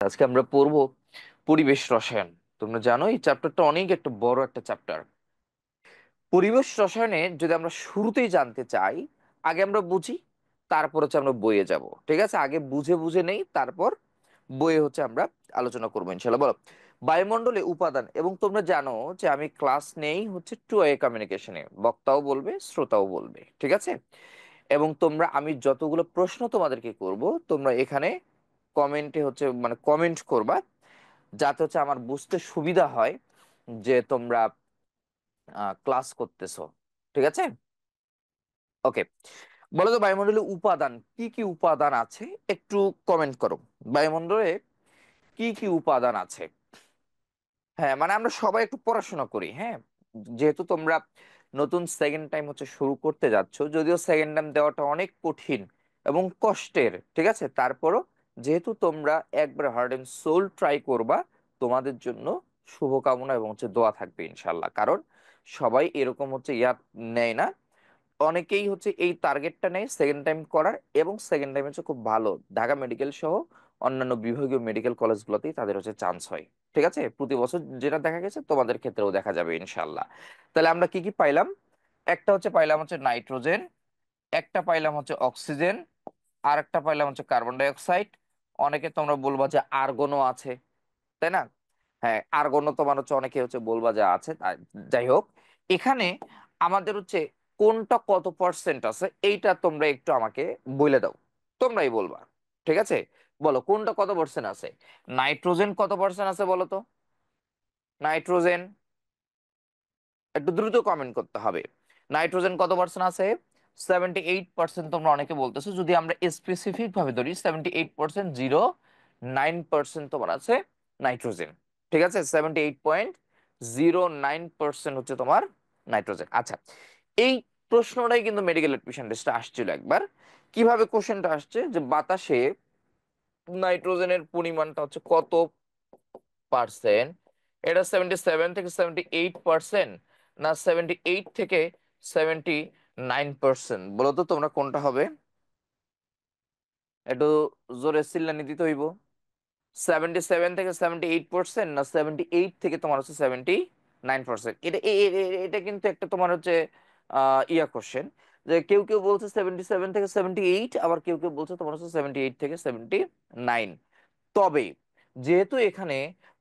আজকে আমরা পড়বো পরিবেশ রসায়ন। তোমরা জানো এই চ্যাপ্টারটা অনেক একটা বড় একটা চ্যাপ্টার। পরিবেশ রসায়নে যদি আমরা শুরুতেই জানতে চাই, আগে আমরা বুঝি, তারপর হচ্ছে আমরা বইয়ে যাব। ঠিক আছে, আগে বুঝে বুঝে নেই, তারপর বইয়ে হচ্ছে আমরা আলোচনা করবো ইনশাল্লাহ। বলো, বায়ুমণ্ডলে উপাদান। এবং তোমরা জানো যে আমি ক্লাস নেই হচ্ছে টু ওয়ে কমিউনিকেশনে, বক্তাও বলবে শ্রোতাও বলবে, ঠিক আছে। এবং তোমরা, আমি যতগুলো প্রশ্ন তোমাদেরকে করব, তোমরা এখানে কমেন্টে হচ্ছে মানে কমেন্ট করবা, যাতে হচ্ছে আমার বুঝতে সুবিধা হয় যে তোমরা ক্লাস করতেছো। ঠিক আছে, ওকে। বলো তো, বায়ুমণ্ডলে উপাদান কি কি উপাদান আছে, একটু কমেন্ট করো। বায়ুমণ্ডলে কি কি উপাদান আছে? হ্যাঁ, মানে আমরা সবাই একটু পড়াশোনা করি, হ্যাঁ। যেহেতু তোমরা নতুন সেকেন্ড টাইম হচ্ছে শুরু করতে যাচ্ছ, যদিও সেকেন্ড টাইম দেওয়াটা অনেক কঠিন এবং কষ্টের, ঠিক আছে, তারপরও যেহেতু তোমরা একবার হার্ড এন্ড সোল ট্রাই করবা, তোমাদের জন্য শুভকামনা এবং হচ্ছে দোয়া থাকবে ইনশাল্লাহ। কারণ সবাই এরকম হচ্ছে ইয়াদ নেয় না, অনেকেই হচ্ছে এই টার্গেটটা নেয় সেকেন্ড টাইম করার, এবং সেকেন্ড টাইম হচ্ছে খুব ভালো, ঢাকা মেডিকেল সহ অন্যান্য বিভাগীয় মেডিকেল কলেজগুলোতেই তাদের হচ্ছে চান্স হয়। ঠিক আছে, প্রতি বছর যেটা দেখা গেছে তোমাদের ক্ষেত্রেও দেখা যাবে ইনশাল্লাহ। তাহলে আমরা কি কি পাইলাম? একটা হচ্ছে পাইলাম হচ্ছে নাইট্রোজেন, একটা পাইলাম হচ্ছে অক্সিজেন, আর একটা পাইলাম হচ্ছে কার্বন ডাই অক্সাইড। অনেকে তোমরা বলবা যে আর্গনও আছে, তাই না? হ্যাঁ, আর্গনও তোমার হচ্ছে অনেকে হচ্ছে বলবা যে আছে, যাই হোক। এখানে আমাদের হচ্ছে কোনটা কত পার্সেন্ট আছে এইটা তোমরা একটু আমাকে বলে দাও, তোমরাই বলবা। ঠিক আছে, বলো কোনটা কত পার্সেন্ট আছে। নাইট্রোজেন কত পার্সেন্ট আছে বলো তো? নাইট্রোজেন একটু দ্রুত কমেন্ট করতে হবে। নাইট্রোজেন কত পার্সেন্ট আছে? 78%। তোমরা অনেকে বলতেছো, যদি আমরা স্পেসিফিক ভাবে ধরি 78.09% তোমার আছে নাইট্রোজেন। ঠিক আছে, 78.09% হচ্ছে তোমার নাইট্রোজেন। আচ্ছা, এই প্রশ্নটাই কিন্তু মেডিকেল এডমিশন টেস্টে আসছিল একবার। কিভাবে কোশ্চেনটা আসছে, যে বাতাসে নাইট্রোজেনের পরিমাণটা হচ্ছে কত পার্সেন্ট? এটা 77 থেকে 78%, না 78 থেকে 79%? বলো তো তোমরা কোনটা হবে? একটু জোরে চিল্লানি দিতে হইব। 77 থেকে 78%, না 78 থেকে তোমার হচ্ছে 79%? এটা এটা কিন্তু একটা তোমার হচ্ছে ইয়া কোশ্চেন, যে কেউ কেউ বলছে 77 থেকে 78, আবার কেউ কেউ বলছে তোমার হচ্ছে 78 থেকে 79। তবে যেহেতু এখানে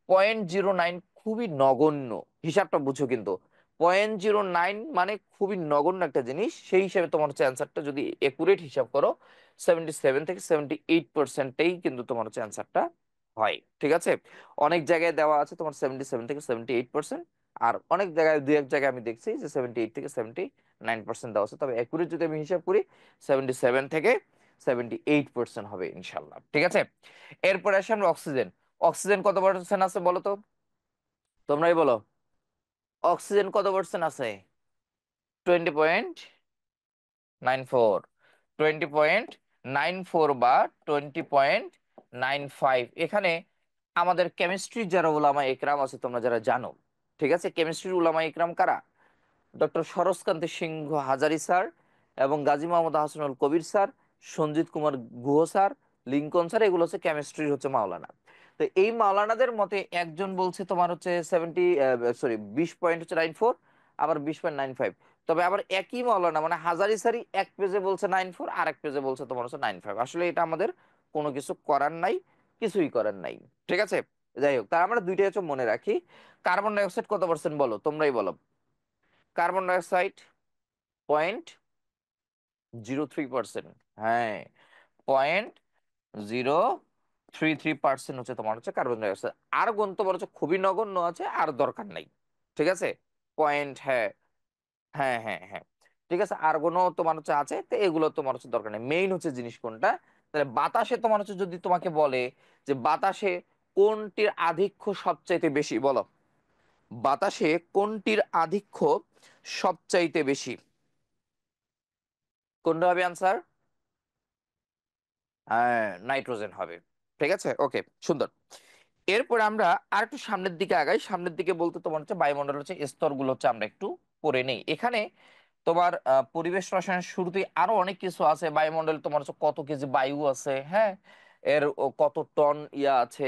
0.09 খুবই নগণ্য, হিসাবটা বুঝো কিন্তু, 0.09 মানে খুবই নগণ্য একটা জিনিস, সেই হিসাবে তোমার হচ্ছে অ্যান্সারটা যদি একুরেট হিসাব করো, 77 থেকে 78%ই কিন্তু তোমার হচ্ছে অ্যান্সারটা হয়। ঠিক আছে, অনেক জায়গায় দেওয়া আছে তোমার 77 থেকে 78%, আর অনেক জায়গায়, দুই এক জায়গায় আমি দেখছি যে 78 থেকে 79% দেওয়া আছে। তবে একুরেট যদি আমি হিসাব করি, 77 থেকে 78% হবে ইনশাল্লাহ। ঠিক আছে, এরপরে আসি আমরা অক্সিজেন। অক্সিজেন কত পার্সেন্ট আছে বলো তো? তোমরাই বলো, অক্সিজেন কত পার্সেন্ট আছে? 20.94। 20.94 বা 20.95। এখানে আমাদের কেমিস্ট্রির যারা উলামা একরাম আছে, তোমরা যারা জানো, ঠিক আছে, কেমিস্ট্রির উলামা একরাম কারা? ডক্টর সরোজকান্তি সিংহ হাজারি স্যার, এবং Gazi Mohammad Hasanul Kabir sir, Sanjit Kumar Guha sir, Lincoln sir, এগুলো হচ্ছে কেমিস্ট্রির হচ্ছে মাওলানা। তো এই মাওলানাদের মতে একজন বলছে তোমার হচ্ছে 20 পয়েন্ট হচ্ছে 94, আবার 20.95। তবে আবার একই মাওলানা মানে হাজারি স্যারই এক পেজে বলছে 94, আর এক পেজে বলছে তোমার হচ্ছে 95। আসলে এটা আমাদের কোনো কিছু করার নাই, কিছুই করার নাই। ঠিক আছে, যাই হোক, তার আমরা দুইটাই হচ্ছে মনে রাখি। কার্বন ডাইঅক্সাইড কত পার্সেন্ট বলো, তোমরাই বলো। Carbon dioxide 0.03%। হ্যাঁ, 0.033% হচ্ছে তোমার হচ্ছে কার্বন ডাইঅক্সাইড। আর গুণ তোমার হচ্ছে খুবই নগণ্য আছে, আর দরকার নাই। ঠিক আছে, পয়েন্ট, হ্যাঁ হ্যাঁ হ্যাঁ হ্যাঁ, ঠিক আছে, আর কোনো তোমার হচ্ছে আছে, তো এগুলো তোমার হচ্ছে দরকার নেই। মেইন হচ্ছে জিনিস কোনটা? তাহলে বাতাসে তোমার হচ্ছে যদি তোমাকে বলে যে বাতাসে কোনটির আধিক্য সবচাইতে বেশি, বলো বাতাসে কোনটির আধিক্য সবচাইতে বেশি? কোনটা হবে আনসার? হ্যাঁ, নাইট্রোজেন হবে। ঠিক আছে, ওকে, সুন্দর। এরপরে আমরা আর একটু সামনের দিকে আগাই। সামনের দিকে বলতে তোমার হচ্ছে বায়ুমণ্ডল হচ্ছে স্তরগুলো হচ্ছে আমরা একটু পড়ে নেই। এখানে তোমার পরিবেশ রসায়নের শুরুতেই আরো অনেক কিছু আছে। বায়ুমণ্ডলে তোমার হচ্ছে কত কেজি বায়ু আছে, হ্যাঁ, এর কত টন আছে,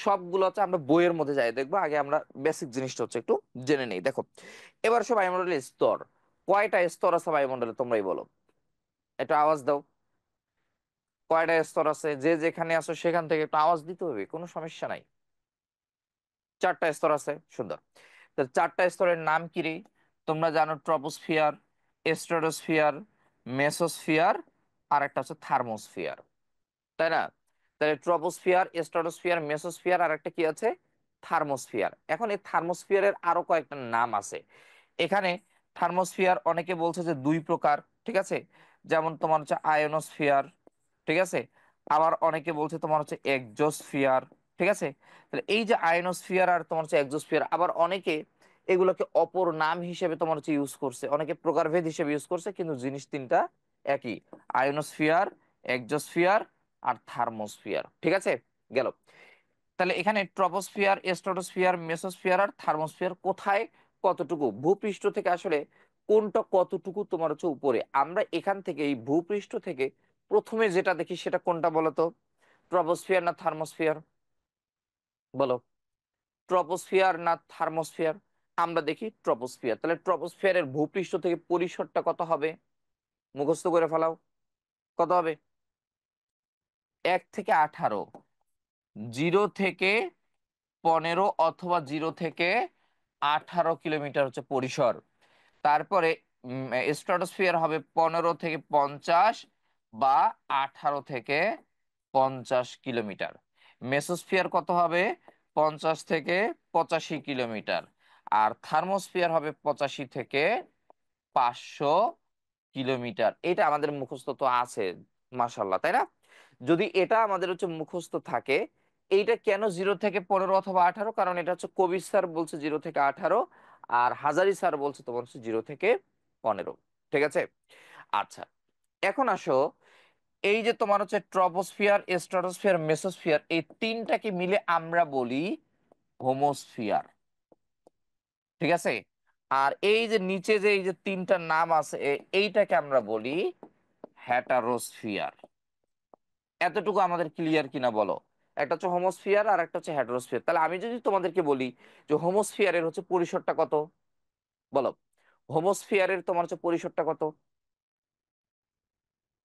সবগুলো হচ্ছে আমরা বইয়ের মধ্যে যাই দেখবো। আগে আমরা বেসিক জিনিসটা হচ্ছে একটু জেনে নেই। দেখো, এবার সব বায়ুমণ্ডলের স্তর, কয়টা স্তর আছে বায়ুমণ্ডলে তোমরাই বলো, একটা আওয়াজ দাও। কয়টা স্তর আছে? যে যেখানে আছো সেখান থেকে একটু আওয়াজ দিতে হবে, কোনো সমস্যা নাই। চারটা স্তর আছে, সুন্দর। তো চারটা স্তরের নাম কি রে? তোমরা জানো ট্রপোস্ফিয়ার, স্ট্রাটোস্ফিয়ার, মেসোস্ফিয়ার, আর একটা হচ্ছে থার্মোস্ফিয়ার, তাই না? তাহলে ট্রপোস্ফিয়ার, স্ট্রাটোস্ফিয়ার, মেসোস্ফিয়ার, আর একটা কি আছে? থার্মোস্ফিয়ার। এখন এই থার্মোস্ফিয়ারের আরো কয়েকটা নাম আছে এখানে। থার্মোস্ফিয়ার অনেকে বলছে যে দুই প্রকার, ঠিক আছে? যেমন তোমার হচ্ছে আয়নোস্ফিয়ার, ঠিক আছে? আবার অনেকে বলছে তোমার হচ্ছে এক্সোস্ফিয়ার, ঠিক আছে? তাহলে এই যে আয়নোস্ফিয়ার আর তোমার হচ্ছে এক্সোস্ফিয়ার, আবার অনেকে এগুলোকে অপর নাম হিসেবে তোমার হচ্ছে ইউজ করছে, অনেকে প্রকারভেদ হিসেবে ইউজ করছে, কিন্তু জিনিস তিনটা একই: আয়নোস্ফিয়ার, এক্সোস্ফিয়ার, আর থার্মোস্ফিয়ার, ঠিক আছে? গেল। তাহলে এখানে ট্রপোস্ফিয়ার, স্ট্রাটোস্ফিয়ার, মেসোস্ফিয়ার আর থার্মোস্ফিয়ার কোথায় কতটুকু, ভূপৃষ্ঠ থেকে আসলে কোনটা কতটুকু তোমার হচ্ছে উপরে? আমরা এখান থেকে এই ভূপৃষ্ঠ থেকে প্রথমে যেটা দেখি সেটা কোনটা বলো তো? ট্রপোস্ফিয়ার না থার্মোস্ফিয়ার? বলো, ট্রপোস্ফিয়ার না থার্মোস্ফিয়ার? আমরা দেখি ট্রপোস্ফিয়ার। তাহলে ট্রপোস্ফিয়ারের ভূপৃষ্ঠ থেকে পরিসরটা কত হবে? মুখস্থ করে ফেলাও। কত হবে? 1 থেকে 18, 0 থেকে 15 অথবা 0 থেকে 18 কিলোমিটার হচ্ছে পরিসর। তারপরে স্ট্রাটোস্ফিয়ার হবে 15 থেকে 50 বা 18 থেকে 50 কিলোমিটার। মেসোস্ফিয়ার কত হবে? 50 থেকে 85 কিলোমিটার। আর থার্মোস্ফিয়ার হবে 85 থেকে 500 কিলোমিটার। এটা আমাদের মুখস্থ তো আছে, মাশাল্লাহ, তাই না? যদি এটা আমাদের হচ্ছে মুখস্থ থাকে, এইটা কেন 0 থেকে 15 অথবা 18? কারণ এটা হচ্ছে কবির স্যার বলছে 0 থেকে 18, আর হাজারি স্যার বলছে তোমার হচ্ছে 0 থেকে 15, ঠিক আছে? আচ্ছা, এখন আসো, এই যে তোমার হচ্ছে ট্রপোস্ফিয়ার, স্ট্রাটোস্ফিয়ার, মেসোস্ফিয়ার, এই তিনটাকে মিলে আমরা বলি হোমোস্ফিয়ার, ঠিক আছে? আর এই যে নিচে যে এই যে তিনটা নাম আছে, এইটাকে আমরা বলি হ্যাটারোস্ফিয়ার। এতটুকু আমাদের ক্লিয়ার কিনা বলো? একটা হচ্ছে হোমোস্ফিয়ার আর একটা হচ্ছে হ্যাটারোস্ফিয়ার। তাহলে আমি যদি তোমাদেরকে বলি যে হোমোস্ফিয়ারের হচ্ছে পরিসরটা কত, বলো, হোমোস্ফিয়ারের তোমার হচ্ছে পরিসরটা কত?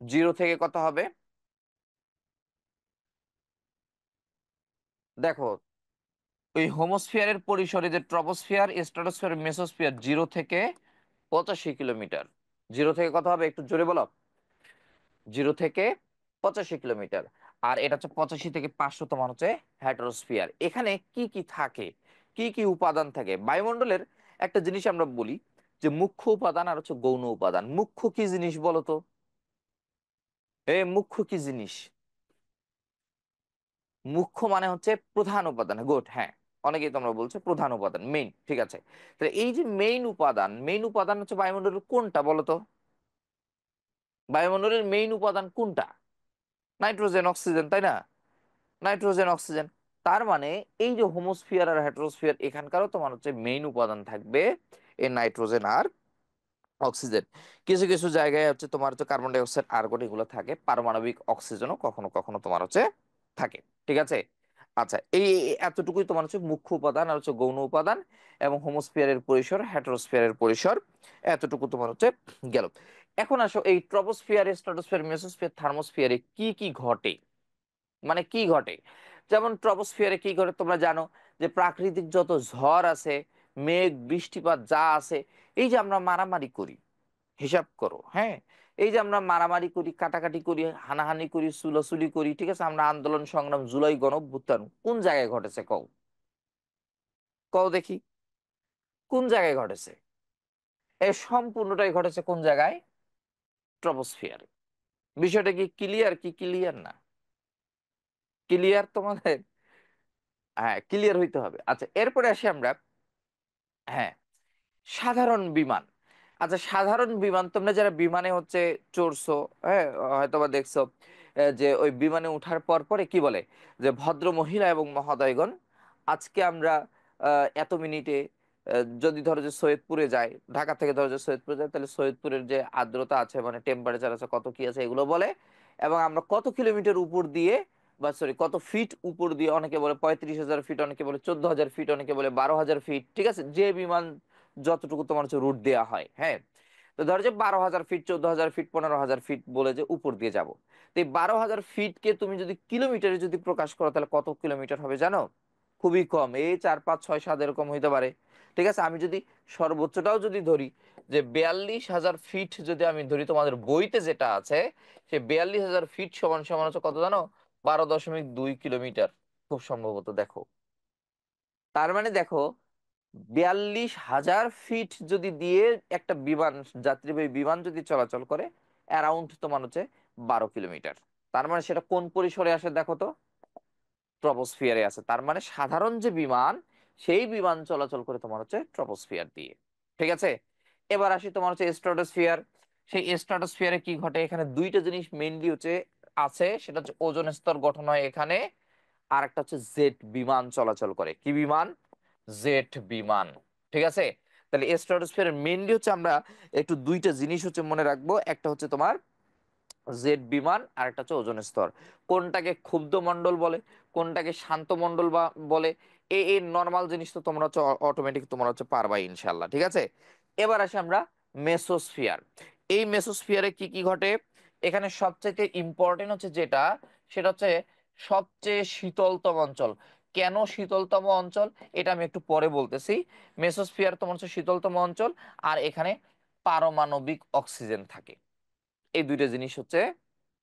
0 থেকে কত হবে? দেখো, ওই হোমোস্ফিয়ারের পরিসরে যে ট্রপোস্ফিয়ার, স্ট্রাটোস্ফিয়ার, মেসোস্ফিয়ার, 0 থেকে 85 কিলোমিটার। 0 থেকে কত হবে একটু জোরে বলো? 0 থেকে 85 কিলোমিটার। আর এটা হচ্ছে 85 থেকে 500 তোমার হচ্ছে হ্যাটারোস্ফিয়ার। এখানে কি কি থাকে, কি কি উপাদান থাকে বায়ুমণ্ডলের? একটা জিনিস আমরা বলি যে মুখ্য উপাদান আর হচ্ছে গৌণ উপাদান। মুখ্য কি জিনিস বলো তো? মুখ্য কি জিনিস? মুখ্য মানে হচ্ছে প্রধান উপাদান, গুড, হ্যাঁ। অনেকেই তোমরা বলছো প্রধান উপাদান, মেইন, ঠিক আছে। তাহলে এই যে মেইন উপাদান, মেইন উপাদান হচ্ছে বায়ুমণ্ডলের কোনটা বলো তো? বায়ুমণ্ডলের মেইন উপাদান কোনটা? নাইট্রোজেন, অক্সিজেন, তাই না? Nitrogen, oxygen. তার মানে এই যে হোমোস্ফিয়ার আর হেটারোস্ফিয়ার, এখানকারও তোমার হচ্ছে মেইন উপাদান থাকবে এই নাইট্রোজেন আর অক্সিজেন। কিছু কিছু জায়গায় হচ্ছে তোমার হচ্ছে কার্বন ডাই অক্সাইড, আর্গন, এগুলো থাকে। পারমাণবিক অক্সিজেনও কখনো কখনো তোমার হচ্ছে থাকে, ঠিক আছে? আচ্ছা, এই এতটুকুই তোমার হচ্ছে মুখ্য উপাদান আর হচ্ছে গৌণ উপাদান, এবং হোমোস্ফিয়ারের পরিসর, হেটারোস্ফিয়ারের পরিসর, এতটুকু তোমার হচ্ছে গেল। এখন আসো, এই ট্রপোস্ফিয়ার, স্ট্রাটোস্ফিয়ার, মেসোস্ফিয়ার, থার্মোস্ফিয়ারে কি কি ঘটে? মানে কি ঘটে? যেমন ট্রপোস্ফিয়ারে কি ঘটে তোমরা জানো, যে প্রাকৃতিক যত ঝড় আছে, মেঘ, বৃষ্টিপাত যা আছে, এই যে আমরা মারামারি করি, হিসাব করো, হ্যাঁ, এই যে আমরা মারামারি করি, কাটাকাটি করি, হানাহানি করি, সুলাসুলি করি, ঠিক আছে, আমরা আন্দোলন সংগ্রাম, জুলাই গণ অভ্যুত্থান কোন জায়গায় ঘটেছে কও? কও দেখি, কোন জায়গায় ঘটেছে? এই সম্পূর্ণটাই ঘটেছে কোন জায়গায়? ট্রপোস্ফিয়ারে। বিষয়টা কি ক্লিয়ার, কি ক্লিয়ার না? ক্লিয়ার তোমাদের? হ্যাঁ, ক্লিয়ার হইতে হবে। আচ্ছা, এরপরে আসি আমরা, হ্যাঁ, সাধারণ বিমান। আচ্ছা, সাধারণ বিমান, তোমরা যারা বিমানে হচ্ছে চড়ছো, হ্যাঁ, হয়তোবা দেখছো, যে ওই বিমানে ওঠার পর পরে কি বলে, যে ভদ্র মহিলা এবং মহোদয়গণ, আজকে আমরা এত মিনিটে, যদি ধরো যে সৈয়দপুরে যায়, ঢাকা থেকে ধরো যে সৈয়দপুরে যায়, তাহলে সৈয়দপুরের যে আর্দ্রতা আছে, মানে টেম্পারেচার আছে, কত কি আছে, এগুলো বলে। এবং আমরা কত কিলোমিটার উপর দিয়ে বা সরি কত ফিট উপর দিয়ে, অনেকে বলে 35,000 ফিট, অনেকে বলে 14,000 ফিট, অনেকে বলে 12,000 ফিট, ঠিক আছে, যে বিমান যতটুকু তোমার হচ্ছে রুট দেওয়া হয়, হ্যাঁ। তো ধরো যে 12,000 ফিট, 14,000 ফিট, 15,000 ফিট বলে যে উপর দিয়ে যাব। তো এই 12,000 ফিটকে তুমি যদি কিলোমিটারে যদি প্রকাশ করো তাহলে কত কিলোমিটার হবে জানো? খুবই কম, এই 4 5 6 7 এরকম হইতে পারে। ঠিক আছে, আমি যদি সর্বোচ্চটাও যদি ধরি, যে 42,000 ফিট যদি আমি ধরি, তোমাদের বইতে যেটা আছে, সে 42,000 ফিট সমান সমান হচ্ছে কত জানো? 12.2 কিলোমিটার, খুব সম্ভবত। দেখো, তার মানে দেখো, 42,000 ফিট যদি দিয়ে একটা বিমান, যাত্রীবাহী বিমান যদি চলাচল করে, অ্যারাউন্ড তোমার হচ্ছে 12 কিলোমিটার। তার মানে সেটা কোন পরিসরে আসে দেখো তো? ট্রপোস্ফিয়ারে আছে। তার মানে সাধারণ যে বিমান, সেই বিমান চলাচল করে তোমার হচ্ছে ট্রপোস্ফিয়ার দিয়ে। ঠিক আছে, এবার আসি তোমার হচ্ছে স্ট্রাটোস্ফিয়ার। সেই স্ট্রাটোস্ফিয়ারে কি ঘটে? এখানে দুইটা জিনিস মেইনলি হচ্ছে আছে, সেটা হচ্ছে ওজোন স্তর গঠন হয় এখানে, আর একটা হচ্ছে জেট বিমান চলাচল করে। কি বিমান? জেট বিমান। ঠিক আছে, তাহলে স্ট্রাটোস্ফিয়ারের মেইনলি হচ্ছে আমরা একটু দুইটা জিনিস হচ্ছে মনে রাখবো, একটা হচ্ছে তোমার জেট বিমান, আর একটা হচ্ছে ওজোন স্তর। কোনটাকে ক্ষুব্ধ মণ্ডল বলে, কোনটাকে শান্ত মণ্ডল বা বলে, এই নর্মাল জিনিস তো তোমরা হচ্ছে অটোমেটিক তোমরা হচ্ছে পারবা ইনশাল্লাহ। ঠিক আছে, এবার আসি আমরা মেসোস্ফিয়ার। এই মেসোস্ফিয়ারে কি কি ঘটে? এখানে সবচেয়ে ইম্পর্টেন্ট হচ্ছে যেটা, সেটা হচ্ছে সবচেয়ে শীতলতম অঞ্চল। কেন শীতলতম অঞ্চল এটা আমি একটু পরে বলতেছি। মেসোস্ফিয়ার তোমার হচ্ছে শীতলতম অঞ্চল, আর এখানে পারমাণবিক অক্সিজেন থাকে। এই দুইটা জিনিস হচ্ছে,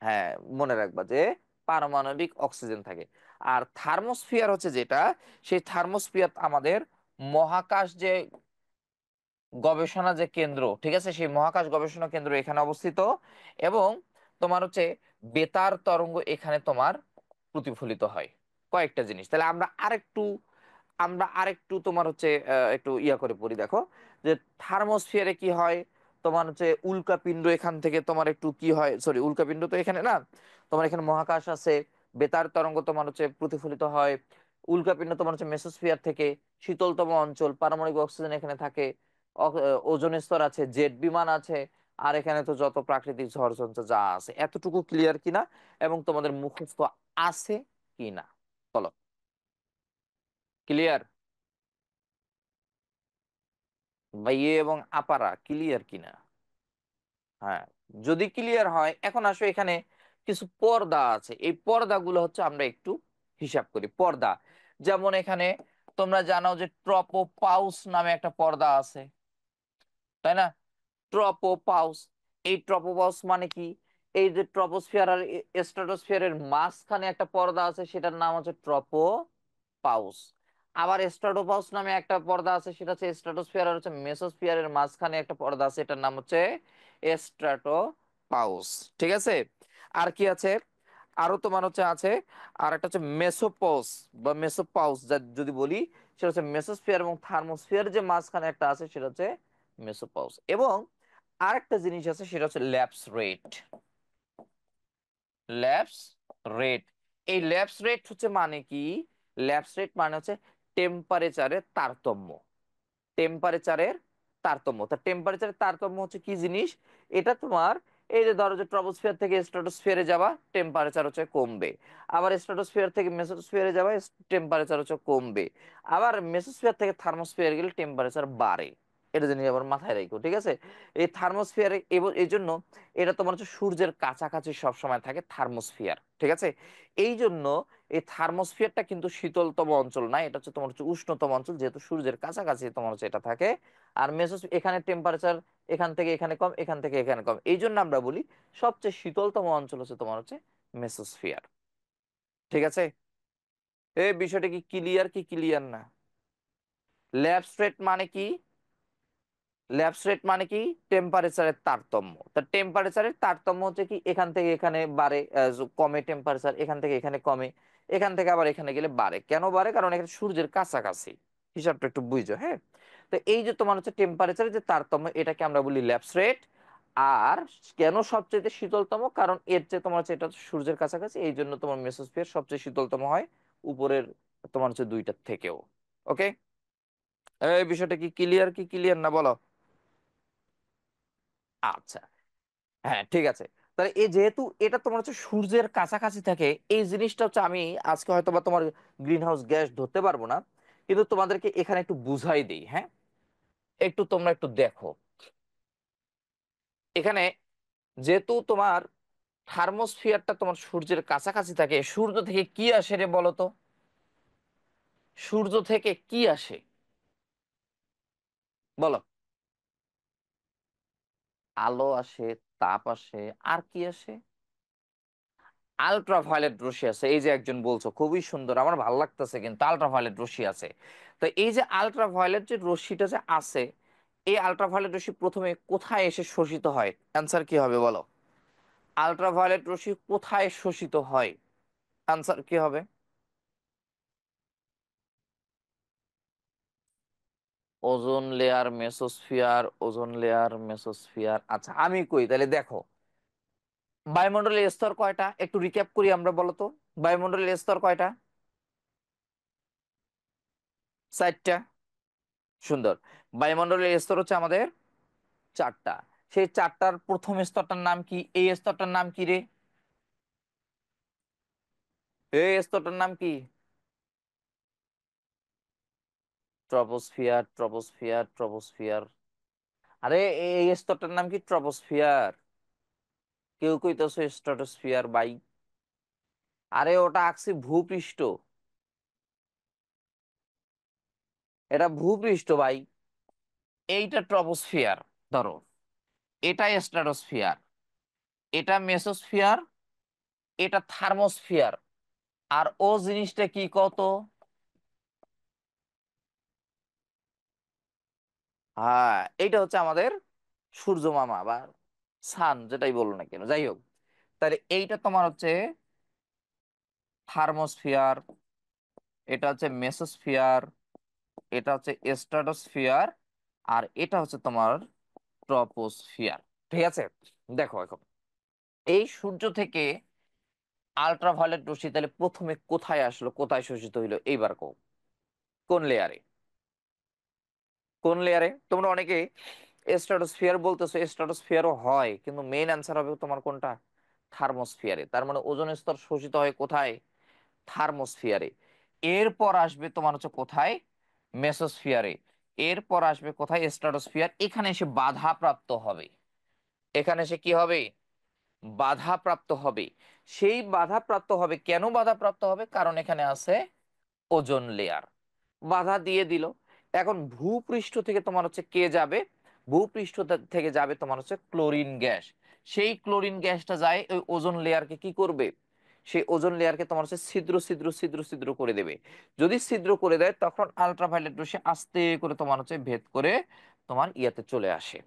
হ্যাঁ, মনে রাখবা যে পারমাণবিক অক্সিজেন থাকে। আর থার্মোস্ফিয়ার হচ্ছে যেটা, সেই থার্মোস্ফিয়ার আমাদের মহাকাশ যে গবেষণা যে কেন্দ্র, ঠিক আছে, সেই মহাকাশ গবেষণা কেন্দ্র এখানে অবস্থিত। এবং তোমার হচ্ছে বেতার তরঙ্গ এখানে তোমার প্রতিফলিত হয়। কয়েকটা জিনিস, তাহলে আমরা আরেকটু তোমার হচ্ছে একটু ইয়া করে পড়ি। দেখো যে থার্মোস্ফিয়ারে কি হয়, তোমার হচ্ছে উল্কাপিণ্ড এখান থেকে তোমার একটু কি হয়, সরি উল্কাপিণ্ড তো এখানে না, তোমার এখানে মহাকাশ আছে, বেতার তরঙ্গ তোমার হচ্ছে প্রতিফলিত হয়। উল্কাপিণ্ড তোমার হচ্ছে মেসোস্ফিয়ার থেকে, শীতলতম অঞ্চল, পারমাণবিক অক্সিজেন এখানে থাকে, ওজোন স্তর আছে, জেট বিমান আছে, আর এখানে তো যত প্রাকৃতিক ঝড় যা আছে। এতটুকু ক্লিয়ার কিনা এবং তোমাদের মুখস্থ আছে কিনা, বলো? ক্লিয়ার? ভাইয়ে এবং আপারা ক্লিয়ার কিনা? হ্যাঁ, যদি ক্লিয়ার হয়, এখন আসো এখানে কিছু পর্দা আছে, এই পর্দাগুলো হচ্ছে আমরা একটু হিসাব করি। পর্দা যেমন এখানে তোমরা জানো যে ট্রপোপাউস নামে একটা পর্দা আছে, তাই না? ট্রপোপাউস, এই ট্রপোপাউস মানে কি? এই যে ট্রপোস্ফিয়ার আর স্ট্রাটোস্ফিয়ারের মাঝখানে একটা পর্দা আছে, সেটার নাম হচ্ছে ট্রপোপাউস। আবার স্ট্রাটোপাউস নামে একটা পর্দা আছে, সেটা হচ্ছে স্ট্রাটোস্ফিয়ার আর হচ্ছে মেসোস্ফিয়ারের মাঝখানে একটা পর্দা আছে, এটার নাম হচ্ছে স্ট্রাটোপাউস। ঠিক আছে, আর কি আছে? আরো তোমার হচ্ছে আছে, আর একটা হচ্ছে মেসোপস বা মেসোপাউস, যা যদি বলি, সেটা হচ্ছে মেসোস্ফিয়ার এবং থার্মোস্ফিয়ার যে মাঝখানে একটা আছে, সেটা হচ্ছে মেসোপাউস। এবং আরেকটা জিনিস আছে, সেটা হচ্ছে ল্যাপস রেট। ল্যাপস রেট, এই ল্যাপস রেট হচ্ছে মানে কি? ল্যাপস রেট মানে হচ্ছে টেম্পারেচারের তারতম্য। টেম্পারেচারের তারতম্য, তা টেম্পারেচারের তারতম্য হচ্ছে কি জিনিস? এটা তোমার, এই যে ধরো যে ট্রপোস্ফিয়ার থেকে স্ট্রাটোস্ফিয়ারে যাবা, টেম্পারেচার হচ্ছে কমবে। আবার স্ট্রাটোস্ফিয়ার থেকে মেসোস্ফিয়ারে যাবা, টেম্পারেচার হচ্ছে কমবে। আবার মেসোস্ফিয়ার থেকে থার্মোস্ফিয়ার গেলে টেম্পারেচার বাড়ে। এটা জিনিস আবার মাথায় রাখো। ঠিক আছে, এই থার্মোস্ফিয়ারে এই জন্য এটা তোমার হচ্ছে সূর্যের কাছাকাছি সবসময় থাকে থার্মোস্ফিয়ার। ঠিক আছে, এই জন্য এই থার্মোস্ফিয়ারটা কিন্তু শীতলতম অঞ্চল না, এটা হচ্ছে তোমার হচ্ছে উষ্ণতম অঞ্চল, যেহেতু সূর্যের কাছাকাছি তোমার হচ্ছে এটা থাকে। আর এখানে টেম্পারেচার এখান থেকে এখানে কম, এখান থেকে এখানে কম, এই জন্য আমরা বলি সবচেয়ে শীতলতম অঞ্চল হচ্ছে তোমার হচ্ছে মেসোস্ফিয়ার। ঠিক আছে, এই বিষয়টা কি ক্লিয়ার কি ক্লিয়ার না? ল্যাপস রেট মানে কি? ল্যাপস রেট মানে কি? টেম্পারেচারের তারতম্য। তা টেম্পারেচারের তারতম্য হচ্ছে কি, এখান থেকে এখানে বাড়ে, কমে টেম্পারেচার, এখান থেকে এখানে কমে, এখান থেকে আবার এখানে গেলে বাড়ে। কেন বাড়ে? কারণ এখানে সূর্যের কাছাকাছি। হিসাবটা একটু বুঝো, হ্যাঁ। তো এই যে তোমার হচ্ছে টেম্পারেচারের যে তারতম্য, এটাকে আমরা বলি ল্যাপস রেট। আর কেন সবচেয়ে শীতলতম? কারণ এর চেয়ে তোমার হচ্ছে এটা হচ্ছে সূর্যের কাছাকাছি, এই জন্য তোমার মেসোস্ফিয়ার সবচেয়ে শীতলতম হয় উপরের তোমার হচ্ছে দুইটার থেকেও। ওকে, এই বিষয়টা কি ক্লিয়ার কি ক্লিয়ার না, বলো? আচ্ছা, হ্যাঁ, ঠিক আছে। তাহলে এই যেহেতু এটা তোমার হচ্ছে সূর্যের কাছাকাছি থাকে, এই জিনিসটা হচ্ছে আমি আজকে হয়তো বা তোমার গ্রিন হাউস গ্যাস ধরতে পারবো না, কিন্তু তোমাদেরকে এখানে একটু বুঝাই দিই, হ্যাঁ। একটু তোমরা একটু দেখো এখানে, যেহেতু তোমার থার্মোস্ফিয়ারটা তোমার সূর্যের কাছাকাছি থাকে, সূর্য থেকে কি আসে রে বলো তো? সূর্য থেকে কি আসে বলো? আলো আসে, তাপ আসে, আর কি আসে? আলট্রাভায়োলেট রশ্মি আছে, এই যে একজন বলছো খুবই সুন্দর, আমার ভালো লাগতেছে, কিন্তু আলট্রাভায়োলেট রশ্মি আছে। তো এই যে আলট্রাভায়োলেট যে রশ্মিটা যে আছে, এই আলট্রাভায়োলেট রশ্মি প্রথমে কোথায় এসে শোষিত হয়? অ্যান্সার কি হবে বলো? আলট্রাভায়োলেট রশ্মি কোথায় শোষিত হয়? অ্যান্সার কি হবে? Ozone layer, mesosphere, ozone layer, mesosphere. আচ্ছা আমি কই তাহলে দেখো, বায়ুমণ্ডলের স্তর কয়টা একটু রিক্যাপ করি আমরা, বলো তো। বায়ুমণ্ডলের স্তর কয়টা? 4টা। সুন্দর। বায়ুমণ্ডলের স্তর হচ্ছে আমাদের 4টা। সেই 4টার প্রথম স্তরটার নাম কি? এই স্তরটার নাম কি রে? এই স্তরটার নাম কি? Troposphere, troposphere, troposphere. আরে এই স্তরটার নাম কি? ট্রপোস্ফিয়ার। কেউ কইতেছো স্ট্রাটোস্ফিয়ার বাই। আরে ওটা আঁকছি ভূপৃষ্ঠ, এটা ভূপৃষ্ঠ ভাই। এইটা ট্রপোস্ফিয়ার ধরো, এটা স্ট্রাটোস্ফিয়ার, এটা মেসোস্ফিয়ার, এটা থার্মোস্ফিয়ার। আর ও জিনিসটা কি কত? হ্যাঁ, এইটা হচ্ছে আমাদের সূর্য মামা বা সান, যেটাই বলো না কেন, যাই হোক। তাহলে এইটা তোমার হচ্ছে থার্মোস্ফিয়ার, এটা হচ্ছে মেসোস্ফিয়ার, এটা হচ্ছে স্ট্রাটোস্ফিয়ার, আর এটা হচ্ছে তোমার ট্রপোস্ফিয়ার। ঠিক আছে। দেখো এখন এই সূর্য থেকে আল্ট্রাভায়োলেট রশ্মি তাহলে প্রথমে কোথায় আসলো, কোথায় শোষিত হইলো, এইবার কো কোন লেয়ারে? কোন লেয়ারে? তোমরা অনেকে স্ট্রাটোস্ফিয়ার বলতেছো, স্ট্রাটোস্ফিয়ারও হয়, কিন্তু মেইন অ্যান্সার হবে তোমার কোনটা? থার্মোস্ফিয়ারে। তার মানে ওজোন স্তর শোষিত হয় কোথায়? থার্মোস্ফিয়ারে। এরপর আসবে তোমার হচ্ছে কোথায়? মেসোস্ফিয়ারে। এরপর আসবে কোথায়? স্ট্রাটোস্ফিয়ার। এখানে এসে বাধা প্রাপ্ত হবে। এখানে এসে কি হবে? বাধা প্রাপ্ত হবে। সেই বাধা প্রাপ্ত হবে কেন? বাধা প্রাপ্ত হবে কারণ এখানে আছে ওজোন লেয়ার, বাধা দিয়ে দিল। এখন ভূপৃষ্ঠ থেকে তোমার হচ্ছে কে যাবে? ভূপৃষ্ঠ থেকে যাবে তোমার হচ্ছে ক্লোরিন গ্যাস। সেই ক্লোরিন গ্যাসটা যায় ওই ওজোন লেয়ারকে কি করবে? সেই ওজোন লেয়ারকে তোমার হচ্ছে ছিদ্র ছিদ্র ছিদ্র ছিদ্র করে দেবে। যদি ছিদ্র করে দেয় তখন আলট্রাভায়োলেট রশ্মি আস্তে করে তোমার হচ্ছে ভেদ করে তোমার ইয়াতে চলে আসে,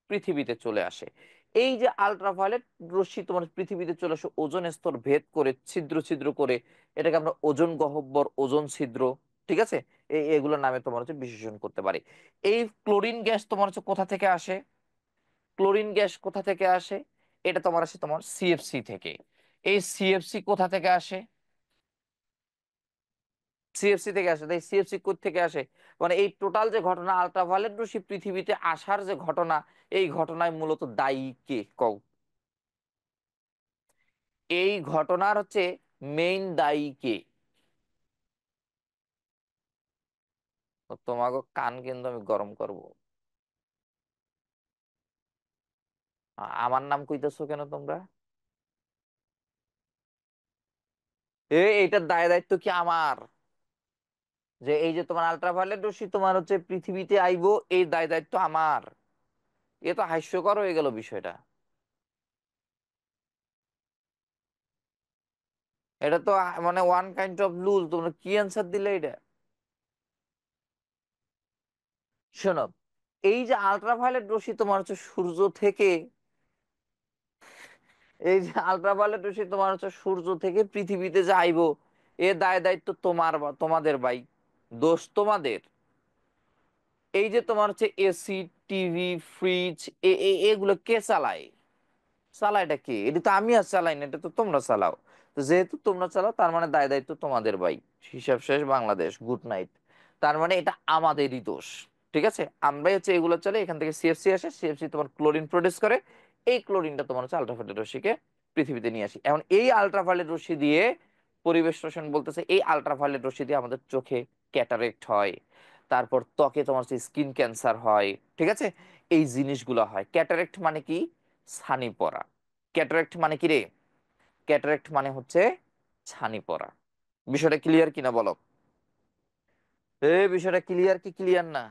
পৃথিবীতে চলে আসে। এই যে আলট্রাভায়োলেট রশ্মি তোমার পৃথিবীতে চলে আসে ওজোন স্তর ভেদ করে, ছিদ্র ছিদ্র করে, এটাকে আমরা ওজোন গহ্বর, ওজোন ছিদ্র, ঠিক আছে, এগুলোর নামে তোমার হচ্ছে বিশেষণ করতে পারি। এই ক্লোরিন গ্যাস তোমার হচ্ছে কোথা থেকে আসে? ক্লোরিন গ্যাস কোথা থেকে আসে? এটা তোমার আসে তোমার সিএফসি থেকে। এই সিএফসি কোথা থেকে আসে? সিএফসি থেকে আসে। তাই সিএফসি কোথা থেকে আসে? মানে এই টোটাল যে ঘটনা, আলট্রাভায়োলেট রশ্মি পৃথিবীতে আসার যে ঘটনা, এই ঘটনায় মূলত দায়ী কে কও? এই ঘটনার হচ্ছে মেইন দায়ী কে? তো তোমাকে কান কিন্তু আমি গরম করব। আমার নাম কইতেছো কেন তোমরা? এইটার দায় দায়িত্ব কি আমার? যে এই যে তোমার আলট্রাভায়োলেট রশ্মি তোমার হচ্ছে পৃথিবীতে আইবো, এই দায় দায়িত্ব আমার? এ তো হাস্যকর হয়ে গেল বিষয়টা। এটা তো মানে ওয়ান কাইন্ড অফ লুল, তোমরা কি অ্যান্সার দিলে এটা? শোনো, এই যে আলট্রাভায়োলেট রশ্মি তোমার হচ্ছে সূর্য থেকে, এই যে আলট্রাভায়োলেট রশ্মি তোমার হচ্ছে সূর্য থেকে পৃথিবীতে যে আইবো, এ দায় দায়িত্ব তোমার বা তোমাদের ভাই, দোষ তোমাদের। এই যে তোমার হচ্ছে এসি, টিভি, ফ্রিজ, এগুলো কে চালায়? চালায়টা কে? এটা তো আমি আর চালাই না, এটা তো তোমরা চালাও। তো যেহেতু তোমরা চালাও তার মানে দায় দায়িত্ব তোমাদের ভাই। হিসাব শেষ, বাংলাদেশ গুড নাইট। তার মানে এটা আমাদেরই দোষ। ঠিক আছে, আমরাই হচ্ছে এগুলো চলে, এখান থেকে সিএফসি আসে, সিএফসি তোমার ক্লোরিন প্রডিউস করে। এই ক্লোরিনটা তোমার হচ্ছে আলট্রাভায়োলেট রশ্মিকে পৃথিবীতে নিয়ে আসি। এখন এই আলট্রাভায়োলেট রশ্মি দিয়ে পরিবেশ রসায়ন বলতেছে এই আলট্রাভায়োলেট রশ্মি দিয়ে আমাদের চোখে ক্যাটারেক্ট হয়, তারপর ত্বকে তোমার হচ্ছে স্কিন ক্যান্সার হয়। ঠিক আছে, এই জিনিসগুলো হয়। ক্যাটারেক্ট মানে কি? ছানি পড়া। ক্যাটারেক্ট মানে কি রে? ক্যাটারেক্ট মানে হচ্ছে ছানি পড়া। বিষয়টা ক্লিয়ার কিনা বলো? বিষয়টা ক্লিয়ার কি ক্লিয়ার না?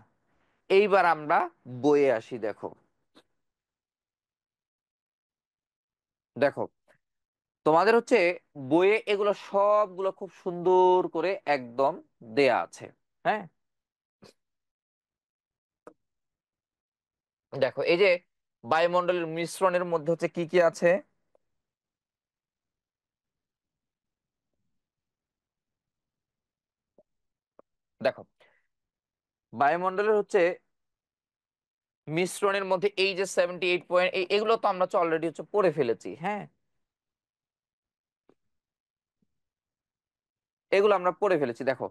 এইবার আমরা বইয়ে আসি। দেখো দেখো তোমাদের হচ্ছে বইয়ে এগুলো সবগুলো খুব সুন্দর করে একদম দেয়া আছে। হ্যাঁ, দেখো এই যে বায়ুমণ্ডলের মিশ্রণের মধ্যে হচ্ছে কি কি আছে। দেখো বায়ুমণ্ডলের হচ্ছে মিশ্রণের মধ্যে এই যে 78 পয়েন্ট, এগুলো তো আমরা অলরেডি হচ্ছে পড়ে ফেলেছি। হ্যাঁ, এগুলো আমরা পড়ে ফেলেছি। দেখো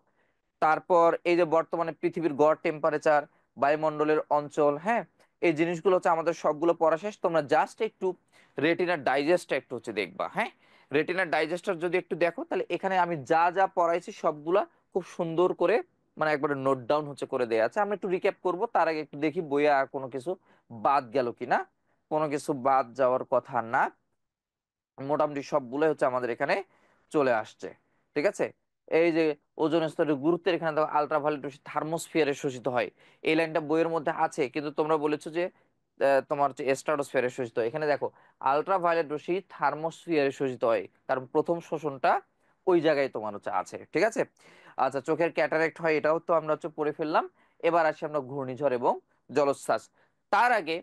তারপর এই যে বর্তমানে পৃথিবীর গড় টেম্পারেচার, বায়ুমণ্ডলের অঞ্চল, হ্যাঁ, এই জিনিসগুলো হচ্ছে আমাদের সবগুলো পড়া শেষ। তোমরা জাস্ট একটু রেটিনার ডাইজেস্টটা একটু হচ্ছে দেখবা। হ্যাঁ, রেটিনার ডাইজেস্টটা যদি একটু দেখো, তাহলে এখানে আমি যা যা পড়াইছি সবগুলা খুব সুন্দর করে মানে একবারে নোট ডাউন হচ্ছে করে দেয়া আছে। আমরা একটু রিক্যাপ করব, তার আগে একটু দেখি বইয়ে আর কোনো কিছু বাদ গেল কিনা। কোনো কিছু বাদ যাওয়ার কথা না, মোটামুটি সবগুলোই হচ্ছে আমাদের এখানে চলে আসছে। ঠিক আছে, এই যে ওজোন স্তরের গুরুত্বের এখানে দেখো আলট্রাভায়োলেট রশ্মি থার্মোস্ফিয়ারে শোষিত হয়, এই লাইনটা বইয়ের মধ্যে আছে, কিন্তু তোমরা বলেছো যে তোমার হচ্ছে স্ট্রাটোস্ফিয়ারে শোষিত হয়। এখানে দেখো আলট্রাভায়োলেট রশ্মি থার্মোস্ফিয়ারে শোষিত হয়, কারণ প্রথম শোষণটা ওই জায়গায় তোমার হচ্ছে আছে। ঠিক আছে, আচ্ছা, চোখের ক্যাটারেক্ট হয় এটাও তো আমরা হচ্ছে পড়ে ফেললাম। এবার আসি আমরা ঘূর্ণিঝড় এবং জলোচ্ছ্বাস। তার আগে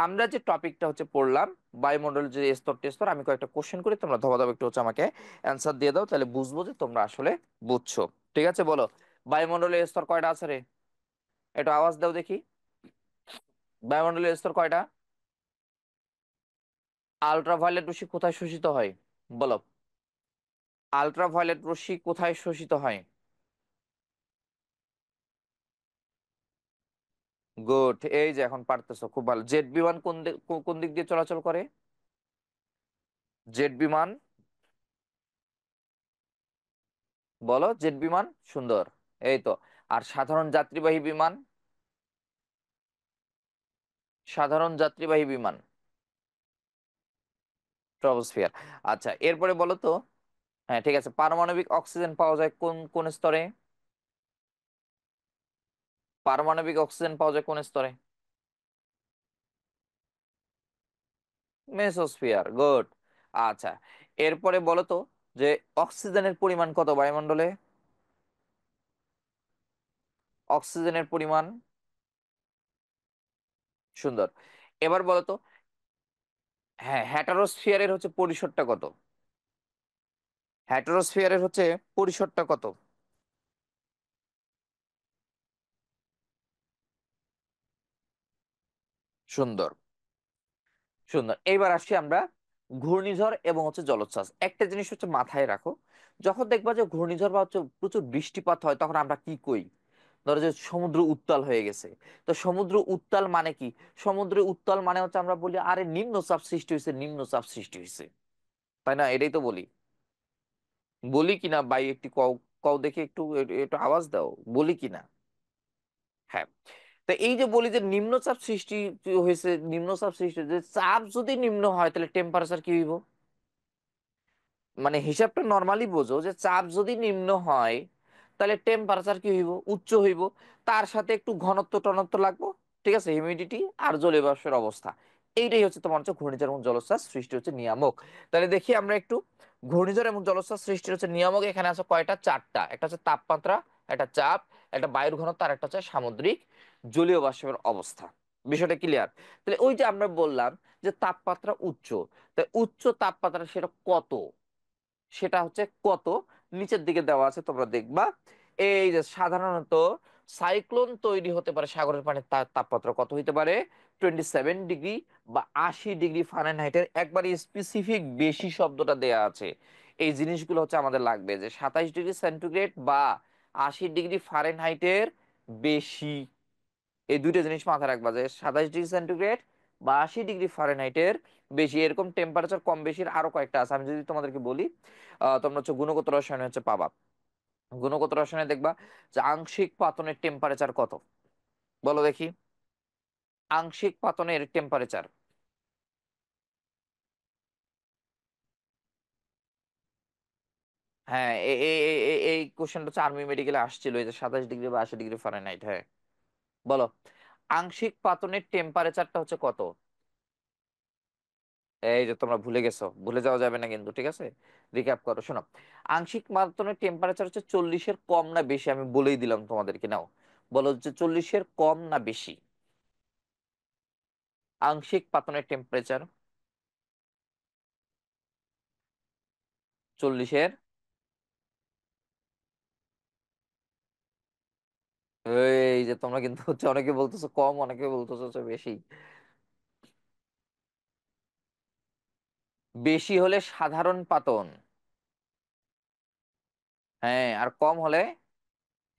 আমরা যে টপিকটা হচ্ছে পড়লাম বায়ুমণ্ডলের যে স্তর টেস্তর, আমি কয়েকটা কোশ্চেন করি, তোমরা ধবাধব একটু হচ্ছে আমাকে অ্যান্সার দিয়ে দাও, তাহলে বুঝবো যে তোমরা আসলে বুঝছো। ঠিক আছে, বলো বায়ুমণ্ডলের স্তর কয়টা আছে রে? একটু আওয়াজ দাও দেখি। বায়ুমণ্ডলের স্তর কয়টা? আলট্রাভায়োলেট রশ্মি কোথায় শোষিত হয়? বলো, আলট্রাভায়োলেট রশ্মি কোথায় শোষিত হয়? গুড, এই যে এখন পারতেছো, খুব ভালো। জেট বিমান কোন দিক দিয়ে চলাচল করে? জেট বিমান, বলো জেট বিমান, সুন্দর, এই তো। আর সাধারণ যাত্রীবাহী বিমান? সাধারণ যাত্রীবাহী বিমান ট্রপোস্ফিয়ার। আচ্ছা, এরপরে বলো তো, হ্যাঁ ঠিক আছে, পারমাণবিক অক্সিজেন পাওয়া যায় কোন কোন স্তরে? পারমাণবিক অক্সিজেন পাওয়া যায় কোন স্তরে? Mesosphere, good. আচ্ছা, এরপরে বলো তো যে অক্সিজেনের পরিমাণ কত বায়ুমণ্ডলে? অক্সিজেনের পরিমাণ, সুন্দর। এবার বলো তো, হ্যাঁ, হ্যাটারোস্ফিয়ারের হচ্ছে পরিসরটা কত? হ্যাটারোস্ফিয়ারের হচ্ছে পরিসরটা কত? সুন্দর, সুন্দর। এইবার আসছি আমরা ঘূর্ণিঝড় এবং হচ্ছে জলোচ্ছ্বাস। একটা জিনিস হচ্ছে মাথায় রাখো, যখন দেখবা যে ঘূর্ণিঝড় বা হচ্ছে প্রচুর বৃষ্টিপাত হয়, তখন আমরা কি কই? ধরো যে সমুদ্র উত্তাল হয়ে গেছে। তো সমুদ্র উত্তাল মানে কি? সমুদ্র উত্তাল মানে হচ্ছে আমরা বলি আরে নিম্নচাপ সৃষ্টি হয়েছে, নিম্নচাপ সৃষ্টি হয়েছে, তাই না? এটাই তো বলি, বলি কিনা ভাই? একটু কও, কও দেখি, একটু একটু আওয়াজ দাও, বলি কিনা? হ্যাঁ, তো এই যে বলি যে নিম্নচাপ সৃষ্টি হয়েছে, নিম্নচাপ সৃষ্টি হয়েছে, চাপ যদি নিম্ন হয় তাহলে টেম্পারেচার কি হইব? মানে হিসাবটা নর্মালি বোঝো যে চাপ যদি নিম্ন হয় তাহলে টেম্পারেচার কি হইব? উচ্চ হইব। তার সাথে একটু ঘনত্ব টনত্ব লাগবো, ঠিক আছে, হিউমিডিটি আর জলীয় বাষ্পের অবস্থা। এইটাই হচ্ছে তোমার হচ্ছে ঘূর্ণিঝড় এবং জলোচ্ছ্বাস সৃষ্টি হচ্ছে নিয়ামক। তাহলে দেখি আমরা একটু, ঘূর্ণিঝড় এবং জলোচ্ছ্বাস সৃষ্টি হচ্ছে নিয়ামক এখানে আছে কয়টা? চারটা। একটা হচ্ছে তাপমাত্রা, একটা চাপ, একটা বায়ুর ঘনত্ব, আর একটা হচ্ছে সামুদ্রিক জলীয় বাষ্পের অবস্থা। বিষয়টা ক্লিয়ার? তাহলে ওই যে আমরা বললাম যে তাপমাত্রা উচ্চ, তাই উচ্চ তাপমাত্রা সেটা কত? সেটা হচ্ছে কত, নিচের দিকে দেওয়া আছে, তোমরা দেখবা। এই যে সাধারণত সাইক্লোন তৈরি হতে পারে সাগরের পানির তাপমাত্রা কত হইতে পারে? 27 ডিগ্রি বা 80 ডিগ্রি ফারেনহাইটের একবারে স্পেসিফিক বেশি শব্দটা দেয়া আছে। এই জিনিসগুলো হচ্ছে আমাদের লাগবে, যে 27 ডিগ্রি সেন্টিগ্রেড বা 80 ডিগ্রি ফারেনহাইটের বেশি। এই দুইটা জিনিস মাথায় রাখবা, যে 27 ডিগ্রি সেন্টিগ্রেড বা 80 ডিগ্রি ফারেনহাইটের বেশি, এরকম টেম্পারেচার কম বেশির আরো কয়েকটা আছে। আমি যদি তোমাদেরকে বলি, তোমরা হচ্ছে গুণগত রসায়নে হচ্ছে পাবা। গুণগত রসায়নে দেখবা যে আংশিক পাতনের টেম্পারেচার কত, বলো দেখি। আংশিক পাতনের টেম্পারেচার। হ্যাঁ, এই কোশ্চেনটা হচ্ছে আর্মি মেডিকেলে আসছিল, এই যে 27 ডিগ্রি বা 80 ডিগ্রি ফারেনহাইট। হ্যাঁ, বলো আংশিক পাতনের টেম্পারেচারটা হচ্ছে কত। এই যে তোমরা ভুলে গেছো, ভুলে যাওয়া যাবে না কিন্তু, ঠিক আছে। রিক্যাপ করো, শোনো। আংশিক মাপতনের টেম্পারেচার হচ্ছে 40-এর কম না বেশি, আমি বলেই দিলাম তোমাদেরকে, নাও বলো হচ্ছে 40-এর কম না বেশি। আংশিক পাতনের টেম্পারেচার 40-এর। এই যে তোমরা কিন্তু হচ্ছে অনেকে বলতেছো কম, অনেকে বলতেছো হচ্ছে বেশি। বেশি হলে সাধারণ পাতন, হ্যাঁ, আর কম হলে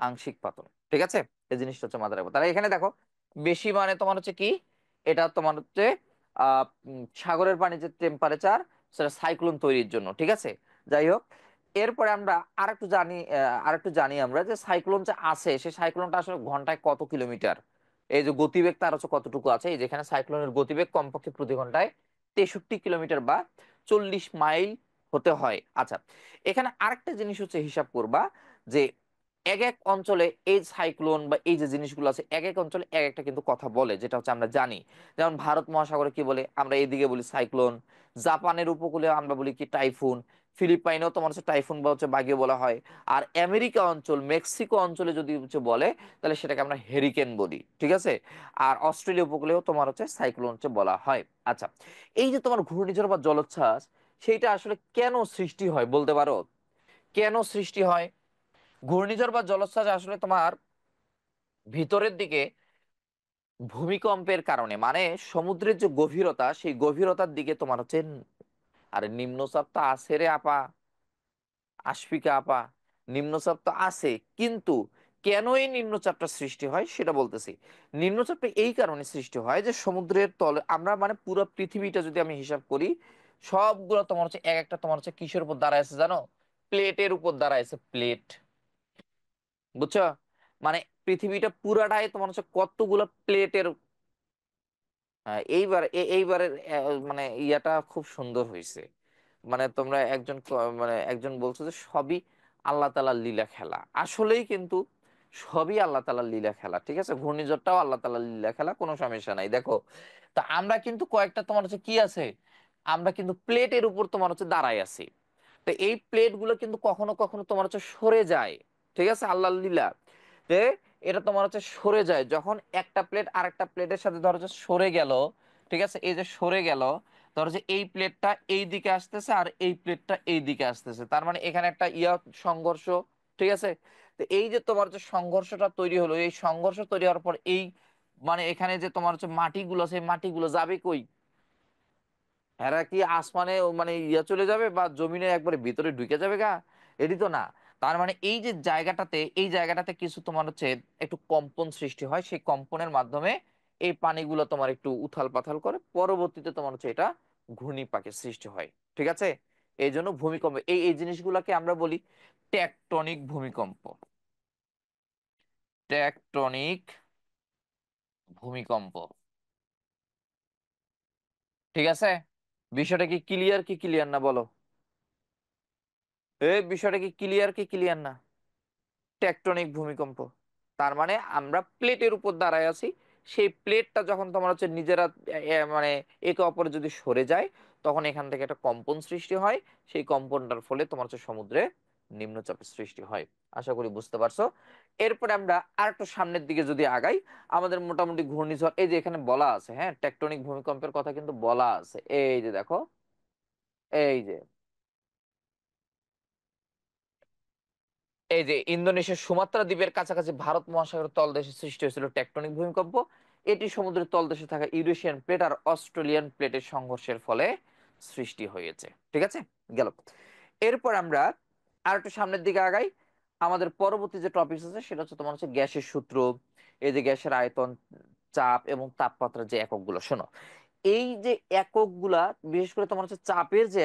আংশিক পাতন, ঠিক আছে। এই জিনিসটা হচ্ছে মাথায় রাখবো। তাহলে এখানে দেখো, বেশি মানে তোমার হচ্ছে কি, এটা তোমার হচ্ছে সাগরের পানির যে টেম্পারেচার, সেটা সাইক্লোন তৈরির জন্য, ঠিক আছে। যাই হোক, এরপরে আমরা আরেকটু জানি আমরা যে সাইক্লোন যে আছে, সেই সাইক্লোনটা আসলে ঘন্টায় কত কিলোমিটার। এই যে গতিবেগ তার হচ্ছে কতটুকু আছে, এই যেখানে সাইক্লোনের গতিবেগ কমপক্ষে প্রতি ঘন্টায় 63 কিলোমিটার বা 40 মাইল হতে হয়। আচ্ছা, এখানে আরেকটা জিনিস হচ্ছে হিসাব করবা, যে এক এক অঞ্চলে এই সাইক্লোন বা এই যে জিনিসগুলো আছে, এক এক অঞ্চলে এক একটা কিন্তু কথা বলে, যেটা হচ্ছে আমরা জানি। যেমন ভারত মহাসাগরে কি বলে, আমরা এইদিকে বলি সাইক্লোন। জাপানের উপকূলে আমরা বলি কি টাইফুন। ফিলিপাইনেও তোমার হচ্ছে টাইফুন বা হচ্ছে বাগিয়ে বলা হয়। আর আমেরিকা অঞ্চল, মেক্সিকো অঞ্চলে যদি হচ্ছে বলে, তাহলে সেটাকে আমরা হেরিকেন বলি, ঠিক আছে। আর অস্ট্রেলিয়া উপকূলেও তোমার হচ্ছে সাইক্লোন হচ্ছে বলা হয়। আচ্ছা, এই যে তোমার ঘূর্ণিঝড় বা জলোচ্ছ্বাস, সেইটা আসলে কেন সৃষ্টি হয় বলতে পারো? কেন সৃষ্টি হয়? ঘূর্ণিঝড় বা জলোচ্ছ্বাস আসলে তোমার ভিতরের দিকে ভূমিকম্পের কারণে, মানে সমুদ্রের যে গভীরতা, সেই গভীরতার দিকে তোমার হচ্ছে, আরে নিম্নচাপ তো আছে রে আপা, আশফিকা আপা, নিম্নচাপ তো আছে, কিন্তু কেন এই নিম্নচাপটা সৃষ্টি হয় সেটা বলতেছি। নিম্নচাপটা এই কারণে সৃষ্টি হয় যে সমুদ্রের তলে আমরা, মানে পুরো পৃথিবীটা যদি আমি হিসাব করি, সবগুলো তোমার হচ্ছে এক একটা তোমার হচ্ছে কিসের উপর দাঁড়ায় আছে জানো? প্লেটের উপর দাঁড়ায় আছে, প্লেট। বুঝছো? মানে পৃথিবীটা পুরাটাই তোমার হচ্ছে কতগুলো প্লেটের। এইবারের মানে ইয়াটা খুব সুন্দর হয়েছে। মানে তোমরা মানে একজন বলছো যে সবই আল্লাহ তাআলার লীলা খেলা, আসলেই কিন্তু সবই আল্লাহ তাআলার লীলা খেলা, ঠিক আছে। ঘূর্ণিঝড়টাও আল্লাহ তাআলার লীলা খেলা, কোনো সমস্যা নাই। দেখো, তা আমরা কিন্তু কয়েকটা তোমার হচ্ছে কি আছে, আমরা কিন্তু প্লেটের উপর তোমার হচ্ছে দাঁড়ায় আছি। তো এই প্লেট গুলো কিন্তু কখনো কখনো তোমার হচ্ছে সরে যায়, ঠিক আছে, আল্লাহর লীলা। যে এটা তোমার হচ্ছে সরে যায়, যখন একটা প্লেট আরেকটা প্লেটের সাথে ধরো যে সরে গেল, ঠিক আছে, এই যে সরে গেল, ধরো যে এই প্লেটটা এই দিকে আসতেছে আর এই প্লেটটা এই দিকে আসতেছে, তার মানে এখানে একটা সংঘর্ষ, ঠিক আছে। তো এই যে তোমার যে সংঘর্ষটা তৈরি হলো, এই সংঘর্ষ তৈরি হওয়ার পর এই, মানে এখানে যে তোমার হচ্ছে মাটিগুলো, সেই মাটিগুলো যাবে কই? এরা কি আসমানে মানে চলে যাবে বা জমিনে একবারে ভিতরে ঢুকে যাবে গা? এটি তো না। তার মানে এই যে জায়গাটাতে, এই জায়গাটাতে কিছু তোমার হচ্ছে একটু কম্পন সৃষ্টি হয়, সেই কম্পনের মাধ্যমে এই পানিগুলো তোমার একটু উথাল পাথাল করে, পরবর্তীতে তোমার হচ্ছে এটা ঘূর্ণিপাকের সৃষ্টি হয়, ঠিক আছে। এই জন্য ভূমিকম্প, এই এই জিনিসগুলোকে আমরা বলি টেকটনিক ভূমিকম্প। টেকটনিক ভূমিকম্প, ঠিক আছে। বিষয়টা কি ক্লিয়ার, কি ক্লিয়ার না বলো? এই বিষয়টা কি ক্লিয়ার, কি ক্লিয়ার না? টেকটনিক ভূমিকম্প, তার মানে আমরা প্লেটের উপর দাঁড়ায় আছি, সেই প্লেটটা যখন তোমার হচ্ছে নিজেরা মানে একে অপরে যদি সরে যায়, তখন এখান থেকে একটা কম্পন সৃষ্টি হয়। সেই কম্পনটার ফলে তোমার হচ্ছে সমুদ্রে নিম্নচাপের সৃষ্টি হয়। আশা করি বুঝতে পারছো। এরপরে আমরা আর একটু সামনের দিকে যদি আগাই, আমাদের মোটামুটি ঘূর্ণিঝড়, এই যে এখানে বলা আছে, হ্যাঁ, টেকটনিক ভূমিকম্পের কথা কিন্তু বলা আছে, এই যে দেখো, এই যে, এই যে ইন্দোনেশিয়ার সুমাত্রা দ্বীপের কাছাকাছি ভারত মহাসাগরের তলদেশে সৃষ্টি হয়েছিল টেকটনিক ভূমিকম্প। এটি সমুদ্রের তলদেশে থাকা ইউরেশিয়ান প্লেট আর অস্ট্রেলিয়ান প্লেটের সংঘর্ষের ফলে সৃষ্টি হয়েছে, ঠিক আছে। গেল। এরপর আমরা আর একটু সামনের দিকে আগাই। আমাদের পরবর্তী যে টপিক আছে সেটা হচ্ছে তোমার হচ্ছে গ্যাসের সূত্র। এই যে গ্যাসের আয়তন, চাপ এবং তাপমাত্রার যে এককগুলো, শোনো। এই যে একক গুলা, বিশেষ করে তোমার হচ্ছে চাপের যে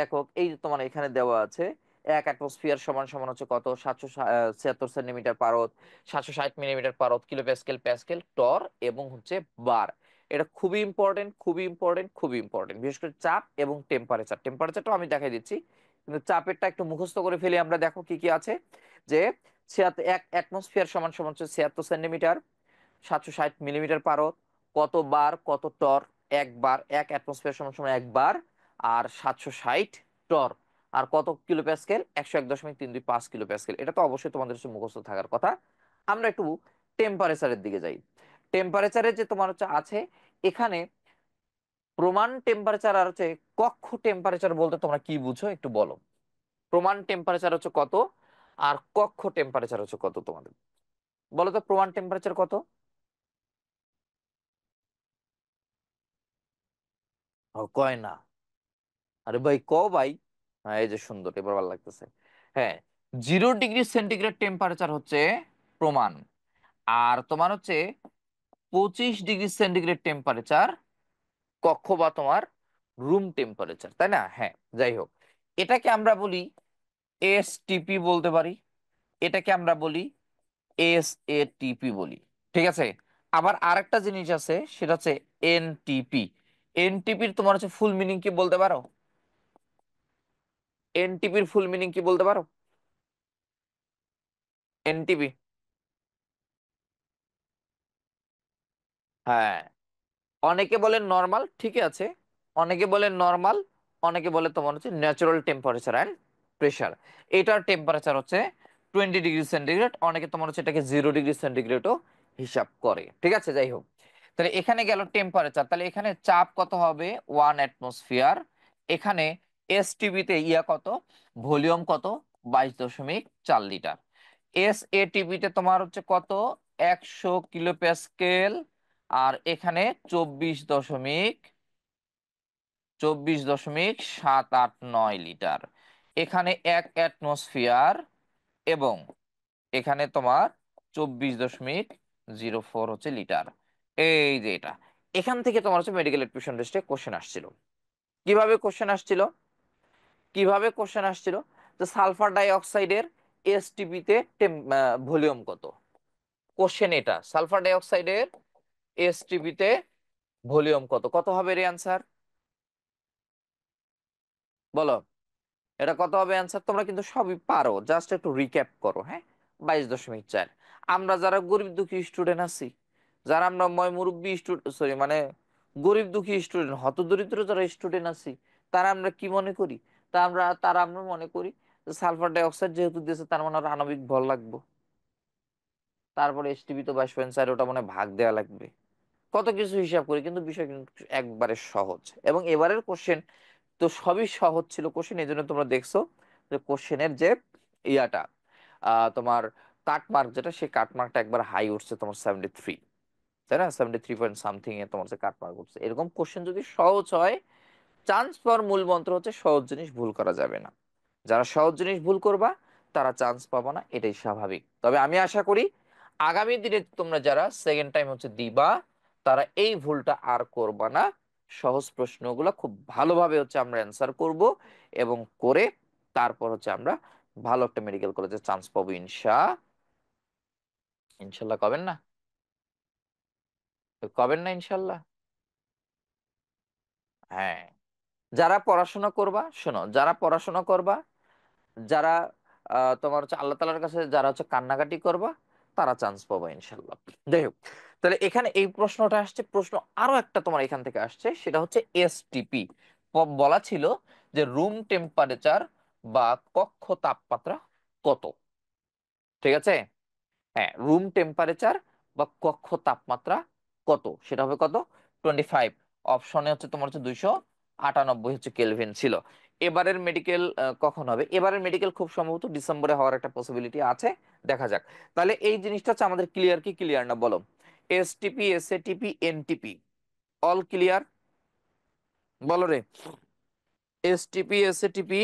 একক এই যে তোমার এখানে দেওয়া আছে, 1 অ্যাটমসফিয়ার সমান সমান হচ্ছে কত, 776 সেন্টিমিটার পারদ, 760 মিলিমিটার পারদ, কিলো প্যাসকেল, প্যাসকেল, টর এবং হচ্ছে বার। এটা খুবই ইম্পর্টেন্ট, খুবই ইম্পর্টেন্ট, খুবই ইম্পর্টেন্ট, বিশেষ করে চাপ এবং টেম্পারেচারটাও আমি দেখাই দিচ্ছি, কিন্তু চাপেরটা একটু মুখস্থ করে ফেলি আমরা। দেখো কি কি আছে, যে 1 অ্যাটমসফিয়ার সমান সমান হচ্ছে 76 সেন্টিমিটার, 760 মিলিমিটার পারদ, কত বার কত টর, একবার, 1 অ্যাটমসফিয়ার সমান সমান একবার, আর 760 টর, আর কত কিলো প্যাসকেল, 101.325 কিলো প্যাসকেল। এটা তো অবশ্যই তোমাদের হচ্ছে মুখস্থ থাকার কথা। আমরা একটু টেম্পারেচারের দিকে যাই। টেম্পারেচারে যে তোমার হচ্ছে আছে এখানে প্রমাণ টেম্পারেচার আর হচ্ছে কক্ষ টেম্পারেচার বলতে তোমরা কি বুঝো একটু বলো। প্রমাণ টেম্পারেচার হচ্ছে কত, আর কক্ষ টেম্পারেচার হচ্ছে কত তোমাদের, বলো তো প্রমাণ টেম্পারেচার কত? কয় না। আরে ভাই ক ভাই। হ্যাঁ, এই যে সুন্দর, এবার ভালো লাগতেছে। হ্যাঁ, 0 ডিগ্রি সেন্টিগ্রেড টেম্পারেচার হচ্ছে প্রমাণ, আর তোমার হচ্ছে 25 ডিগ্রি সেন্টিগ্রেড টেম্পারেচার কক্ষ বা তোমার রুম টেম্পারেচার, তাই না? হ্যাঁ, যাই হোক, এটাকে আমরা বলি এসটিপি বলতে পারি, এটাকে আমরা বলি এসএটিপি বলি। ঠিক আছে। আবার আরেকটা জিনিস আছে, সেটা হচ্ছে এনটিপি। এনটিপির তোমার হচ্ছে ফুল মিনিং কি বলতে পারো? এনটিপির ফুল মিনিং কি বলতে পারো? এনটিপি, হ্যাঁ, অনেকে বলে নর্মাল, ঠিকই আছে, অনেকে বলে নর্মাল, অনেকে বলে তোমার হচ্ছে ন্যাচারাল টেম্পারেচার অ্যান্ড প্রেশার। এটার টেম্পারেচার হচ্ছে 20 ডিগ্রি সেন্টিগ্রেড, অনেকে তোমার হচ্ছে এটাকে 0 ডিগ্রি সেন্টিগ্রেডও হিসাব করে। ঠিক আছে, যাই হোক, তাহলে এখানে গেল টেম্পারেচার, তাহলে এখানে চাপ কত হবে, 1 অ্যাটমসফিয়ার। এখানে এসটিভিতে ইয়া কত, ভলিউম কত, 22.4 লিটার। এসএটিভিতে তোমার হচ্ছে কত, 100 কিলো প্যাসকেল, আর এখানে 24.789 লিটার। এখানে 1 অ্যাটমসফিয়ার, এবং এখানে তোমার 24.04 হচ্ছে লিটার। এই যে এটা, এখান থেকে তোমার হচ্ছে মেডিকেল এডুকেশন টেস্টে কোশ্চেন আসছিল। কিভাবে কোশ্চেন আসছিল, কিভাবে কোশ্চেন আসছিল, যে সালফার ডাই অক্সাইডের এসটিপিতে ভলিউম কত। কোশ্চেন এটা, সালফার ডাই অক্সাইডের এসটিপিতে ভলিউম কত, কত হবে এর অ্যান্সার বলো। এটা কত হবে অ্যান্সার? তোমরা কিন্তু সবই পারো, জাস্ট একটু রিক্যাপ করো। হ্যাঁ, 22.4। আমরা যারা গরিব দুঃখী স্টুডেন্ট আছি, যারা আমরা মুরব্বী স্টুডেন্ট, সরি মানে গরিব দুঃখী স্টুডেন্ট, হতদরিদ্র যারা স্টুডেন্ট আছি, তারা আমরা কি মনে করি, আমরা মনে করি সালফার ডাই অক্সাইড যেহেতু দিয়েছে, তার মানে ওর আণবিক ভর লাগবে, তারপরে এসটিপি তো 22.4, ওটা মানে ভাগ দেওয়া লাগবে, কত কিছু হিসাব করি, কিন্তু বিষয় কিন্তু একবারে সহজ। এবং এবারের কোশ্চেন তো সবই সহজ ছিল কোশ্চেন, এই জন্য তোমরা দেখছো যে কোশ্চেনের যে ইয়াটা তোমার কাটমার্ক যেটা, সেই কাটমার্কটা একবার হাই উঠছে তোমার 73, তাই না? 73 পয়েন্ট সামথিং এ তোমার যে কাটমার্ক উঠছে। এরকম কোশ্চেন যদি সহজ হয়, চান্স পাওয়ার মূল মন্ত্র হচ্ছে সহজ জিনিস ভুল করা যাবে না। যারা সহজ জিনিস ভুল করবা তারা চান্স পাবা না, এটাই স্বাভাবিক। তবে আমি আশা করি আগামী দিনে তোমরা যারা সেকেন্ড টাইম হচ্ছে দিবা, তারা এই ভুলটা আর করবা না। সহজ প্রশ্নগুলো খুব ভালোভাবে হচ্ছে আমরা অ্যান্সার করব, এবং করে তারপর হচ্ছে আমরা ভালো একটা মেডিকেল কলেজে চান্স পাবো ইনশাল্লাহ। কবেন না? কবেন না ইনশাল্লাহ? হ্যাঁ, যারা পড়াশোনা করবা, শোনো, যারা পড়াশোনা করবা, যারা তোমার হচ্ছে আল্লাহ তাআলার কাছে যারা হচ্ছে কান্নাকাটি করবা, তারা চান্স পাবা ইনশাল্লাহ। যাই হোক, তাহলে এখানে এই প্রশ্নটা আসছে, প্রশ্ন আরো একটা তোমার এখান থেকে আসছে, সেটা হচ্ছে এসটিপি। বলা ছিল যে রুম টেম্পারেচার বা কক্ষ তাপমাত্রা কত। ঠিক আছে, হ্যাঁ, রুম টেম্পারেচার বা কক্ষ তাপমাত্রা কত, সেটা হবে কত, 25। অপশনে হচ্ছে তোমার হচ্ছে 298 হচ্ছে কেলভিন ছিল। এবারের মেডিকেল কখন হবে? এবারের মেডিকেল খুব সম্ভবত ডিসেম্বরে হওয়ার একটা পসিবিলিটি আছে, দেখা যাক। তাহলে এই জিনিসটা হচ্ছে আমাদের ক্লিয়ার কি ক্লিয়ার না বলো। STP, এসএটিপি, NTP, all clear? বলো রে। এসটিপি, এসএটিপি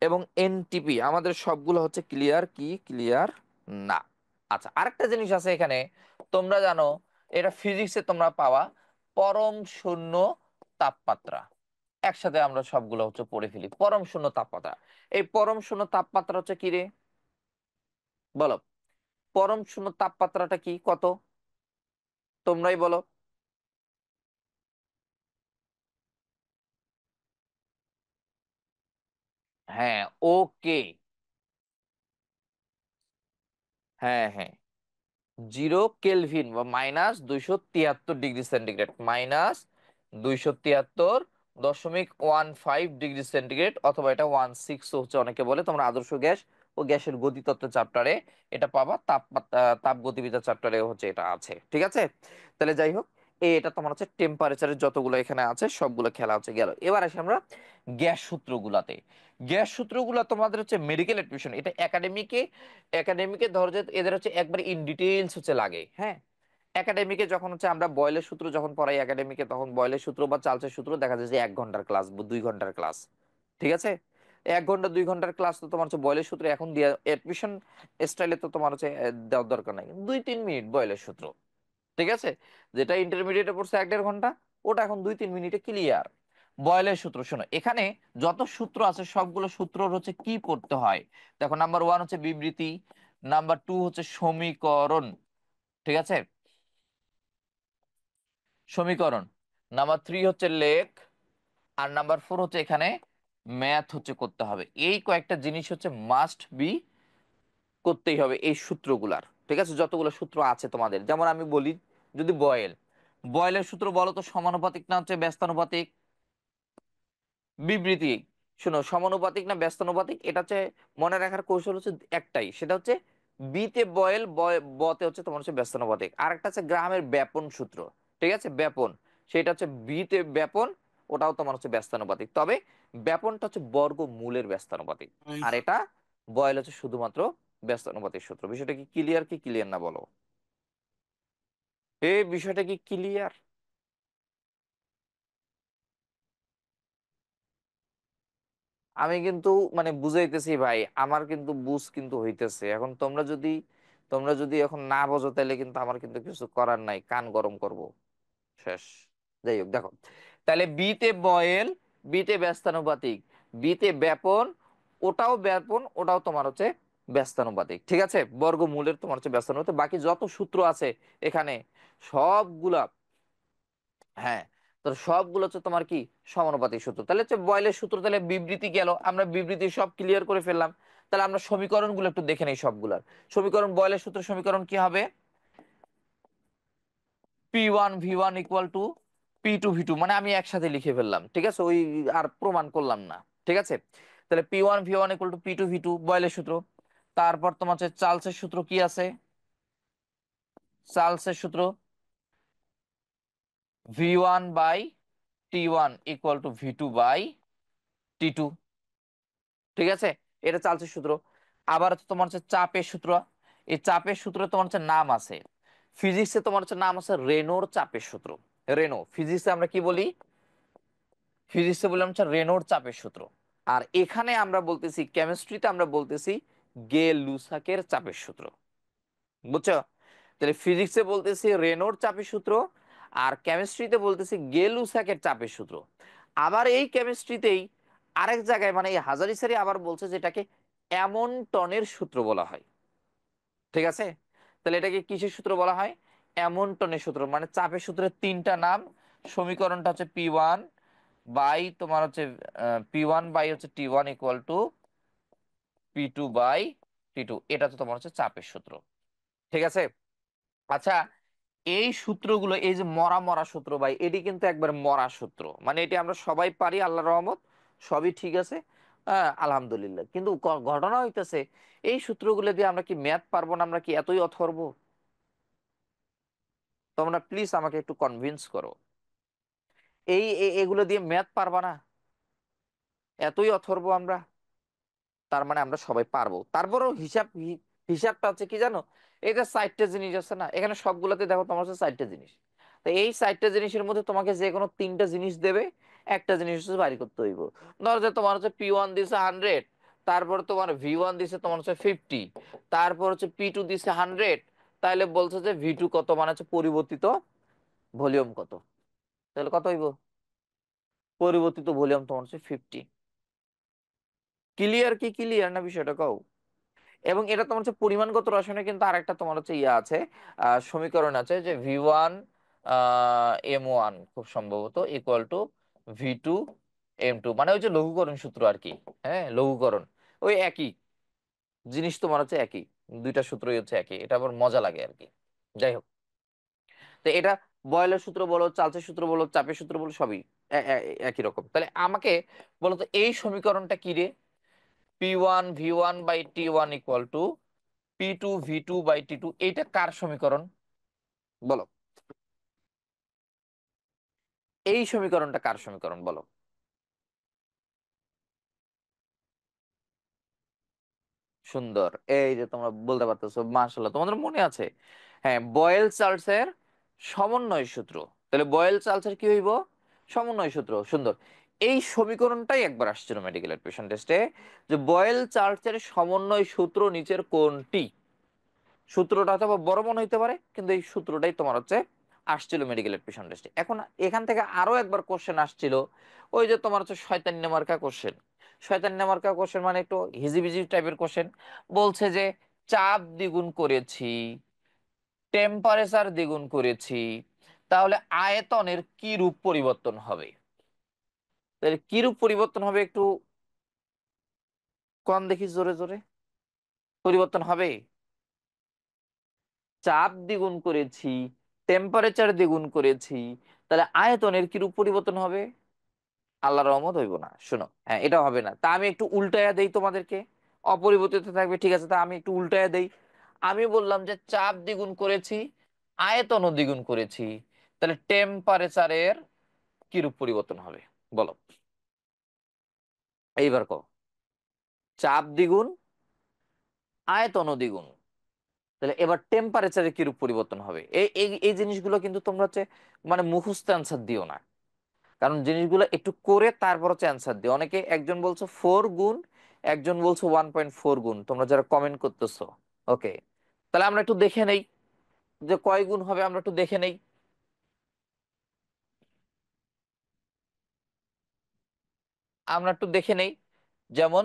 এবং এনটিপি আমাদের সবগুলো হচ্ছে ক্লিয়ার কি ক্লিয়ার না? আচ্ছা, আরেকটা জিনিস আছে এখানে, তোমরা জানো, এটা ফিজিক্সে তোমরা পাওয়া, পরম শূন্য তাপমাত্রা। একসাথে আমরা সবগুলো হচ্ছে পড়ে ফেলি। পরম শূন্য তাপমাত্রা, এই পরম শূন্য তাপমাত্রা হচ্ছে কি রে? বলো, পরম শূন্য তাপমাত্রাটা কি, কত? তোমরাই বলো। হ্যাঁ, ওকে। হ্যাঁ হ্যাঁ, 0 কেলভিন বা -273 ডিগ্রি সেন্টিগ্রেড, -273.15 ডিগ্রি সেন্টিগ্রেড, অথবা এটা 16 হচ্ছে অনেকে বলে। তোমরা আদর্শ গ্যাস ও গ্যাসের গতিতত্ত্ব চ্যাপ্টারে এটা পাবা, তাপগতিবিদ্যা চ্যাপ্টারে হচ্ছে এটা আছে, ঠিক আছে? তাহলে যাই হোক, এটা তোমার হচ্ছে টেম্পারেচারের যতগুলো এখানে আছে সবগুলো খেলা হচ্ছে গেল। এবার আসি আমরা গ্যাস সূত্রগুলাতে। গ্যাস সূত্রগুলো তোমাদের হচ্ছে মেডিকেল এডমিশন, এটা একাডেমিকে, একাডেমিকে ধরো যে এদের হচ্ছে একবার ইন ডিটেইলস হচ্ছে লাগে, হ্যাঁ। একাডেমিকে যখন হচ্ছে আমরা বয়েলের সূত্র যখন পড়াই একাডেমিকে, তখন বয়েলের সূত্র বা চার্লসের সূত্র দেখা যায় যে 1 ঘন্টার ক্লাস বা 2 ঘন্টার ক্লাস, ঠিক আছে? 1 ঘন্টা 2 ঘন্টার ক্লাস তো তোমার হচ্ছে বয়েলের সূত্র এখন দিয়ে এডমিশন স্টাইলে তো তোমার হচ্ছে দেওয়ার দরকার নাই, 2-3 মিনিট বয়েলের সূত্র, ঠিক আছে? যেটা ইন্টারমিডিয়েটে পড়ছে 1-1.5 ঘন্টা, ওটা এখন 2-3 মিনিটে ক্লিয়ার। বয়েলের সূত্র শোনো, এখানে যত সূত্র আছে সবগুলো সূত্র হচ্ছে কি পড়তে হয়। দেখো, নাম্বার 1 হচ্ছে বিবৃতি, নাম্বার 2 হচ্ছে সমীকরণ, ঠিক আছে, সমীকরণ। নাম্বার 3 হচ্ছে লেখ, আর নাম্বার 4 হচ্ছে এখানে ম্যাথ হচ্ছে করতে হবে। এই কয়েকটা জিনিস হচ্ছে মাস্ট বি, করতেই হবে এই সূত্রগুলার, ঠিক আছে? যতগুলো সূত্র আছে তোমাদের, যেমন আমি বলি, যদি বয়েলের সূত্র বলো তো, সমানুপাতিক না হচ্ছে ব্যস্তানুপাতিক? বিবৃতি, শোনো, সমানুপাতিক না ব্যস্তানুপাতিক, এটা হচ্ছে মনে রাখার কৌশল হচ্ছে একটাই, সেটা হচ্ছে বিতে বয়েল, বতে হচ্ছে তোমার হচ্ছে ব্যস্তানুপাতিক। আর একটা হচ্ছে গ্রামের ব্যাপন সূত্র, ঠিক আছে, ব্যাপন, সেটা হচ্ছে বিতে ব্যাপন, ওটাও তোমার হচ্ছে ব্যস্তানুপাতিক, তবে ব্যাপনটা হচ্ছে বর্গমূলের ব্যস্তানুপাতিক, আর এটা বয়েল হচ্ছে শুধুমাত্র ব্যস্তানুপাতিক সূত্র। বিষয়টা কি ক্লিয়ার, কি ক্লিয়ার না বলো? এই বিষয়টা কি ক্লিয়ার? আমি কিন্তু মানে বুঝাইতেছি ভাই, আমার কিন্তু বুঝ কিন্তু হইতেছে। এখন তোমরা যদি এখন না বোঝো, তাহলে কিন্তু আমার কিন্তু কিছু করার নাই, কান গরম করব, শেষ। যাই হোক, দেখো, তাহলে বিতে বয়েল, বিতে ব্যস্তানুপাতিক, বিতে ব্যাপন, ওটাও ব্যাপন, ওটাও তোমার হচ্ছে ব্যস্তানুপাতিক, ঠিক আছে? বর্গমূলের তোমার হচ্ছে ব্যস্তানুপাতিক, বাকি যত সূত্র আছে এখানে সবগুলা, হ্যাঁ, তো সবগুলো হচ্ছে তোমার কি সমানুপাতিক সূত্র। তাহলে হচ্ছে বয়েলের সূত্র, তাহলে বিবৃতি গেল, আমরা বিবৃতি সব ক্লিয়ার করে ফেললাম। তাহলে আমরা সমীকরণগুলো একটু দেখে নেই সবগুলার। সমীকরণ, বয়েলের সূত্র সমীকরণ কি হবে? P1V1 = P2V2, মানে আমি একসাথে লিখে ফেললাম, ঠিক আছে, ওই আর প্রমাণ করলাম না, ঠিক আছে? তাহলে P1V1 = P2V2 বয়েলের সূত্র। তারপর তোমার হচ্ছে চার্লসের সূত্র কি আছে? চার্লসের সূত্র V1/T1 = V2/T2, ঠিক আছে? এটা চার্লসের সূত্র। আবার হচ্ছে তোমার হচ্ছে চাপের সূত্র। এই চাপের সূত্রে তোমার হচ্ছে নাম আছে, ফিজিক্সে তোমার হচ্ছে নাম আছে রেনোর চাপের সূত্র। রেনো, ফিজিক্সে আমরা কি বলি? ফিজিক্সে বললাম হচ্ছে রেনোর চাপের সূত্র। আর এখানে আমরা বলতেছি, কেমিস্ট্রিতে আমরা বলতেছি গে লুসাকের চাপের সূত্র, বুঝছো? তাহলে ফিজিক্সে বলতেছি রেনোর চাপের সূত্র, আর কেমিস্ট্রিতে বলতেছি গে লুসাকের চাপের সূত্র। আবার এই কেমিস্ট্রিতেই আরেক জায়গায়, মানে এই হাজারি স্যারই আবার বলছে যেটাকে অ্যামনটনের সূত্র বলা হয়, ঠিক আছে? তাহলে এটাকে কিসের সূত্র বলা হয়? অ্যামনটনের সূত্র। মানে চাপের সূত্রের তিনটা নাম, সমীকরণটা হচ্ছে P1 বাই তোমার হচ্ছে P1 বাই হচ্ছে T1 = P2/T2, এটা তো তোমার হচ্ছে চাপের সূত্র, ঠিক আছে? আচ্ছা, এই সূত্রগুলো, এই যে মরা মরা সূত্র ভাই, এটি কিন্তু একবার মরা সূত্র, মানে এটি আমরা সবাই পারি, আল্লাহর রহমত, সবই ঠিক আছে, আলহামদুলিল্লাহ। কিন্তু ঘটনা হইতেছে, এই সূত্রগুলো দিয়ে আমরা কি ম্যাথ পারবো না? আমরা কি এতই অথর্ব? তোমরা প্লিজ আমাকে একটু কনভিন্স করো, এগুলো দিয়ে ম্যাথ পারবা না? এতই অথর্ব আমরা? তার মানে আমরা সবাই পারবো। তারপরেও হিসাবটা হচ্ছে কি জানো, এই যে 4টে জিনিস আছে না এখানে, সবগুলোতে দেখো তোমার হচ্ছে 4টে জিনিস। তো এই 4টে জিনিসের মধ্যে তোমাকে যে কোনো 3টা জিনিস দেবে, একটা জিনিস হচ্ছে বাড়ি করতে হইব। ধরো যে তোমার হচ্ছে P1 দিছে 100, তারপর তোমার V1 দিছে তোমার হচ্ছে 50, তারপর হচ্ছে P2 দিছে 100, তাহলে বলছে যে V2 কত, মানে হচ্ছে পরিবর্তিত ভলিউম কত। তাহলে কত হইব? পরিবর্তিত ভলিউম তোমার হচ্ছে 50। ক্লিয়ার কি ক্লিয়ার না বিষয়টা কও? এবং এটা তোমার হচ্ছে পরিমাণগত রসায়নে কিন্তু আরেকটা তোমার হচ্ছে ইয়ে আছে, সমীকরণ আছে, যে V1 M1 খুব সম্ভবত ইকুয়াল টু V2 M2, মানে ওই যে লঘুকরণ সূত্র আর কি। হ্যাঁ, লঘুকরণ ওই একই জিনিস, তোমার হচ্ছে একই, দুইটা সূত্রই হচ্ছে একই, এটা আবার মজা লাগে আর কি। যাই হোক, তো এটা বয়েলের সূত্র বলো, চার্লসের সূত্র বলো, চাপের সূত্র বলো, সবই একই রকম। তাহলে আমাকে বলো তো এই সমীকরণটা কি রে? P1 V1/T1 equal to P2 V2/T2, এইটা কার সমীকরণ বলো? এই সমীকরণটা কার সমীকরণ বলো? সুন্দর, এই যে তোমরা বলতে পারতেছো, মাশাআল্লাহ তোমাদের মনে আছে। হ্যাঁ, বয়েল চার্লসের সমন্বয় সূত্র। তাহলে বয়েল চার্লসের কি হইব? সমন্বয় সূত্র। সুন্দর। এই সমীকরণটাই একবার আসছিল মেডিকেল এডমিশন টেস্টে, যে বয়েল চার্লসের সমন্বয় সূত্র নিচের কোনটি? সূত্রটা অথবা বড় মনে হইতে পারে, কিন্তু এই সূত্রটাই তোমার হচ্ছে আসছিল মেডিকেল এডমিশন টেস্টে। এখন এখান থেকে আরো একবার কোশ্চেন আসছিল, ওই যে তোমার হচ্ছে শয়তান্নে মার্কা কোশ্চেন। শয়তান্নে মার্কা কোশ্চেন মানে একটু হিজিবিজি টাইপের কোশ্চেন। বলছে যে চাপ দ্বিগুণ করেছি, টেম্পারেচার দ্বিগুণ করেছি, তাহলে আয়তনের কি রূপ পরিবর্তন হবে? তাহলে কি রূপ পরিবর্তন হবে একটু কম দেখি, জোরে জোরে। পরিবর্তন হবে, চাপ দ্বিগুণ করেছি, টেম্পারেচার দ্বিগুণ করেছি, তাহলে আয়তনের কিরূপ পরিবর্তন হবে? আল্লাহর রহমত হইব না। শোনো, হ্যাঁ, এটা হবে না। তা আমি একটু উল্টায়া দেই তোমাদেরকে। অপরিবর্তিত থাকবে, ঠিক আছে, তা আমি একটু উল্টায়া দেই। আমি বললাম যে চাপ দ্বিগুণ করেছি, আয়তনও দ্বিগুণ করেছি, তাহলে টেম্পারেচারের কিরূপ পরিবর্তন হবে বলো? এইবার কো। চাপ দ্বিগুণ, আয়তনও দ্বিগুণ, তাহলে এবার টেম্পারেচারের কিরূপ পরিবর্তন হবে? এই এই এই জিনিসগুলো কিন্তু তোমরা হচ্ছে মানে মুখস্থ অ্যান্সার দিও না, কারণ জিনিসগুলো একটু করে তারপর হচ্ছে অ্যান্সার দিও। অনেকে, একজন বলছো 4 গুণ, একজন বলছো 1.4 গুণ, তোমরা যারা কমেন্ট করতেছো। ওকে, তাহলে আমরা একটু দেখে নেই যে কয় গুণ হবে, আমরা একটু দেখে নেই। আমরা একটু দেখে নেই। যেমন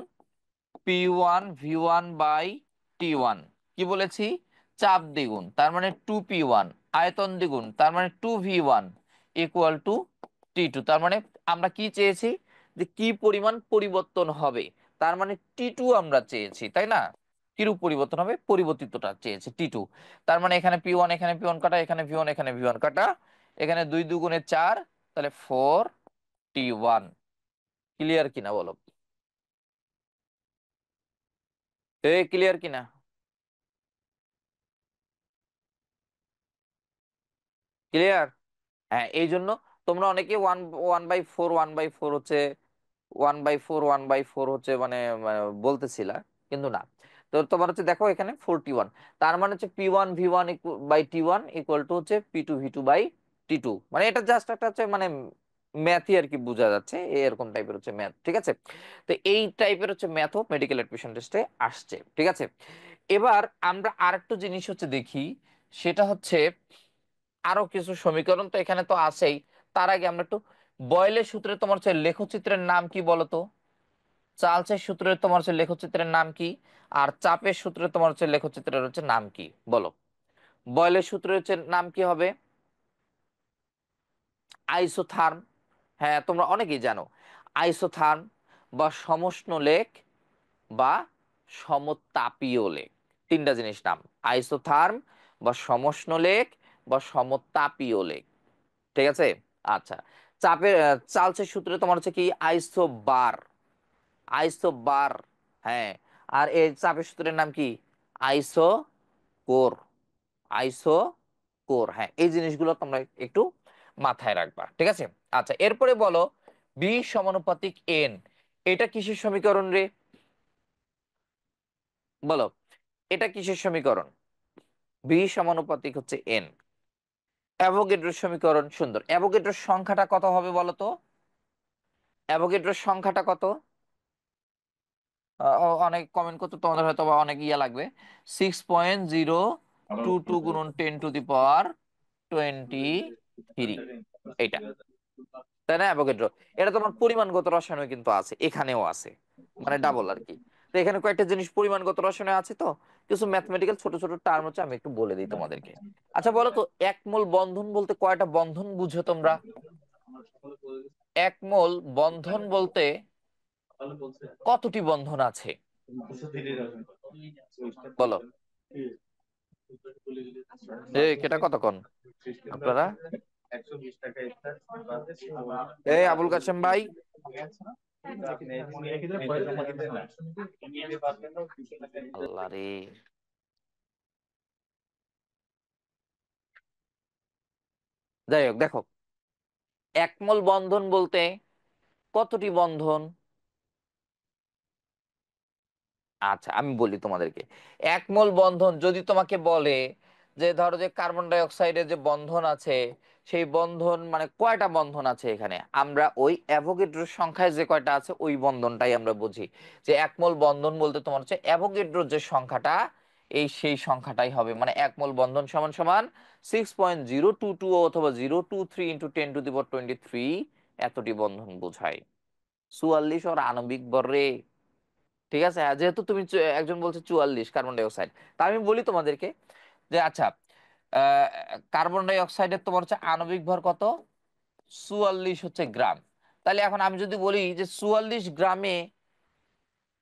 P1 V1/T1, কি বলেছি? চাপ দ্বিগুণ, তার মানে 2P1, আয়তন দ্বিগুণ, তার মানে 2V1 ইকুয়াল টু T2। তার মানে আমরা কি চেয়েছি? যে কি পরিমাণ পরিবর্তন হবে, তার মানে T2 আমরা চেয়েছি, তাই না? কিরূপ পরিবর্তন হবে, পরিবর্তিতটা চেয়েছি T2। তার মানে এখানে P1, এখানে P1 কাটা, এখানে V1, এখানে V1 কাটা, এখানে 2 2 গুণে 4, তাহলে 4T1। ক্লিয়ার কিনা বলো? ক্লিয়ার কিনা? ক্লিয়ার। হ্যাঁ, এই জন্য তোমরা অনেকে ওয়ান, 1/4, 1/4 হচ্ছে, 1/4 হচ্ছে মানে বলতেছিলা, কিন্তু না। তো তোমার হচ্ছে দেখো এখানে 41, তার মানে হচ্ছে P1 V1/T1 ইকুয়াল টু হচ্ছে P2 V2/T2। মানে এটা জাস্ট একটা হচ্ছে মানে ম্যাথই আর কি, বোঝা যাচ্ছে এরকম টাইপের হচ্ছে ম্যাথ, ঠিক আছে? তো এই টাইপের হচ্ছে ম্যাথও মেডিকেল অ্যাডমিশন টেস্টে আসছে, ঠিক আছে? এবার আমরা আরেকটা জিনিস হচ্ছে দেখি, সেটা হচ্ছে আরো কিছু সমীকরণ তো এখানে তো আছেই। তার আগে আমরা একটু বয়েলের সূত্রে তোমার হচ্ছে লেখচিত্রের নাম কি বলতো? চার্লসের সূত্রে তোমার হচ্ছে লেখচিত্রের নাম কি? আর চাপের সূত্রে তোমার হচ্ছে লেখচিত্রের হচ্ছে নাম কি বলো? বয়েলের সূত্রে হচ্ছে নাম কি হবে? আইসোথার্ম। হ্যাঁ, তোমরা অনেকেই জানো। আইসোথার্ম বা সমষ্ণলেখ বা সমতাপীয় লেখ, তিনটা জিনিস নাম। আইসোথার্ম বা সমষ্ণলেখ বা সমতাপীয় লেখ, ঠিক আছে? আচ্ছা, চাপের চার্লসের সূত্রে তোমার হচ্ছে কি? আইসোবার। আইসোবার। হ্যাঁ, আর এই চাপের সূত্রের নাম কি? আইসো কোর। আইসো কোর। হ্যাঁ, এই জিনিসগুলো তোমরা একটু মাথায় রাখবা, ঠিক আছে? আচ্ছা, এরপরে বলো বি সমানুপাতিক এন, এটা কিসের সমীকরণ রে? বলো, এটা কিসের সমীকরণ? বি সমানুপাতিক হচ্ছে এন, অ্যাভোগাড্রোর সমীকরণ। সুন্দর। অ্যাভোগাড্রোর সংখ্যাটা কত হবে বলো তো? অ্যাভোগাড্রোর সংখ্যাটা কত? অনেক কমেন্ট করতে তোমাদের হয়তো বা অনেক ইয়া লাগবে। 6.022 গুণন 10⁻23, এইটা। তাই না অ্যাভোগাড্রো? এটা তোমার পরিমাণগত রসায়নে কিন্তু আছে, এখানেও আছে, মানে ডাবল আর কি। তো এখানে কয়েকটা জিনিস পরিমাণগত রসায়নে আছে, তো কিছু ম্যাথমেটিক্যাল ছোট ছোট টার্ম হচ্ছে, আমি একটু বলে দিই তোমাদেরকে। আচ্ছা বলো তো, এক মোল বন্ধন বলতে কয়টা বন্ধন বুঝো তোমরা? এক মোল বন্ধন বলতে কতটি বন্ধন আছে বলো? কেটা কতক্ষণ আপনারা? এই আবুল কাশেম ভাই, আল্লাহ রে। যাই হোক, দেখো, এক মোল বন্ধন বলতে কতটি বন্ধন? আচ্ছা আমি বলি তোমাদেরকে। এক মোল বন্ধন যদি তোমাকে বলে যে ধরো যে কার্বন ডাই অক্সাইডের যে বন্ধন আছে, সেই বন্ধন মানে কয়টা বন্ধন আছে এখানে, আমরা ওই অ্যাভোগাড্রোর সংখ্যায় যে কয়টা আছে ওই বন্ধনটাই আমরা বুঝি। যে এক মোল বন্ধন বলতে তোমার হচ্ছে অ্যাভোগাড্রোর যে সংখ্যাটা, এই সেই সংখ্যাটাই হবে, মানে এক মোল বন্ধন সমান সমান 6.022 অথবা 023 × 10⁻23 এতটি বন্ধন বোঝায়। 44 ওর আণবিক ভর রে। ঠিক আছে, যেহেতু তুমি একজন বলছে 44 কার্বন ডাই অক্সাইড, তা আমি বলি তোমাদেরকে যে আচ্ছা, আহ, কার্বন ডাই অক্সাইডের তোমার হচ্ছে আণবিক ভর কত? 44 হচ্ছে গ্রাম। তাহলে এখন আমি যদি বলি যে 44 গ্রামে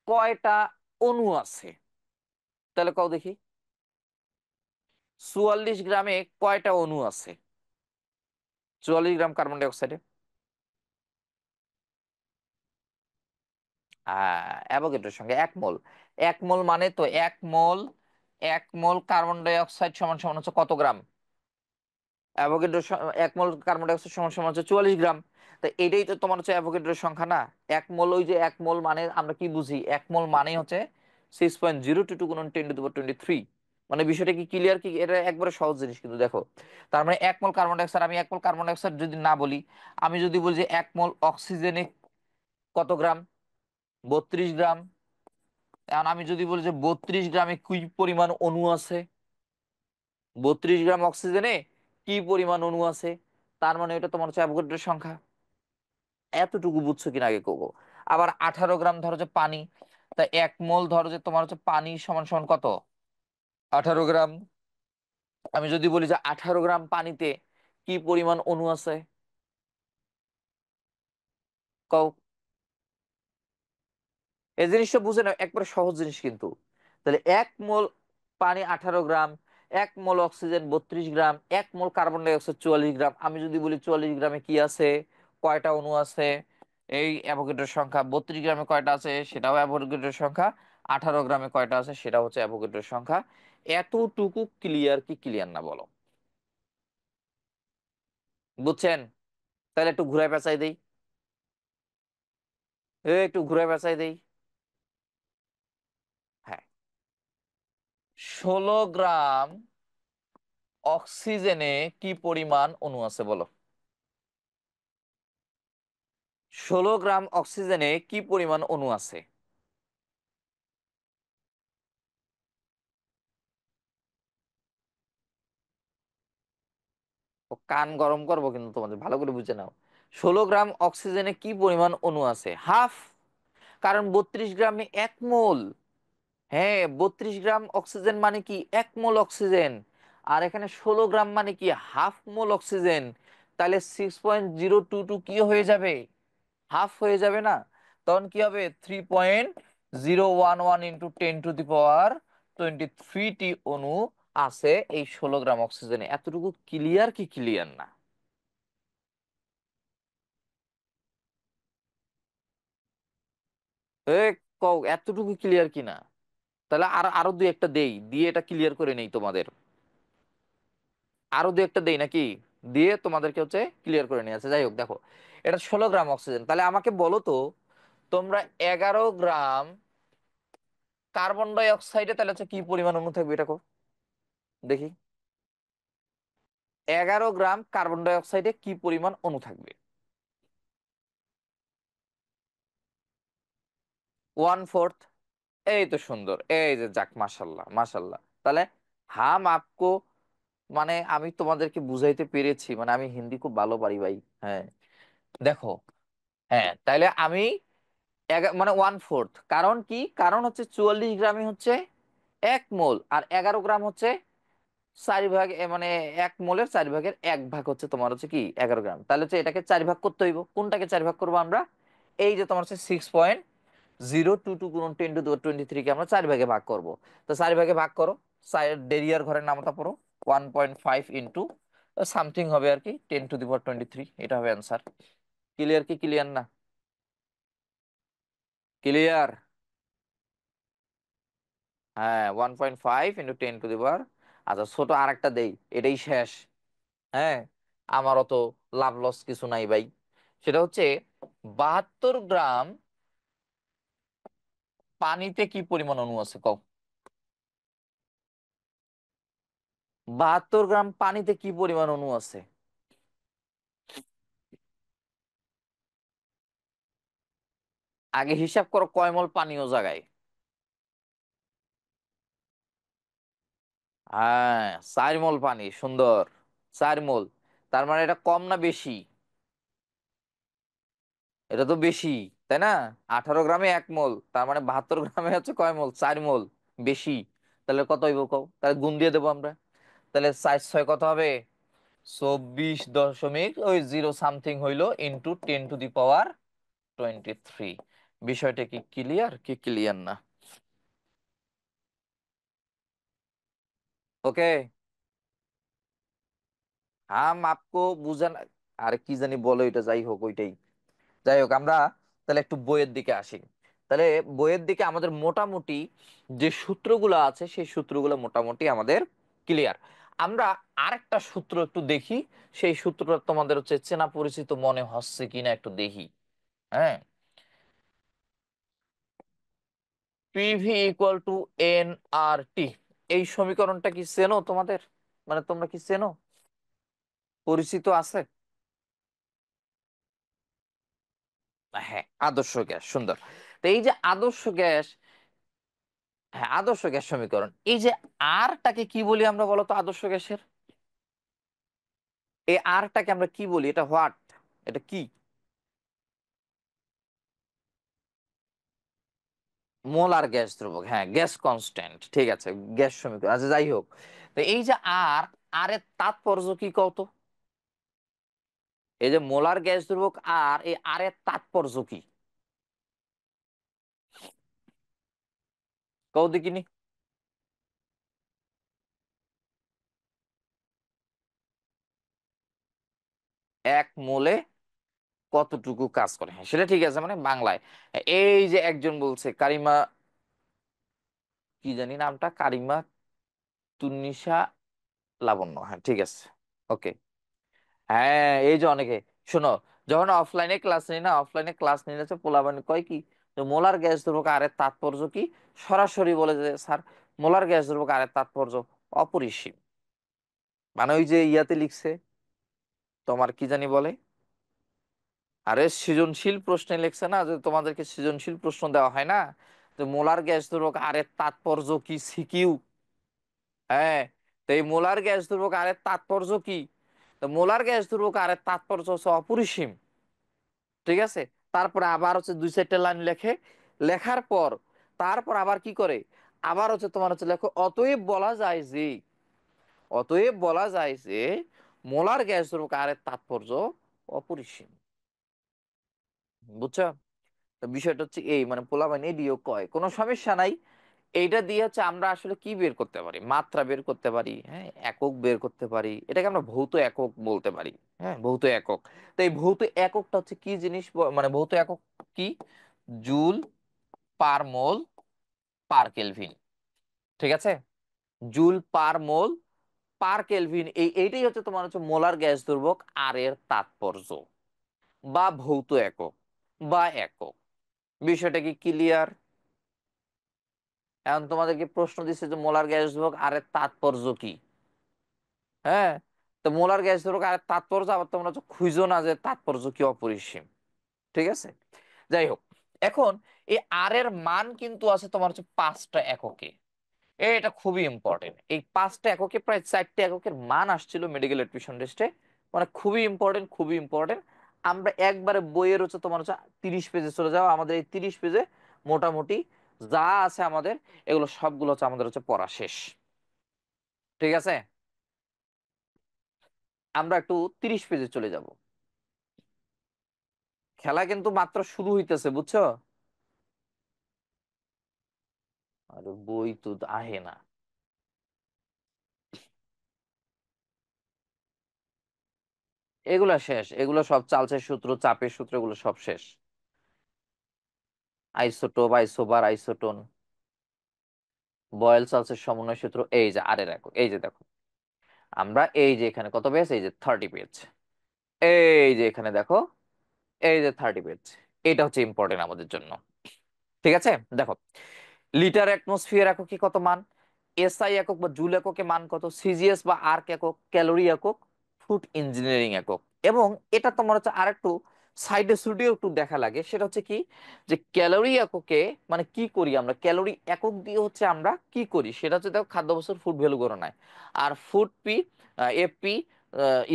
কয়টা অণু আছে, তাহলে কও দেখি, 44 গ্রামে কয়টা অণু আছে 44 গ্রাম কার্বন ডাই অক্সাইডে? অ্যাভোগাড্রোর সঙ্গে এক মোল। এক মোল মানে তো এক মোল, এক মোল কার্বন ডাই অক্সাইড সমান সমান হচ্ছে কত গ্রাম? অ্যাভোগাড্রো, এক মোল কার্বন ডাই অক্সাইড সমান সমান হচ্ছে 44 গ্রাম। তো এটাই তো তোমার হচ্ছে অ্যাভোগাড্রোর সংখ্যা না? এক মোল, ওই যে এক মোল মানে আমরা কি বুঝি, এক মোল মানে হচ্ছে 6.022 × 10⁻23। মানে বিষয়টা কি ক্লিয়ার? কি এটা একবারে সহজ জিনিস কিন্তু দেখো। তার মানে এক মোল কার্বন ডাই অক্সাইড, আমি এক মোল কার্বন ডাই অক্সাইড যদি না বলি, আমি যদি বলি যে এক মোল অক্সিজেনে কত গ্রাম, 32 গ্রাম। এখন আমি যদি বলি যে 32 গ্রামে কি পরিমাণ অণু আছে, 32 গ্রাম অক্সিজেনে কি পরিমাণ অণু আছে, তার মানে এটা তোমার হচ্ছে অ্যাভোগাড্রোর সংখ্যা। এতটুকু বুঝছো কিনা আগে কবো। আবার 18 গ্রাম ধরো যে পানি, তা এক মোল ধরো যে তোমার হচ্ছে পানি সমান সমান কত? 18 গ্রাম। আমি যদি বলি যে 18 গ্রাম পানিতে কি পরিমাণ অণু আছে, কও। এই জিনিসটা বুঝে না, একবারে সহজ জিনিস কিন্তু। তাহলে এক মোল পানি 18 গ্রাম, এক মোল অক্সিজেন 32 গ্রাম, এক মোল কার্বন ডাই অক্সাইড 44 গ্রাম। আমি যদি বলি 44 গ্রামে কি আছে, কয়টা অণু আছে, এই অ্যাভোগাড্রোর সংখ্যা। 32 গ্রামে কয়টা আছে সেটাও অ্যাভোগাড্রোর সংখ্যা। 18 গ্রামে কয়টা আছে সেটা হচ্ছে অ্যাভোগাড্রোর সংখ্যা। এতটুকু ক্লিয়ার কি ক্লিয়ার না বলো? বুঝছেন? তাহলে একটু ঘুরায় পেঁচাই দেই, একটু ঘুরায় পেঁচাই দেই। হ্যাঁ, 16 গ্রাম অক্সিজেনে কি পরিমাণ অণু আছে বলো? 16 গ্রাম অক্সিজেনে কি পরিমাণ অণু আছে? ও কান গরম করবো কিন্তু তোমাদের, ভালো করে বুঝে নাও। 16 গ্রাম অক্সিজেনে কি পরিমাণ অণু আছে? হাফ। কারণ 32 গ্রামে এক মোল। হ্যাঁ, 32 গ্রাম অক্সিজেন মানে কি এক মোল অক্সিজেন। আর এখানে 16 গ্রাম মানে কি হাফ মোল অক্সিজেন। তাহলে 6.022 কি হয়ে যাবে? হাফ হয়ে যাবে না? তখন কি হবে? 3.011 × 10⁻23 অণু আছে এই 16 গ্রাম অক্সিজেনে। এতটুকু ক্লিয়ার কি ক্লিয়ার না? এ কও এতটুকু ক্লিয়ার কি না? তাহলে আরো আরো দুই একটা দেই, দিয়ে এটা ক্লিয়ার করে নেই তোমাদের। আরো দুই একটা দেই নাকি, দিয়ে তোমাদেরকে হচ্ছে ক্লিয়ার করে নিয়ে আছে। যাই হোক, দেখো, এটা 16 গ্রাম অক্সিজেন। তাহলে আমাকে বলো তো, তোমরা 11 গ্রাম কার্বন ডাই অক্সাইডে তাহলে হচ্ছে কি পরিমাণ অণু থাকবে, এটা কো দেখি। 11 গ্রাম কার্বন ডাই অক্সাইডে কি পরিমাণ অণু থাকবে? 1/4। এই তো সুন্দর, এই যে যাক, মাশাল্লাহ মাশাল্লাহ। তাহলে হাম আপকো, মানে আমি তোমাদেরকে বুঝাইতে পেরেছি, মানে আমি হিন্দি খুব ভালো পারি ভাই। হ্যাঁ, দেখো, হ্যাঁ তাইলে আমি মানে 1/4, কারণ কি, কারণ হচ্ছে 44 গ্রামই হচ্ছে 1 মোল, আর 11 গ্রাম হচ্ছে 4 ভাগ, মানে 1 মোলের 4 ভাগের 1 ভাগ হচ্ছে তোমার হচ্ছে কি 11 গ্রাম। তাহলে হচ্ছে এটাকে 4 ভাগ করতে হইব। কোনটাকে 4 ভাগ করবো আমরা? এই যে তোমার হচ্ছে 6.022 গুণন 10⁻23 কে আমরা 4 ভাগে ভাগ করব। তো 4 ভাগে ভাগ করো, ডেরিয়ার ঘরের নামটা পড়ো, 1.5 ইন্টু সামথিং হবে আর কি 10⁻23, এটা হবে অ্যান্সার। ক্লিয়ার কি ক্লিয়ার না? ক্লিয়ার? হ্যাঁ, 1.5 × 10⁻। আচ্ছা, ছোট আর একটা দেই, এটাই শেষ। হ্যাঁ, আমার অত লাভ লস কিছু নাই ভাই। সেটা হচ্ছে 72 গ্রাম পানিতে কি পরিমাণ অণু আছে কও? 72 গ্রাম পানিতে কি পরিমাণ অণু আছে? আগে হিসাব করো কয় মল পানি ও জায়গায়। হ্যাঁ, 4 মল পানি, সুন্দর। 4 মল, তার মানে এটা কম না বেশি? এটা তো বেশি, তাই না? 18 গ্রামে 1 মল, তার মানে 72 গ্রামে হচ্ছে কয় মল? 4 মল বেশি। তাহলে কত হইব কও, তাহলে গুণ দিয়ে দেবো আমরা। তাহলে 4 6 কত হবে? 24.0 সামথিং হইলো ইন্টু 10⁻23। বিষয়টা কি ক্লিয়ার কি ক্লিয়ার না? ওকে। হাম আপকো বুঝান, আর কি জানি বলো এটা, যাই হোক ওইটাই। যাই হোক, আমরা তাহলে একটু বইয়ের দিকে আসি। তাহলে বইয়ের দিকে আমাদের মোটামুটি যে সূত্রগুলো আছে সেই সূত্রগুলো মোটামুটি আমাদের ক্লিয়ার। আমরা আরেকটা সূত্র একটু দেখি, সেই সূত্রটা তোমাদের হচ্ছে চেনা পরিচিত মনে হচ্ছে কিনা একটু দেখি। হ্যাঁ, পিভি ইকুয়াল টু এন আর টি, এই সমীকরণটা কি চেনো তোমাদের? মানে তোমরা কি চেনো, পরিচিত আছে? হ্যাঁ, আদর্শ গ্যাস, সুন্দর। তো এই যে আদর্শ গ্যাস, হ্যাঁ আদর্শ গ্যাস সমীকরণ, এই যে আরটাকে কি বলি আমরা বলো তো আদর্শ গ্যাসের? এই আরটাকে আমরা কি বলি, এটা হোয়াট, এটা কি? মোলার গ্যাস দ্রবক, হ্যাঁ গ্যাস কনস্ট্যান্ট, ঠিক আছে, গ্যাস সমীকরণ। আচ্ছা যাই হোক, তো এই যে আর, আর এর তাৎপর্য কি কও তো? এই যে মোলার গ্যাস দ্রবক আর, এই আর এর তাৎপর্য কি কও দেখিনি? 1 মোলে কতটুকু কাজ করে, হ্যাঁ সেটা ঠিক আছে, মানে বাংলায়। এই যে একজন বলছে কারিমা, কি জানি নামটা, কারিমা তুন্নিসা লাবণ্য, হ্যাঁ ঠিক আছে। ওকে। হ্যাঁ, এই যে অনেকে, শোনো, যখন অফলাইনে ক্লাস নিই না, অফলাইনে ক্লাস নিলে হচ্ছে পোলাপানি কয় কি, যে মোলার গ্যাস ধ্রুবক আরের তাৎপর্য কি, সরাসরি বলে যে স্যার মোলার গ্যাস ধ্রুবক আরের তাৎপর্য অপরিসীম। মানে ওই যে ইয়াতে লিখছে, তোমার কি জানি বলে, আরে সৃজনশীল প্রশ্নে লিখছে না, যে তোমাদেরকে সৃজনশীল প্রশ্ন দেওয়া হয় না, যে মোলার গ্যাস ধ্রুবক আরের তাৎপর্য কি, সিকিউ। হ্যাঁ, তো এই মোলার গ্যাস ধ্রুবক আরের তাৎপর্য কি, তো মোলার গ্যাস ধ্রুবক আরের তাৎপর্য হচ্ছে অপরিসীম। ঠিক আছে, তারপরে আবার হচ্ছে 2 4টা লাইন লেখে, লেখার পর তারপর আবার কি করে, আবার হচ্ছে তোমার হচ্ছে লেখো, অতএব বলা যায় যে, অতএব বলা যায় যে মোলার গ্যাস ধ্রুবক আরের তাৎপর্য অপরিসীম। বুঝছো? তো বিষয়টা হচ্ছে এই, মানে পোলাপাইন এডিও কয় কোনো সমস্যা নাই। এইটা দিয়ে হচ্ছে আমরা আসলে কি বের করতে পারি, মাত্রা বের করতে পারি, হ্যাঁ একক বের করতে পারি, এটাকে আমরা ভৌত একক বলতে পারি। হ্যাঁ, ভৌত একক। তো এই ভৌত এককটা হচ্ছে কি জিনিস, মানে ভৌত একক কি, জুল পার মোল পার কেলভিন। ঠিক আছে, জুল পার মোল পার কেলভিন, এইটাই হচ্ছে তোমার হচ্ছে মোলার গ্যাস দ্রবক আর এর তাৎপর্য, বা ভৌত একক, বা একক। বিষয়টা কি ক্লিয়ার? এখন তোমাদেরকে প্রশ্ন দিচ্ছে যে মোলার গ্যাস ধ্রুবক আর এর তাৎপর্য কি। হ্যাঁ, তো মোলার গ্যাস ধ্রুবক আর এর তাৎপর্য আবার তোমরা হচ্ছে খুঁজো না যে তাৎপর্য কি অপরিসীম। ঠিক আছে, যাই হোক, এখন এই আর এর মান কিন্তু আছে তোমার হচ্ছে 5টা এককে। এটা খুবই ইম্পর্টেন্ট, এই 5টা এককে প্রায় 4টে এককের মান আসছিল মেডিকেল এডমিশন টেস্টে, মানে খুবই ইম্পর্টেন্ট, খুবই ইম্পর্টেন্ট। আমরা একবারে বইয়ের হচ্ছে তোমার হচ্ছে 30 পেজে চলে যাও, আমাদের এই 30 পেজে মোটামুটি যা আছে আমাদের এগুলো সবগুলো হচ্ছে আমাদের হচ্ছে পড়া শেষ। ঠিক আছে, আমরা একটু 30 পেজে চলে যাব। খেলা কিন্তু মাত্র শুরু হইতেছে, বুঝছো? আর বই তো আহে না। এগুলা শেষ, এগুলো সব চার্লসের সূত্র, চাপের সূত্র, এগুলো সব শেষ। আইসোটোপ, আইসোবার, আইসোটোন, বয়েল চার্লসের সমন্বয় সূত্র, এই যে আরে রাখো, এই যে দেখো, আমরা এই যে এখানে কত পেজ, এই যে 30 পেজ, এই যে এখানে দেখো, এই যে 30 পেজ, এটা হচ্ছে ইম্পর্টেন্ট আমাদের জন্য। ঠিক আছে, দেখো, লিটার অ্যাটমসফিয়ার এককে কত মান, এসআই একক বা জুল এককে মান কত, সিজিএস বা আর্ক একক, ক্যালোরি একক, ফুড ইঞ্জিনিয়ারিং একক। এবং এটা তোমার হচ্ছে আরেকটু সাইডে সুডিও একটু দেখা লাগে, সেটা হচ্ছে কি, যে ক্যালোরি এককে মানে কি করি আমরা, ক্যালোরি একক দিয়ে হচ্ছে আমরা কি করি, সেটা হচ্ছে দেখো খাদ্য বস্তুর ফুড ভ্যালু গণনায়। আর ফুড পি, এফপি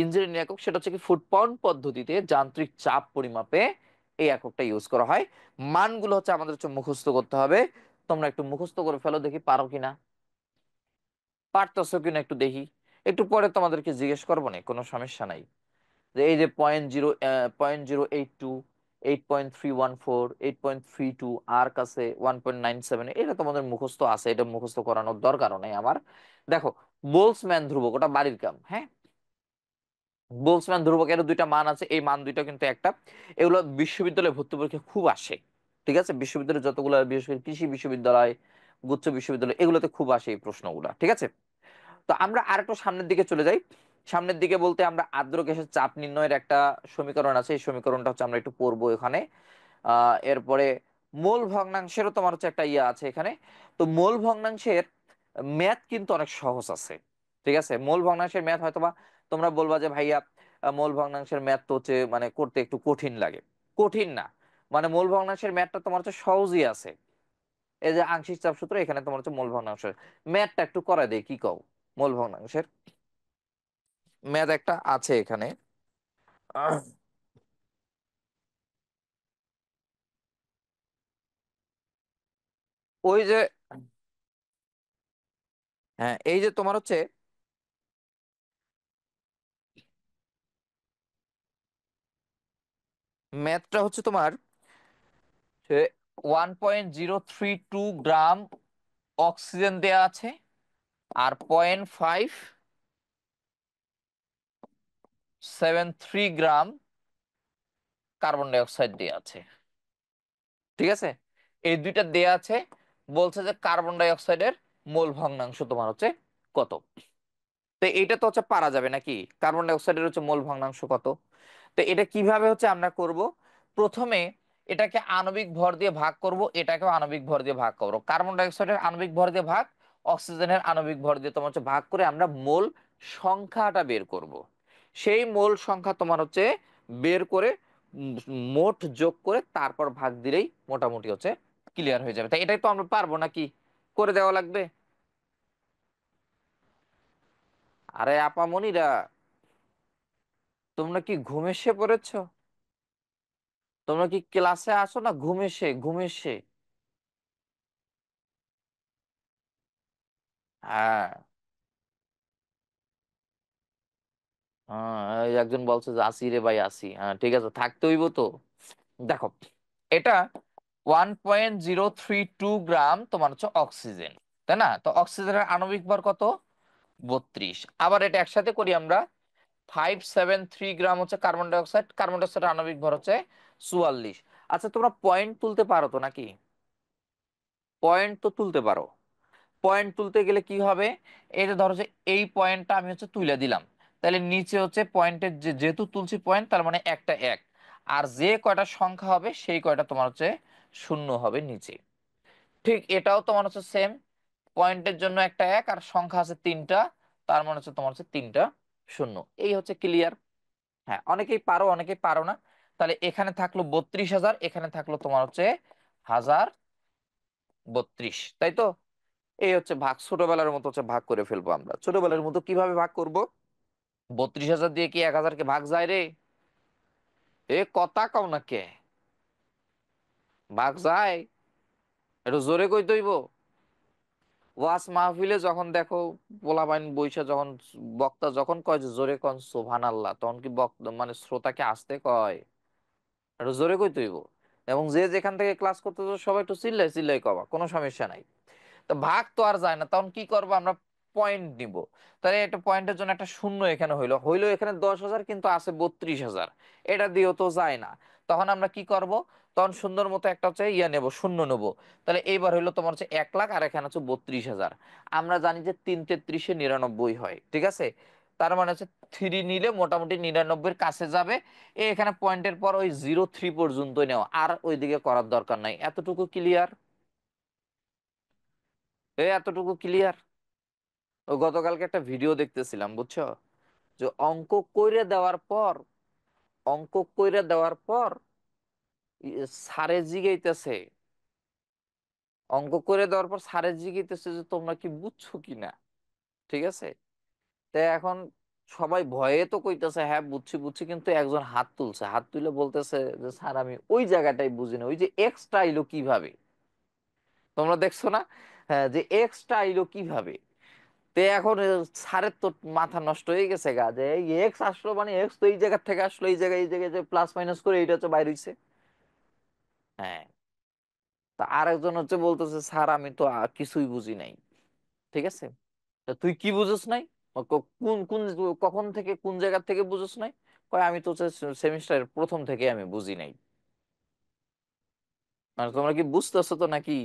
ইঞ্জিনিয়ারিং একক, সেটা হচ্ছে কি ফুড পাউন্ড পদ্ধতিতে যান্ত্রিক চাপ পরিমাপে এই এককটা ইউজ করা হয়। মানগুলো হচ্ছে আমাদের হচ্ছে মুখস্থ করতে হবে। তোমরা একটু মুখস্থ করে ফেলো, দেখি পারো কিনা। পারতেছো কিনা একটু দেখি, একটু পরে তোমাদেরকে জিজ্ঞেস করবো না, কোনো সমস্যা নাই। যে এই যে 0.082, 8.314, 8.32, আর কাছে 1.97, এটা তোমাদের মুখস্থ আছে, এটা মুখস্থ করানোর দরকারও নেই আমার। দেখো, বোলসম্যান ধ্রুবক, ওটা বাড়ির কাম, হ্যাঁ। বোলসম্যান ধ্রুবকের দুইটা মান আছে, এই মান দুইটা কিন্তু একটা, এগুলো বিশ্ববিদ্যালয়ে ভর্তি পরীক্ষা খুব আসে। ঠিক আছে, বিশ্ববিদ্যালয়ে যতগুলো, বিশেষ করে কৃষি বিশ্ববিদ্যালয়, গুচ্ছ বিশ্ববিদ্যালয়, এগুলোতে খুব আসে এই প্রশ্নগুলা। ঠিক আছে, তো আমরা আরেকটু সামনের দিকে চলে যাই। সামনের দিকে বলতে আমরা আর্দ্র গ্যাসের চাপ নির্ণয়ের একটা সমীকরণ আছে, এই সমীকরণটা হচ্ছে আমরা একটু পড়বো এখানে। এরপরে মোল ভগ্নাংশেরও তোমার হচ্ছে একটা ইয়ে আছে এখানে। তো মোল ভগ্নাংশের ম্যাথ কিন্তু অনেক সহজ আছে। ঠিক আছে, মোল ভগ্নাংশের ম্যাথ হয়তোবা তোমরা বলবা যে ভাইয়া মোল ভগ্নাংশের ম্যাথ তো হচ্ছে মানে করতে একটু কঠিন লাগে। কঠিন না, মানে মোল ভগ্নাংশের ম্যাথটা তোমার হচ্ছে সহজই আছে। এই যে আংশিক চাপ সূত্র, এখানে তোমার হচ্ছে মোল ভগ্নাংশের ম্যাথটা একটু করা দেয়, কি কও? মোল ভগ্নাংশের ম্যাথ একটা আছে এখানে। আহ, ওই যে, হ্যাঁ, এই যে তোমার হচ্ছে ম্যাথটা হচ্ছে তোমার 1.032 গ্রাম অক্সিজেন দেয়া আছে, আর 0.573 গ্রাম কার্বন ডাই অক্সাইড দেয়া আছে। ঠিক আছে, এই দুইটা দেয়া আছে। বলছে যে কার্বন ডাই অক্সাইডের মোল ভগ্নাংশ তোমার হচ্ছে কত। তো এটা তো হচ্ছে পারা যাবে নাকি, কার্বন ডাই অক্সাইডের হচ্ছে মোল ভগ্নাংশ কত। তো এটা কিভাবে হচ্ছে আমরা করব, প্রথমে এটাকে আণবিক ভর দিয়ে ভাগ করব, এটাকেও আণবিক ভর দিয়ে ভাগ করব, কার্বন ডাই অক্সাইডের আণবিক ভর দিয়ে ভাগ, অক্সিজেনের আণবিক ভর দিয়ে তোমার হচ্ছে ভাগ করে আমরা মোল সংখ্যাটা বের করব। সেই মোল সংখ্যা তোমার হচ্ছে বের করে উম, মোট যোগ করে তারপর ভাগ দিলেই মোটামুটি হচ্ছে ক্লিয়ার হয়ে যাবে। তাই এটাই তো আমরা পারবো নাকি, করে দেওয়া লাগবে। আরে আপামনিরা, তোমরা কি ঘুমেসে পড়েছো? তোমরা কি ক্লাসে আসো না ঘুমেসে ঘুমেসে? হ্যাঁ, এই একজন বলছে যে আসি রে ভাই আসি, হ্যাঁ ঠিক আছে, থাকতে হইব তো। দেখো, এটা 1.032 গ্রাম তোমার হচ্ছে অক্সিজেন, তাই না? তো অক্সিজেনের আণবিক ভর কত? 32। আবার এটা একসাথে করি আমরা, 573 গ্রাম হচ্ছে carbon die oxide, carbon die অক্সাইডের আণবিক ভর হচ্ছে 44। আচ্ছা, তোমরা পয়েন্ট তুলতে পারো তো নাকি? পয়েন্ট তো তুলতে পারো। পয়েন্ট তুলতে গেলে কি হবে, এই যে ধরো যে এই পয়েন্টটা আমি হচ্ছে তুলে দিলাম, তাহলে নিচে হচ্ছে পয়েন্টের যেহেতু তুলছি পয়েন্ট, তার মানে একটা এক, আর যে কয়টা সংখ্যা হবে সেই কয়টা তোমার হচ্ছে শূন্য হবে নিচে। ঠিক এটাও তোমার হচ্ছে সেম, পয়েন্টের জন্য একটা এক আর সংখ্যা আছে তিনটা, তার মানে হচ্ছে তোমার হচ্ছে তিনটা শূন্য। এই হচ্ছে ক্লিয়ার। হ্যাঁ, অনেকেই পারো অনেকেই পারো না। তাহলে এখানে থাকলো 32,000, এখানে থাকলো তোমার হচ্ছে 1032, তাই তো? এই হচ্ছে ভাগ, ছোটবেলার মতো হচ্ছে ভাগ করে ফেলবো আমরা। ছোটবেলার মতো কিভাবে ভাগ করব, 32,000 দিয়ে কি 1,000-কে ভাগ যায় রে? এ কথা কও না কে? ভাগ যায়, একটু জোরে কই তৈব। ওয়াজ মাহফিলে যখন দেখো পোলাপাইন বইসা যখন বক্তা যখন কয় যে জোরে কন সুবহানাল্লাহ, তখন কি বক্তা মানে শ্রোতাকে আসতে কয়? একটু জোরে কই তৈব। এবং যে যেখান থেকে ক্লাস করতেছো সবাই একটু চিল্লাই চিল্লাই কবা, কোনো সমস্যা নাই। তো ভাগ তো আর যায় না, তখন কি করবো আমরা? পয়েন্ট নিব। তাহলে একটা পয়েন্টের জন্য একটা শূন্য এখানে হইলো হইলো এখানে 10,000 কিন্তু আছে 32,000, এটা দিয়েও তো যায় না। তখন আমরা কি করব? তখন সুন্দর মতো একটা হচ্ছে ইয়া নেব, শূন্য নেব। তাহলে এইবার হইলো তোমার হচ্ছে 1,00,000 আর এখানে হচ্ছে 32,000। আমরা জানি যে 3 × 3 = 99 হয়, ঠিক আছে। তার মানে হচ্ছে 3 নিলে মোটামুটি 99-এর কাছে যাবে। এখানে পয়েন্টের পর ওই 03 পর্যন্তই নেওয়া, আর ওইদিকে করার দরকার নাই। এতটুকু ক্লিয়ার? এতটুকু ক্লিয়ার? ও গতকালকে একটা ভিডিও দেখতেছিলাম, বুঝছো, যে অঙ্ক কইরে দেওয়ার পর স্যারে জিগাইতেছে, অঙ্ক করে দেওয়ার পর স্যারে জিগাইতেছে যে তোমরা কি বুঝছো কিনা, ঠিক আছে। তো এখন সবাই ভয়ে তো কইতেছে হ্যাঁ বুঝছি বুঝছি, কিন্তু একজন হাত তুলছে, হাত তুলে বলতেছে যে স্যার আমি ওই জায়গাটাই বুঝি না, ওই যে এক্সটা আইলো কিভাবে, তোমরা দেখছো না? হ্যাঁ, যে এক্সটা আইলো কিভাবে। তে এখন স্যারের তো মাথা নষ্ট হয়ে গেছে গা, যে এই এক্স আসলো মানে এক্স তো এই জায়গা থেকে আসলো, এই জায়গায় যে প্লাস মাইনাস করে এইটা হচ্ছে বাইর হইছে। হ্যাঁ। তা আরেকজন হচ্ছে বলতেছে স্যার আমি তো কিছুই বুঝি নাই, ঠিক আছে। তা তুই কি বুঝোস নাই? কোন কোন কখন থেকে কোন জায়গা থেকে বুঝোস নাই? কয় আমি তো সেমিস্টারের প্রথম থেকে আমি বুঝি নাই। মানে তোমরা কি বুঝতেছো তো নাকি?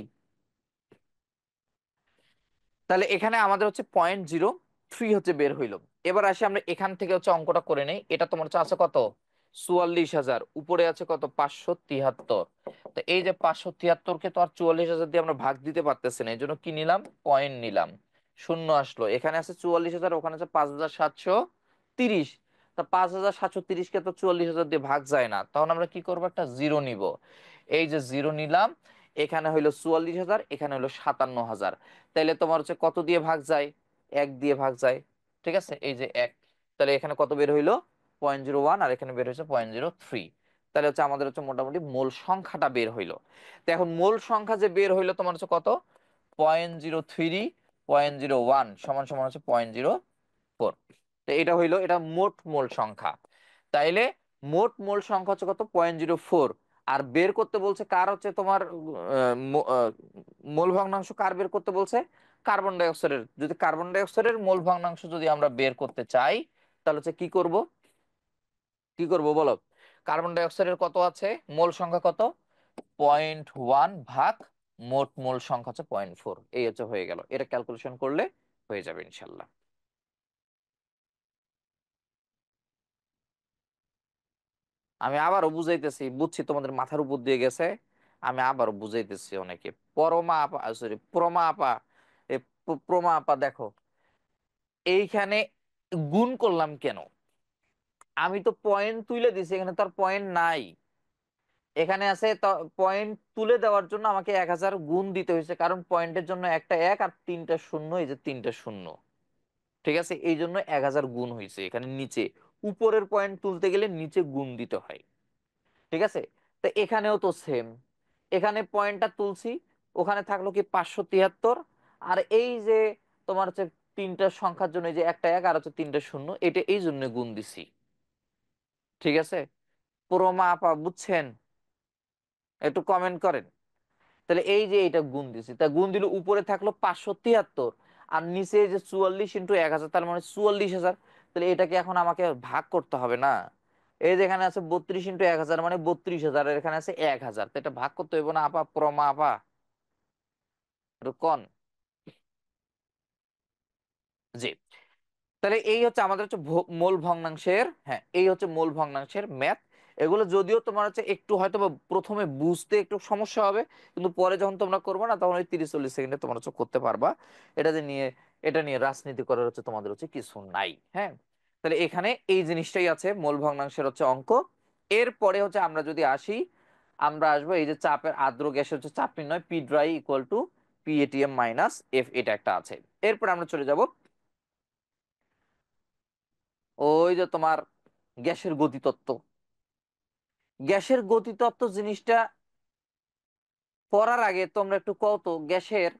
তাহলে এখানে আমাদের হচ্ছে 0.03 হচ্ছে বের হইলো। এবার আসি আমরা এখান থেকে হচ্ছে অঙ্কটা করে নেই। এটা তোমার হচ্ছে আছে কত? 44,000, উপরে আছে কত? 573। তো এই যে 573-কে তো আর 44,000 দিয়ে আমরা ভাগ দিতে পারতেছি না, এই জন্য কি নিলাম? পয়েন্ট নিলাম। শূন্য আসলো, এখানে আছে 44,000, ওখানে আছে 5,730। তা 5,730-কে তো 44,000 দিয়ে ভাগ যায় না, তখন আমরা কি করবো? একটা জিরো নিব। এই যে জিরো নিলাম, এখানে হইলো 44,000, এখানে হইলো 57,000। তাইলে তোমার হচ্ছে কত দিয়ে ভাগ যায়? 1 দিয়ে ভাগ যায়, ঠিক আছে, এই যে 1। তাহলে এখানে কত বের হইলো? 0.01, আর এখানে বের হয়েছে 0.03। তাহলে হচ্ছে আমাদের হচ্ছে মোটামুটি মোল সংখ্যাটা বের হইলো। তো এখন মোল সংখ্যা যে বের হইলো তোমার হচ্ছে কত? 0.03, 0.01 সমান সমান হচ্ছে 0.04। তো এটা হইলো এটা মোট মোল সংখ্যা। তাইলে মোট মোল সংখ্যা হচ্ছে কত? 0.04। আর বের করতে বলছে কার হচ্ছে তোমার মোল ভগ্নাংশ কার বের করতে বলছে? কার্বন ডাই অক্সাইডের। যদি কার্বন ডাই অক্সাইডের মোল ভগ্নাংশ যদি আমরা বের করতে চাই, তাহলে হচ্ছে কি করব? কি করব বলো? কার্বন ডাই অক্সাইডের কত আছে? মোল সংখ্যা কত? 0.1 ভাগ মোট মোল সংখ্যা হচ্ছে 0.4। এই হচ্ছে হয়ে গেল, এটা ক্যালকুলেশন করলে হয়ে যাবে ইনশাল্লাহ। আমি আবারও বুঝাইতেছি, বুঝছি তোমাদের মাথার উপর দিয়ে গেছে। আমি আবারও বুঝাইতেছি অনেকে। পরমা আপা, সরি প্রমা আপা, এ প্রমা আপা দেখো, এইখানে গুণ করলাম কেন? আমি তো পয়েন্ট তুলে দিছি, এখানে তো আর পয়েন্ট নাই। এখানে আছে পয়েন্ট তুলে দেওয়ার জন্য আমাকে 1,000 গুণ দিতে হয়েছে, কারণ পয়েন্টের জন্য একটা এক আর তিনটা শূন্য, এই যে তিনটা শূন্য, ঠিক আছে, এই জন্য 1,000 গুণ হয়েছে এখানে নিচে। উপরের পয়েন্ট তুলতে গেলে নিচে গুণ দিতে হয়, ঠিক আছে। তো এখানেও তো সেম, এখানে পয়েন্টটা তুলছি, ওখানে থাকলো কি 573। আর এই যে তোমার হচ্ছে তিনটা সংখ্যার জন্য এই যে একটা এক আর হচ্ছে তিনটা শূন্য, এটা এই জন্য গুণ দিছি, ঠিক আছে। পুরোমা আপা বুঝছেন? একটু কমেন্ট করেন। তাহলে এই যে এটা গুণ দিছি, তা গুণ দিলে উপরে থাকলো 573, আর নিচে এই যে 44 × 1,000, তার মানে 44,000। তাহলে এটাকে এখন আমাকে ভাগ করতে হবে না? এই যে এখানে আছে 32 × 1,000 মানে 32,000, আর এখানে আছে 1,000, তো এটা ভাগ করতে হইব না আপা? প্রমা আপা, একটু কন। জি। তাহলে এই হচ্ছে আমাদের হচ্ছে মোল ভগ্নাংশের, হ্যাঁ এই হচ্ছে মোল ভগ্নাংশের ম্যাথ। এগুলো যদিও তোমার হচ্ছে একটু হয়তো বা প্রথমে বুঝতে একটু সমস্যা হবে, কিন্তু পরে যখন তোমরা করবে না তখন ওই 30-40 সেকেন্ডে তোমরা হচ্ছে করতে পারবা। এটা যে নিয়ে এটা নিয়ে রাজনীতি করার হচ্ছে তোমাদের হচ্ছে কিছু নাই। হ্যাঁ, তাহলে এখানে এই জিনিসটাই আছে, মোল ভগ্নাংশের হচ্ছে অঙ্ক। এরপরে হচ্ছে আমরা যদি আসি, আমরা আসবো এই যে চাপের আর্দ্র গ্যাসের হচ্ছে চাপ নির্ণয়, P dry equal to P ATM minus F, এটা একটা আছে। এরপর আমরা চলে যাব ওই যে তোমার গ্যাসের গতিতত্ত্ব। গ্যাসের গতিতত্ত্ব জিনিসটা পড়ার আগে তোমরা একটু কও তো গ্যাসের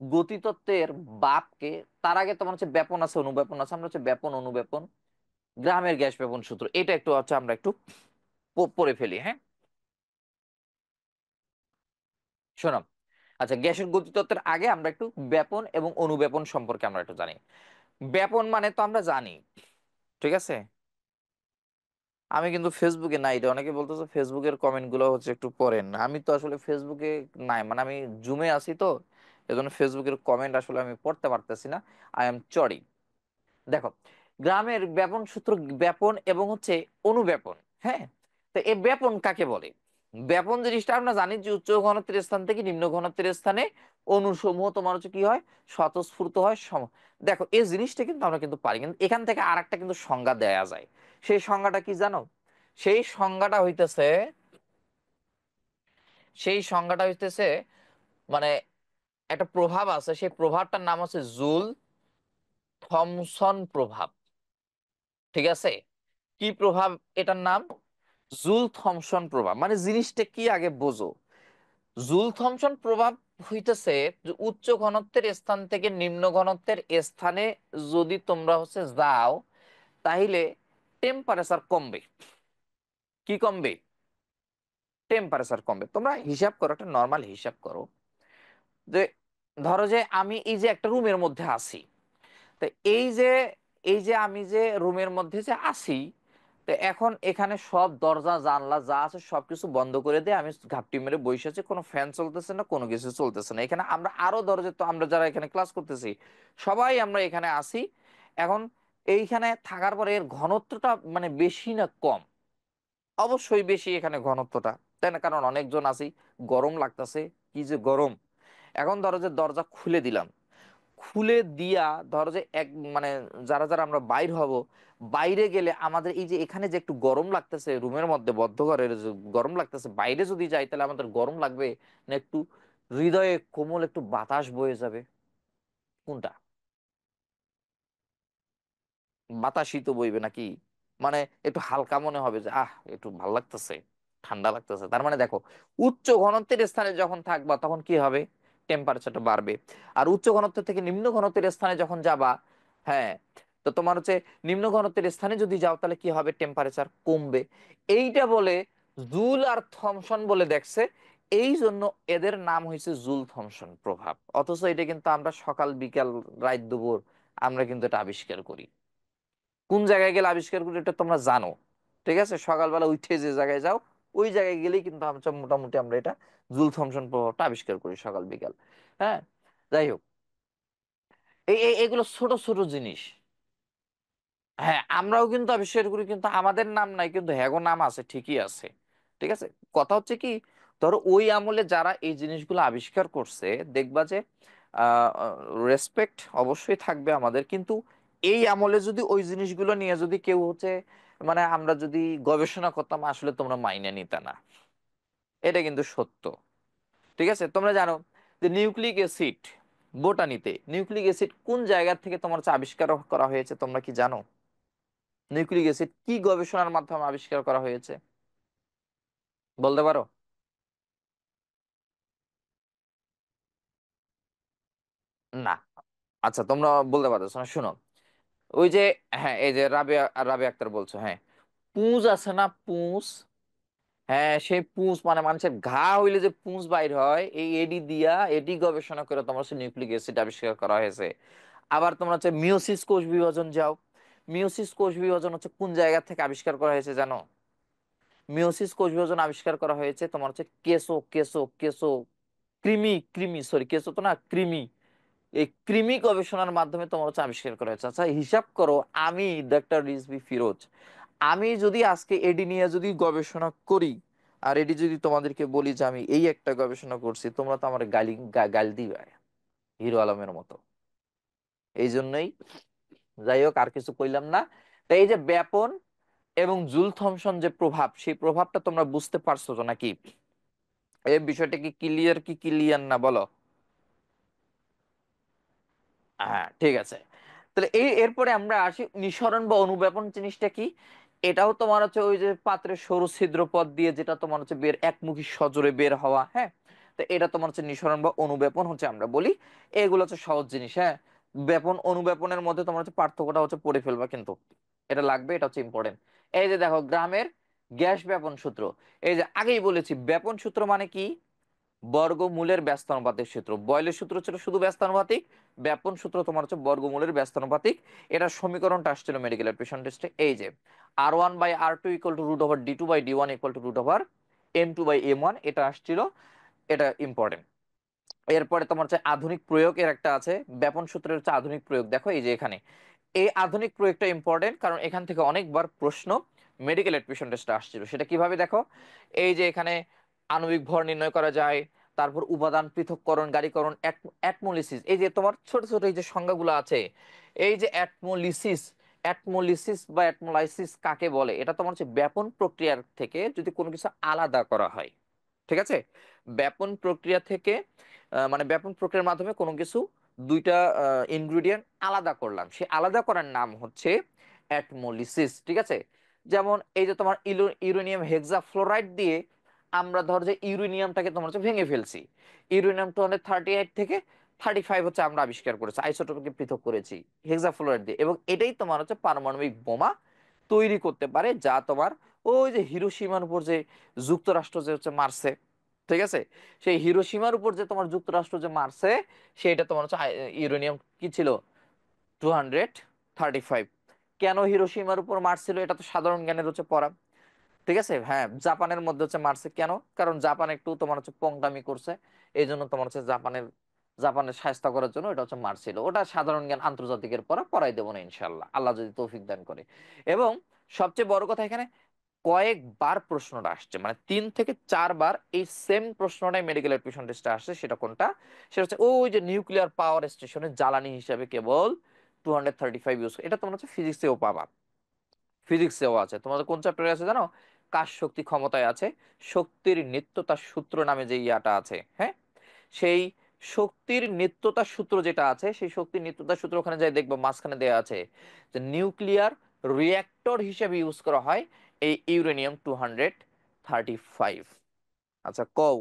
গতিতত্ত্বের বাপকে। তার আগে তোমার হচ্ছে ব্যাপন আছে, অনুব্যাপন আছে। আমরা হচ্ছে ব্যাপন অনুব্যাপন, গ্রামের গ্যাস ব্যাপন সূত্র, এটা একটু হচ্ছে আমরা একটু পড়ে ফেলি, হ্যাঁ। শোনো, আচ্ছা, গ্যাসের গতিতত্ত্বের আগে আমরা একটু ব্যাপন এবং অনুব্যাপন সম্পর্কে আমরা একটু জানি। ব্যাপন মানে তো আমরা জানি, ঠিক আছে। আমি কিন্তু ফেসবুকে নাই রে, অনেকে বলতেছে ফেসবুকের কমেন্ট গুলো হচ্ছে একটু পড়েন। আমি তো আসলে ফেসবুকে নাই, মানে আমি জুমে আছি তো, এজন্য ফেসবুকের কমেন্ট আসলে আমি পড়তে পারতেছি না। I am sorry. দেখো, গ্রামের ব্যাপন সূত্র, ব্যাপন এবং হচ্ছে অনুব্যাপন, হ্যাঁ। তো এই ব্যাপন কাকে বলে? ব্যাপন জিনিসটা আমরা জানি যে উচ্চ ঘনত্বের স্থান থেকে নিম্ন ঘনত্বের স্থানে অণুসমূহ তোমার হচ্ছে কি হয়, স্বতঃস্ফূর্ত হয় দেখো, এই জিনিসটা কিন্তু আমরা কিন্তু পারি, কিন্তু এখান থেকে আরেকটা কিন্তু সংজ্ঞা দেয়া যায়। সেই সংজ্ঞাটা কি জানো? সেই সংজ্ঞাটা হইতেছে, সেই সংজ্ঞাটা হইতেছে মানে একটা প্রভাব আছে, সেই প্রভাবটার নাম হচ্ছে জুল থমসন প্রভাব। ঠিক আছে? কি প্রভাব এটার নাম? জুল থমসন প্রভাব। মানে জিনিসটা কি আগে বোঝো। জুল থমসন প্রভাব হইতেছে যে উচ্চ ঘনত্বের স্থান থেকে নিম্ন ঘনত্বের স্থানে যদি তোমরা হচ্ছে যাও, তাহলে টেম্পারেচার কমবে। কি কমবে? টেম্পারেচার কমবে। তোমরা হিসাব করো, একটা নর্মাল হিসাব করো যে ধরো যে আমি এই যে একটা রুমের মধ্যে আছি। তো এই যে, এই যে আমি যে রুমের মধ্যে যে আছি, তো এখন এখানে সব দরজা জানলা যা আছে সবকিছু বন্ধ করে দিয়ে আমি ঘাপটি মেরে বসে আছি, কোনো ফ্যান চলতেছে না, কোনো কিছু চলতেছে না। এখানে আমরা আরো দরজা, তো আমরা যারা এখানে ক্লাস করতেছি সবাই আমরা এখানে আছি। এখন এইখানে থাকার পরে এর ঘনত্বটা মানে বেশি না কম? অবশ্যই বেশি এখানে ঘনত্বটা, তাই না? কারণ অনেকজন আছি, গরম লাগতেছে, কি যে গরম। এখন ধরো যে দরজা খুলে দিলাম, খুলে দিয়া ধরো যে এক মানে যারা যারা আমরা বাইর হব, বাইরে গেলে আমাদের এই যে এখানে যে একটু গরম লাগতেছে রুমের মধ্যে, বদ্ধ ঘরের যে গরম লাগতেছে, বাইরে যদি যাই তাহলে আমাদের গরম লাগবে না একটু হৃদয়ে কোমল একটু বাতাস বয়ে যাবে? কোনটা? বাতাসই তো বইবে নাকি? মানে একটু হালকা মনে হবে যে আহ একটু ভাল লাগতেছে, ঠান্ডা লাগতেছে। তার মানে দেখো, উচ্চ ঘনত্বের স্থানে যখন থাকবা তখন কি হবে? টেম্পারেচারটা বাড়বে। আর উচ্চ ঘনত্ব থেকে নিম্ন ঘনত্বের স্থানে যখন যাবা, হ্যাঁ, তো তোমার হচ্ছে নিম্ন ঘনত্বের স্থানে যদি যাও তাহলে কি হবে? টেম্পারেচার কমবে। এইটা বলে জুল আর থমসন বলে দেখছে, এই জন্য এদের নাম হয়েছে জুল থমসন প্রভাব। অথচ এটা কিন্তু আমরা সকাল বিকাল রাত দুপুর আমরা কিন্তু এটা আবিষ্কার করি। কোন জায়গায় গেলে আবিষ্কার করি এটা তোমরা জানো, ঠিক আছে। সকালবেলা উঠে যে জায়গায় যাও ওই জায়গায় গেলেই কিন্তু আমরা মোটামুটি আমরা এটা জুল থমসন প্রভাবটা আবিষ্কার করি সকাল বিকাল, হ্যাঁ। যাই হোক, এগুলো ছোট ছোট জিনিস। হ্যাঁ, আমরাও কিন্তু আবিষ্কার করি, কিন্তু আমাদের নাম নাই, কিন্তু হ্যাগো নাম আছে, ঠিকই আছে। ঠিক আছে। কথা হচ্ছে কি, ধরো ওই আমলে যারা এই জিনিসগুলো আবিষ্কার করছে, দেখবা যে রেসপেক্ট অবশ্যই থাকবে আমাদের, কিন্তু এই আমলে যদি ওই জিনিসগুলো নিয়ে যদি কেউ হচ্ছে মানে আমরা যদি গবেষণা করতাম, আসলে তোমরা মাইনে নিতে না। এটা কিন্তু সত্য। ঠিক আছে। তোমরা জানো যে নিউক্লিক অ্যাসিড, বোটানিতে নিউক্লিক অ্যাসিড কোন জায়গা থেকে তোমার হচ্ছে আবিষ্কার করা হয়েছে তোমরা কি জানো? নিউক্লিক অ্যাসিড কি গবেষণার মাধ্যমে আবিষ্কার করা হয়েছে বলতে পারো? না। আচ্ছা, তোমরা বলতে পারছো না, শোনো। ওই যে, হ্যাঁ, এই যে রাবিয়া রাবিয়া আক্তার বলছো, হ্যাঁ, পুঁজ আছে না, পুঁজ? হ্যাঁ, সেই পুঁজ মানে মানুষের ঘা হইলে যে পুঁজ বাইর হয়, এই এডি দিয়া, এডি গবেষণা করে তোমার হচ্ছে নিউক্লিক অ্যাসিড আবিষ্কার করা হয়েছে। আবার তোমরা হচ্ছে মিওসিস কোষ বিভাজন যাও, মিওসিস কোষ বিভাজন হচ্ছে কোন জায়গা থেকে আবিষ্কার করা হয়েছে জানো? মিওসিস কোষ বিভাজন আবিষ্কার করা হয়েছে তোমার হচ্ছে কেসো কেসো কেসো কৃমি, কৃমি, সরি, কেসো তো না, কৃমি। এই কৃমি গবেষণার মাধ্যমে তোমার হচ্ছে আবিষ্কার করা হয়েছে। আচ্ছা, হিসাব করো, আমি ডাক্তার রিজভী ফিরোজ, আমি যদি আজকে এডি নিয়ে যদি গবেষণা করি, আর এডি যদি তোমাদেরকে বলি যে আমি এই একটা গবেষণা করছি, তোমরা তো আমার গাল দিবে হিরো আলমের মতো। এই জন্যই, যাই হোক, আর কিছু কইলাম না। তাই এই যে ব্যাপন এবং জুল থমসন যে প্রভাব, সেই প্রভাবটা তোমরা বুঝতে পারছো তো নাকি? এই বিষয়টা কি ক্লিয়ার, কি ক্লিয়ার না বলো? হ্যাঁ, ঠিক আছে। তাহলে এরপরে আমরা আসি নিঃসরণ বা অনুব্যাপন জিনিসটা কি। এটাও তোমার হচ্ছে ওই যে পাত্রের সরু ছিদ্র পথ দিয়ে যেটা তোমার হচ্ছে বের একমুখী সজোরে বের হওয়া, হ্যাঁ। তো এটা তোমার হচ্ছে নিঃসরণ বা অনুবেপন হচ্ছে আমরা বলি। এগুলো হচ্ছে সহজ জিনিস, হ্যাঁ। বেপন অনুবেপনের মধ্যে তোমার হচ্ছে পার্থক্যটা হচ্ছে পড়ে ফেলবা কিন্তু, এটা লাগবে, এটা হচ্ছে ইম্পর্টেন্ট। এই যে দেখো গ্রামের গ্যাস ব্যাপন সূত্র, এই যে আগেই বলেছি ব্যাপন সূত্র মানে কি, বর্গমূলের ব্যস্তানুপাতিক সূত্র। বয়লের সূত্র ছিল শুধু ব্যস্তানুপাতিক, ব্যাপন সূত্র তোমার হচ্ছে বর্গমূলের ব্যস্তানুপাতিক। এটার সমীকরণটা আসছিল মেডিকেল এডুকেশন টেস্টে, এই যে R1/R2 equal to √D2/D1 equal to √M2/M1, এটা আসছিল, এটা ইম্পর্টেন্ট। এরপরে তোমার হচ্ছে আধুনিক প্রয়োগ এর একটা আছে, ব্যাপন সূত্রের হচ্ছে আধুনিক প্রয়োগ। দেখো এই যে এখানে এই আধুনিক প্রয়োগটা ইম্পর্টেন্ট, কারণ এখান থেকে অনেকবার প্রশ্ন মেডিকেল এডমিশন টেস্টে আসছিল। সেটা কিভাবে দেখো, এই যে এখানে আণবিক ভর নির্ণয় করা যায়, তারপর উপাদান পৃথককরণ, গাড়িকরণ, অ্যাটমোলিসিস, এই যে তোমার ছোট ছোট এই যে সংজ্ঞাগুলো আছে, এই যে অ্যাটমোলিসিস, অ্যাটমোলিসিস বা অ্যাটমোলাইসিস কাকে বলে, এটা তোমার হচ্ছে ব্যাপন প্রক্রিয়ার থেকে যদি কোনো কিছু আলাদা করা হয়, ঠিক আছে। ব্যাপন প্রক্রিয়া থেকে মানে ব্যাপন প্রক্রিয়ার মাধ্যমে কোনো কিছু দুইটা ইনগ্রিডিয়েন্ট আলাদা করলাম, সে আলাদা করার নাম হচ্ছে অ্যাটমোলিসিস, ঠিক আছে। যেমন এই যে তোমার ইউরেনিয়াম হেক্সাফ্লোরাইড দিয়ে আমরা ধর যে ইউরেনিয়ামটাকে তোমার হচ্ছে ভেঙে ফেলছি, ইউরেনিয়াম 238 থেকে 35 হচ্ছে আমরা আবিষ্কার করেছি, আইসোটোপকে পৃথক করেছি হেক্সাফ্লোরাইড দিয়ে, এবং এটাই তোমার হচ্ছে পারমাণবিক বোমা তৈরি করতে পারে, যা তোমার ওই যে হিরোশিমার উপর যে যুক্তরাষ্ট্র যে হচ্ছে মারছে, ঠিক আছে, সেই হিরোশিমার উপর যে তোমার যুক্তরাষ্ট্র যে মারছে, সেটা তোমার হচ্ছে ইউরেনিয়াম কি ছিল, 235। কেন হিরোশিমার উপর মারছিল এটা তো সাধারণ জ্ঞানের হচ্ছে পড়া, ঠিক আছে। হ্যাঁ, জাপানের মধ্যে হচ্ছে মারছে কেন, কারণ জাপান একটু তোমার হচ্ছে পংটামি করছে, এই জন্য তোমার হচ্ছে জাপানের শায়েস্তা করার জন্য এটা হচ্ছে মারছিল। ওটা সাধারণ জ্ঞান আন্তর্জাতিকের পড়া, পড়াই দেবো না ইনশাল্লাহ, আল্লাহ যদি তৌফিক দান করে। এবং সবচেয়ে বড় কথা এখানে কয়েকবার প্রশ্নটা আসছে, মানে 3 থেকে 4 বার এই সেম প্রশ্নটাই মেডিকেল এডমিশন টেস্টে আসছে। সেটা কোনটা, সেটা হচ্ছে ওই যে নিউক্লিয়ার পাওয়ার স্টেশনের জ্বালানি হিসাবে কেবল 235 ইউজ, এটা তোমরা হচ্ছে ফিজিক্সেও পাবা, ফিজিক্সেও আছে। তোমাদের কোন চ্যাপ্টারে আছে জানো, কাজ শক্তি ক্ষমতায় আছে, শক্তির নিত্যতা সূত্র নামে যে ইয়াটা আছে, হ্যাঁ। সেই শক্তির নিত্যতা সূত্র যেটা আছে, সেই শক্তির নিত্যতা সূত্র ওখানে যাই দেখবো মাঝখানে দেয়া আছে যে নিউক্লিয়ার রিঅ্যাক্টর হিসেবে ইউজ করা হয় এই ইউরেনিয়াম 235। আচ্ছা কও,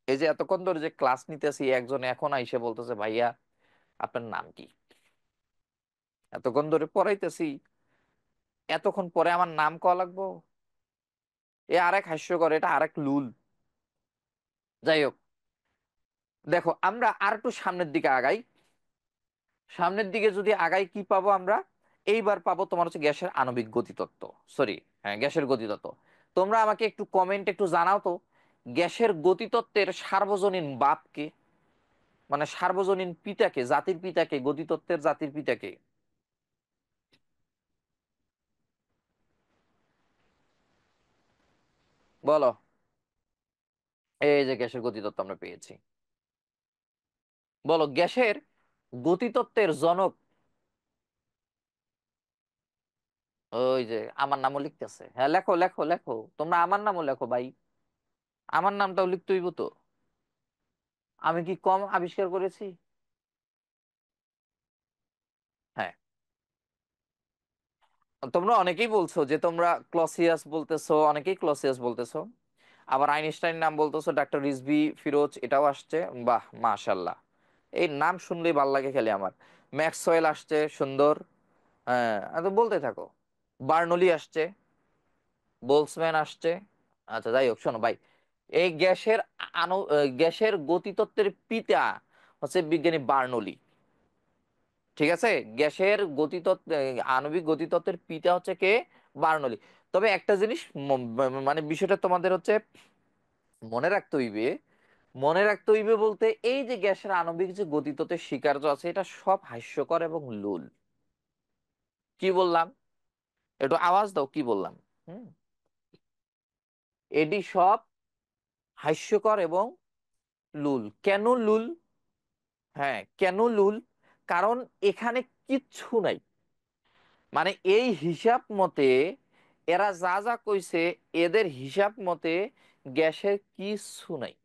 এই যে এতক্ষণ ধরে যে ক্লাস নিতেছি, একজন এখন আইসে বলতেছে ভাইয়া আপনার নাম কি, এতক্ষণ ধরে পড়াইতেছি, এতক্ষণ পরে আমার নাম কওয়া লাগবো, এ আরেক হাস্যকর, এটা আরেক লুল। যাই হোক, দেখো আমরা আর একটু সামনের দিকে আগাই, সামনের দিকে যদি আগাই কি পাবো আমরা, এইবার পাবো তোমার হচ্ছে গ্যাসের আণবিক গতিতত্ত্ব, সরি, হ্যাঁ গ্যাসের গতিতত্ত্ব। তোমরা আমাকে একটু কমেন্ট একটু জানাও তো, গ্যাসের গতিতত্ত্বের সার্বজনীন বাপকে, মানে সার্বজনীন পিতাকে, জাতির পিতাকে, গতিতত্ত্বের জাতির পিতাকে, বলো। এই যে গ্যাসের গতিতত্ত্ব আমরা পেয়েছি, বলো গ্যাসের গতিতত্ত্বের জনক। ওই যে আমার নামও লিখতেছে, হ্যাঁ লেখো লেখো লেখো, তোমরা আমার নামও লেখো ভাই, আমার নামটাও লিখতে হইব তো, আমি কি কম আবিষ্কার করেছি? হ্যাঁ, তোমরা অনেকেই বলছো যে তোমরা ক্লসিয়াস বলতেছো, অনেকেই ক্লসিয়াস বলতেছো, আবার আইনস্টাইন নাম বলতেছো, ডাক্তার রিজভি ফিরোজ এটাও আসছে, বাহ মাশাল্লাহ, এই নাম শুনলেই ভাল লাগে খেলে আমার। ম্যাক্সওয়েল আসছে, সুন্দর, হ্যাঁ তো বলতে থাকো। বার্নলি আসছে, বোলসম্যান আসছে। আচ্ছা যাই হোক, শোনো ভাই, এই গ্যাসের গতিতত্ত্বের পিতা হচ্ছে বিজ্ঞানী বার্নলি, ঠিক আছে। গ্যাসের গতিতত্ত্ব, আণবিক গতিতত্ত্বের পিতা হচ্ছে কে, বার্নলি। তবে একটা জিনিস মানে বিষয়টা তোমাদের হচ্ছে মনে রাখতে হইবে, মনে রাখতে হইবে বলতে এই যে গ্যাসের আণবিক যে গতিতত্ত্বের স্বীকার্য আছে, এটা সব হাস্যকর এবং লুল। কি বললাম, একটু আওয়াজ দাও, কি বললাম? হুম, এডি সব হাস্যকর এবং লুল। কেন লুল? হ্যাঁ কেন লুল, কারণ এখানে কিচ্ছু নাই, মানে এই হিসাব মতে এরা যা যা কইছে, এদের হিসাব মতে গ্যাসের কিছু নাই।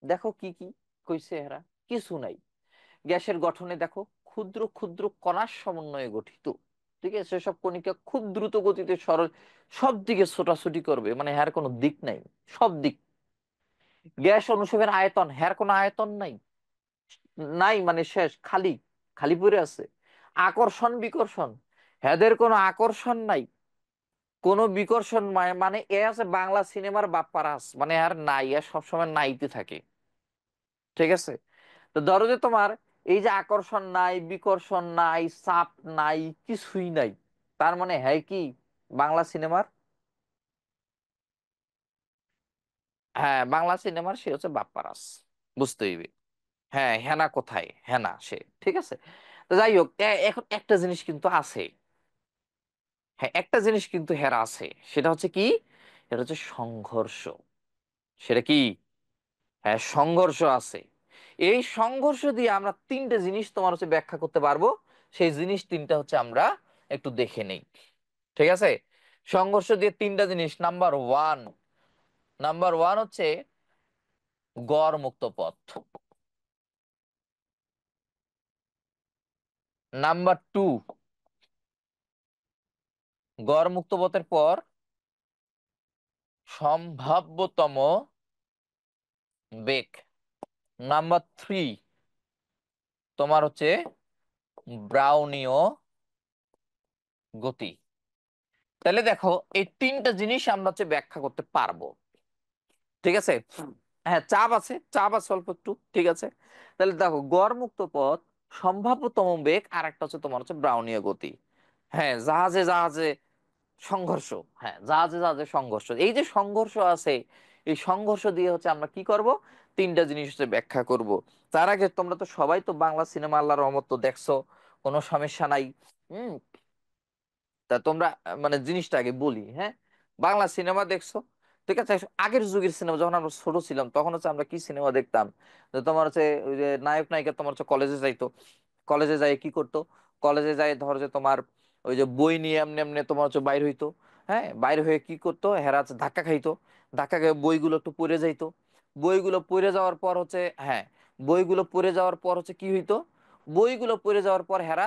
দেখো কি কি কইছে এরা, কিছু নাই। গ্যাসের গঠনে দেখো ক্ষুদ্র ক্ষুদ্র কণার সমন্বয়ে গঠিত, ঠিক আছে, সেসব কণিকা খুব দ্রুত গতিতে সরল সব দিকে ছোটাছুটি করবে, মানে হ্যার কোনো দিক নাই, সব দিক। গ্যাস অনুষবের আয়তন, হ্যার কোনো আয়তন নাই, নাই মানে শেষ, খালি, খালি পড়ে আছে। আকর্ষণ বিকর্ষণ, হ্যাদের কোনো আকর্ষণ নাই, কোনো বিকর্ষণ মানে এ আছে বাংলা সিনেমার বাপ্পারাস, মানে আর নাই, আর সবসময় নাইতে থাকে। ঠিক আছে, তো ধরো যে তোমার এই যে আকর্ষণ নাই, বিকর্ষণ নাই, চাপ নাই, কিছুই নাই, তার মানে হ্যাঁ কি বাংলা সিনেমার, হ্যাঁ বাংলা সিনেমার সে হচ্ছে বাপ্পারাস, বুঝতে হইবে। হ্যাঁ, হেনা কোথায়, হেনা সে, ঠিক আছে। তো যাই হোক, এখন একটা জিনিস কিন্তু আছে, হ্যাঁ একটা জিনিস কিন্তু হেরা আছে, সেটা হচ্ছে কি, সেটা হচ্ছে সংঘর্ষ। সেটা কি? হ্যাঁ সংঘর্ষ আছে। এই সংঘর্ষ দিয়ে আমরা তিনটে জিনিস তোমার হচ্ছে ব্যাখ্যা করতে পারবো। সেই জিনিস তিনটা হচ্ছে আমরা একটু দেখে নেই। ঠিক আছে, সংঘর্ষ দিয়ে তিনটা জিনিস। নাম্বার ওয়ান হচ্ছে গড় মুক্ত পথ। নাম্বার 2, গড় মুক্ত পথের পর সম্ভাব্যতম বেগ। নাম্বার 3 তোমার হচ্ছে ব্রাউনীয় গতি। তাহলে দেখো, এই তিনটা জিনিস আমরা হচ্ছে ব্যাখ্যা করতে পারবো। ঠিক আছে, হ্যাঁ চাপ আছে, চাপ আছে অল্প একটু, ঠিক আছে। তাহলে দেখো, গড় মুক্ত পথ, সম্ভাব্যতম বেগ, আর একটা হচ্ছে তোমার হচ্ছে ব্রাউনীয় গতি। হ্যাঁ জাহাজে জাহাজে সংঘর্ষ, হ্যাঁ জাহাজে জাহাজে সংঘর্ষ, এই যে সংঘর্ষ আছে, এই সংঘর্ষ দিয়ে হচ্ছে আমরা কি করব, তিনটা জিনিস হচ্ছে ব্যাখ্যা করব। তার আগে তোমরা তো সবাই তো বাংলা সিনেমা আল্লাহর রহমত তো দেখছো, কোনো সমস্যা নাই। হুম, তা তোমরা মানে জিনিসটা আগে বলি, হ্যাঁ বাংলা সিনেমা দেখছো, ঠিক আছে। আগের যুগের সিনেমা যখন আমরা ছোট ছিলাম তখন হচ্ছে আমরা কি সিনেমা দেখতাম, যে তোমার হচ্ছে ওই যে নায়ক নায়িকা তোমার হচ্ছে কলেজে যাইতো, কলেজে যায় কি করতো, কলেজে যায় ধর যে তোমার ওই যে বই নিয়ে এমনি এমনি তোমার হচ্ছে বাইর হইতো। হ্যাঁ বাইরে হয়ে কি করতো, হেরা হচ্ছে ধাক্কা খাইতো, ধাক্কা খেয়ে বইগুলো একটু পড়ে যাইতো। বইগুলো পড়ে যাওয়ার পর হচ্ছে, হ্যাঁ বইগুলো পড়ে যাওয়ার পর হচ্ছে কি হইতো, বইগুলো পড়ে যাওয়ার পর হেরা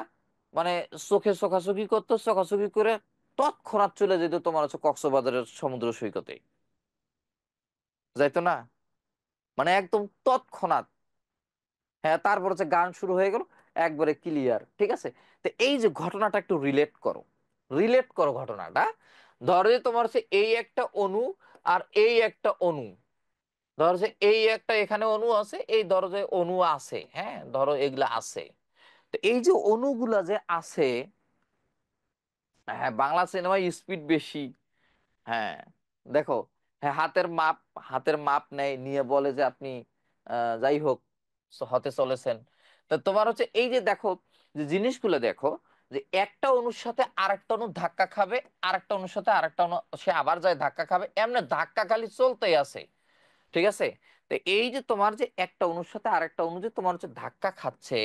মানে চোখে চোখাচোখি করতো, চোখাচোখি করে তৎক্ষণাৎ চলে যেত তোমার হচ্ছে কক্সবাজারের সমুদ্র সৈকতে, যাইতো না, মানে একদম তৎক্ষণাৎ। হ্যাঁ তারপর হচ্ছে গান শুরু হয়ে গেল, একবারে ক্লিয়ার, ঠিক আছে। তো এই যে ঘটনাটা একটু রিলেট করো, রিলেট করো ঘটনাটা। ধরো যে তোমার হচ্ছে এই একটা অণু, আর এই একটা অণু, ধরো যে এই একটা এখানে অণু আছে, এই ধরো যে অণু আছে, হ্যাঁ ধরো এগুলা আছে। তো এই যে অণুগুলা যে আছে, হ্যাঁ বাংলা সিনেমায় স্পিড বেশি। হ্যাঁ দেখো, হ্যাঁ হাতের মাপ নেয়, নিয়ে বলে যে আপনি যাই হোক হতে চলেছেন। তা তোমার হচ্ছে এই যে দেখো, যে জিনিসগুলো দেখো, যে একটা অণুর সাথে আরেকটা অণু ধাক্কা খাবে, আরেকটা অণুর সাথে আরেকটা অণু সে আবার যায় ধাক্কা খাবে, এমনি ধাক্কা খালি চলতেই আছে। ঠিক আছে, তো এই যে তোমার যে একটা অণুর সাথে আরেকটা অণু যে তোমার হচ্ছে ধাক্কা খাচ্ছে,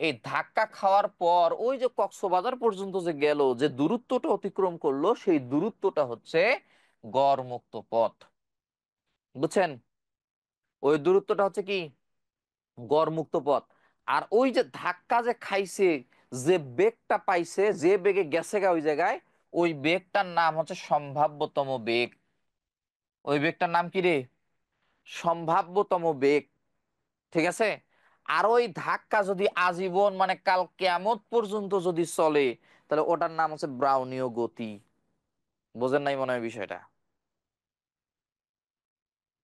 এই ধাক্কা খাওয়ার পর ওই যে কক্সবাজার পর্যন্ত যে গেল, যে দূরত্বটা অতিক্রম করলো, সেই দূরত্বটা হচ্ছে গড় মুক্ত পথ। বুঝছেন? ওই দূরত্বটা হচ্ছে কি গড় মুক্ত পথ। আর ওই যে ধাক্কা যে খাইছে, যে বেগটা পাইছে, যে বেগে গেছে গা ওই জায়গায়, ওই বেগটার নাম হচ্ছে সম্ভাব্যতম বেগ। ওই বেগটার নাম কি রে? সম্ভাব্যতম বেগ। ঠিক আছে, আর ওই ধাক্কা যদি আজীবন মানে কাল কিয়ামত পর্যন্ত যদি চলে, তাহলে ওটার নাম হচ্ছে ব্রাউনীয় গতি। বোঝেন নাই মনে হয় বিষয়টা,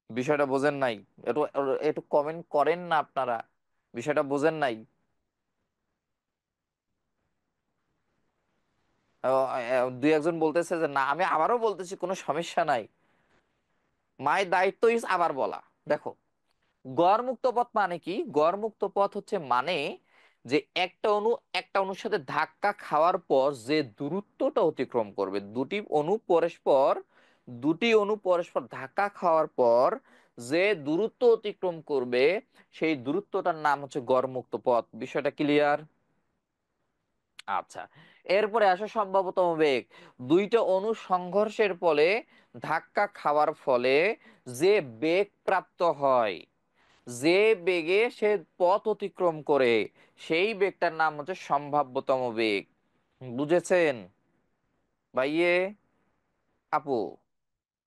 বিষয়টা বোঝেন নাই। একটু একটু কমেন্ট করেন না আপনারা, বিষয়টা বোঝেন নাই। দুই একজন বলতেছে যে না, আমি আবারও বলতেছি, কোনো সমস্যা নাই, মাই দায়িত্ব ইজ আবার বলা। দেখো, গড় মুক্ত পথ মানে কি, গড় মুক্ত পথ হচ্ছে মানে যে একটা অণু একটা অণুর সাথে ধাক্কা খাওয়ার পর যে দূরত্বটা অতিক্রম করবে, দুটি অণু পরস্পর ধাক্কা খাওয়ার পর যে দূরত্ব অতিক্রম করবে, সেই দূরত্বটার নাম হচ্ছে গড় মুক্ত পথ। বিষয়টা ক্লিয়ার? আচ্ছা, এরপরে আসে সম্ভাব্যতম বেগ। দুইটা অণু সংঘর্ষের ফলে, ধাক্কা খাওয়ার ফলে যে বেগ প্রাপ্ত হয়, যে বেগে সে পথ অতিক্রম করে, সেই বেগটার নাম হচ্ছে সম্ভাব্যতম বেগ। বুঝেছেন ভাইয়ে, আপু?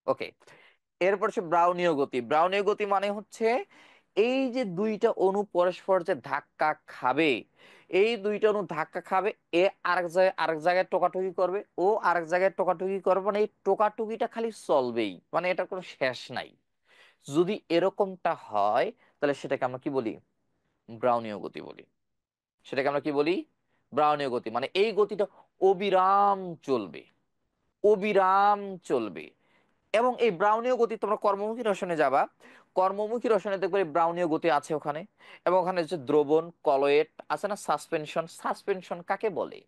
ওকে। এরপর সে ব্রাউনীয় গতি। ব্রাউনীয় গতি মানে হচ্ছে এই যে দুইটা অণু পরস্পর যে ধাক্কা খাবে, এই দুইটা অণু ধাক্কা খাবে, এ আরেক জায়গায় টোকাটুকি করবে, ও আরেক জায়গায় টোকাটুকি করবে, মানে এই টোকাটুকিটা খালি চলবেই, মানে এটার কোনো শেষ নাই। যদি এরকমটা হয় তাহলে সেটাকে আমরা কি বলি? ব্রাউনীয় গতি বলি। সেটাকে আমরা কি বলি? ব্রাউনীয় গতি। মানে এই গতিটা অবিরাম চলবে, অবিরাম চলবে। এবং এই ব্রাউনীয় গতি তোমরা কর্মমুখী রসায়নে যাবা, কর্মমুখী রসায়নে দেখবে এই ব্রাউনীয় গতি আছে ওখানে। এবং ওখানে হচ্ছে দ্রবণ, কলয়েড আছে না, সাসপেনশন। সাসপেনশন কাকে বলে?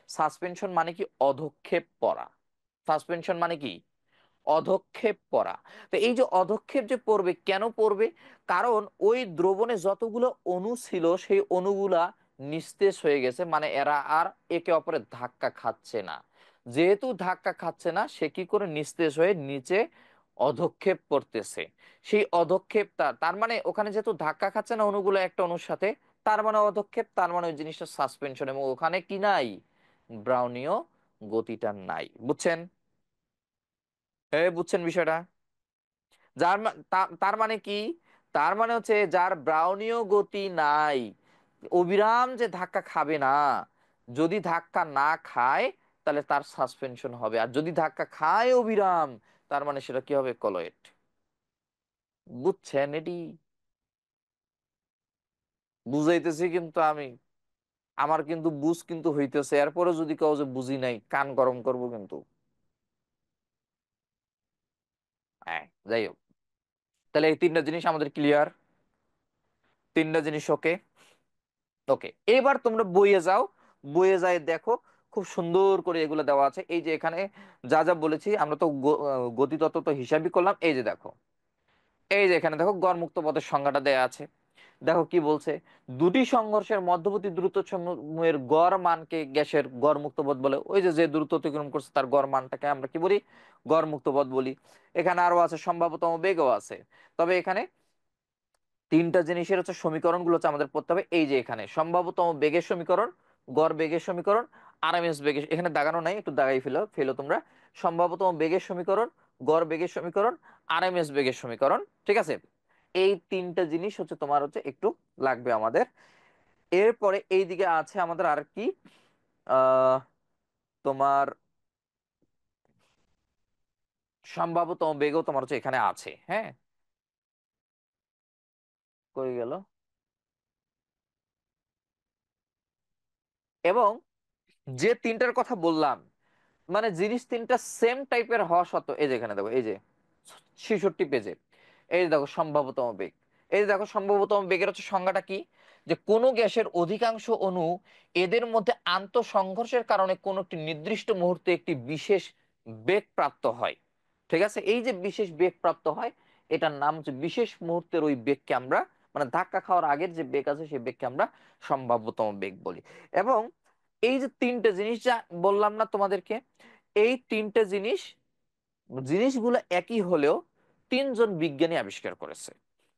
সাসপেনশন মানে কি? অধক্ষেপ পড়া। সাসপেনশন মানে কি? অধক্ষেপ পড়া। তো এই যে অধক্ষেপ যে পড়বে, কেন পড়বে? কারণ ওই দ্রবণে যতগুলো অণু ছিল সেই অণুগুলা নিস্তেজ হয়ে গেছে, মানে এরা আর একে অপরের ধাক্কা খাচ্ছে না। যেহেতু ধাক্কা খাচ্ছে না, সে কি করে নিস্তেজ হয়ে নিচে অধক্ষেপ করতেছে। সেই অধক্ষেপ তার তার মানে ওখানে যেহেতু ধাক্কা খাচ্ছে না অণুগুলো একটা অণুর সাথে, তার মানে অধক্ষেপ, তার মানে ওই জিনিসটা সাসপেনশন, এবং ওখানে কি নাই? ব্রাউনীয় গতিটা নাই। বুঝছেন? বুঝছেন বিষয়টা? তার মানে কি? তার মানে হচ্ছে যার ব্রাউনীয় গতি নাই, অবিরাম যে ধাক্কা খাবে না, যদি ধাক্কা না খায় তাহলে তার সাসপেনশন হবে, আর যদি ধাক্কা খায় অবিরাম, তার মানে সেটা কি হবে? কলয়েড। বুঝছেন এটি? বুঝাইতেছি কিন্তু আমি, আমার কিন্তু বুঝ কিন্তু হইতেছে, এরপরে যদি কেউ যে বুঝি নাই, কান গরম করব কিন্তু। হ্যাঁ, যাই হোক, তাহলে এই তিনটা জিনিস আমাদের ক্লিয়ার। তিনটা জিনিস ওকে। ওকে, এবার তোমরা বইয়ে যাও, বইয়ে যায় দেখো খুব সুন্দর করে এগুলো দেওয়া আছে। এই যে এখানে যা যা বলেছি আমরা তো গতিতত্ত্ব তো হিসাবই করলাম। এই যে দেখো, এই যে এখানে দেখো গড়মুক্ত পথের সংজ্ঞাটা দেয়া আছে। দেখো কি বলছে? দুটি সংঘর্ষের মধ্যবর্তী দূরত্ব সমূহের গড় মানকে গ্যাসের গড়মুক্ত পথ বলে। ওই যে যে দূরত্ব অতিক্রম করছে তার গড় মানটাকে আমরা কি বলি? গড়মুক্ত পথ বলি। এখানে আরো আছে সম্ভাব্যতম বেগও আছে। তবে এখানে তিনটা জিনিসের হচ্ছে সমীকরণগুলো হচ্ছে আমাদের পড়তে হবে। এই যে এখানে সম্ভাব্যতম বেগের সমীকরণ, গড় বেগের সমীকরণ, আরএমএস বেগের, এখানে দাগানো নাই, একটু দাগাই ফেলো ফেলো তোমরা। সম্ভাব্যতম বেগের সমীকরণ, গড় বেগের সমীকরণ, আরএমএস বেগের সমীকরণ। ঠিক আছে? এই তিনটা জিনিস হচ্ছে তোমার হচ্ছে একটু লাগবে আমাদের। এরপরে এই দিকে আছে আমাদের আর কি, আহ তোমার সম্ভাব্যতম বেগও তোমার হচ্ছে এখানে আছে। হ্যাঁ, কই গেল? এবং যে তিনটার কথা বললাম, মানে জিনিস তিনটা সেম টাইপের হওয়া সত্ত্বেও, এই যে এখানে দেখো, এই যে 66 পেজে, এই যে দেখো সম্ভাব্যতম বেগ। এই যে দেখো সম্ভাব্যতম বেগের হচ্ছে সংজ্ঞাটা কি? যে কোনো গ্যাসের অধিকাংশ অণু এদের মধ্যে আন্তঃসংঘর্ষের কারণে কোনো একটি নির্দিষ্ট মুহূর্তে একটি বিশেষ বেগ প্রাপ্ত হয়। ঠিক আছে? এই যে বিশেষ বেগ প্রাপ্ত হয়, এটার নাম হচ্ছে বিশেষ মুহূর্তের ওই বেগকে আমরা, মানে ধাক্কা খাওয়ার আগের যে বেগ আছে সেই বেগকে আমরা সম্ভাব্যতম বেগ বলি। এবং এই যে তিনটে জিনিস যা বললাম না তোমাদেরকে, এই তিনটে জিনিস, জিনিসগুলো একই হলেও তিনজন বিজ্ঞানী আবিষ্কার করেছে।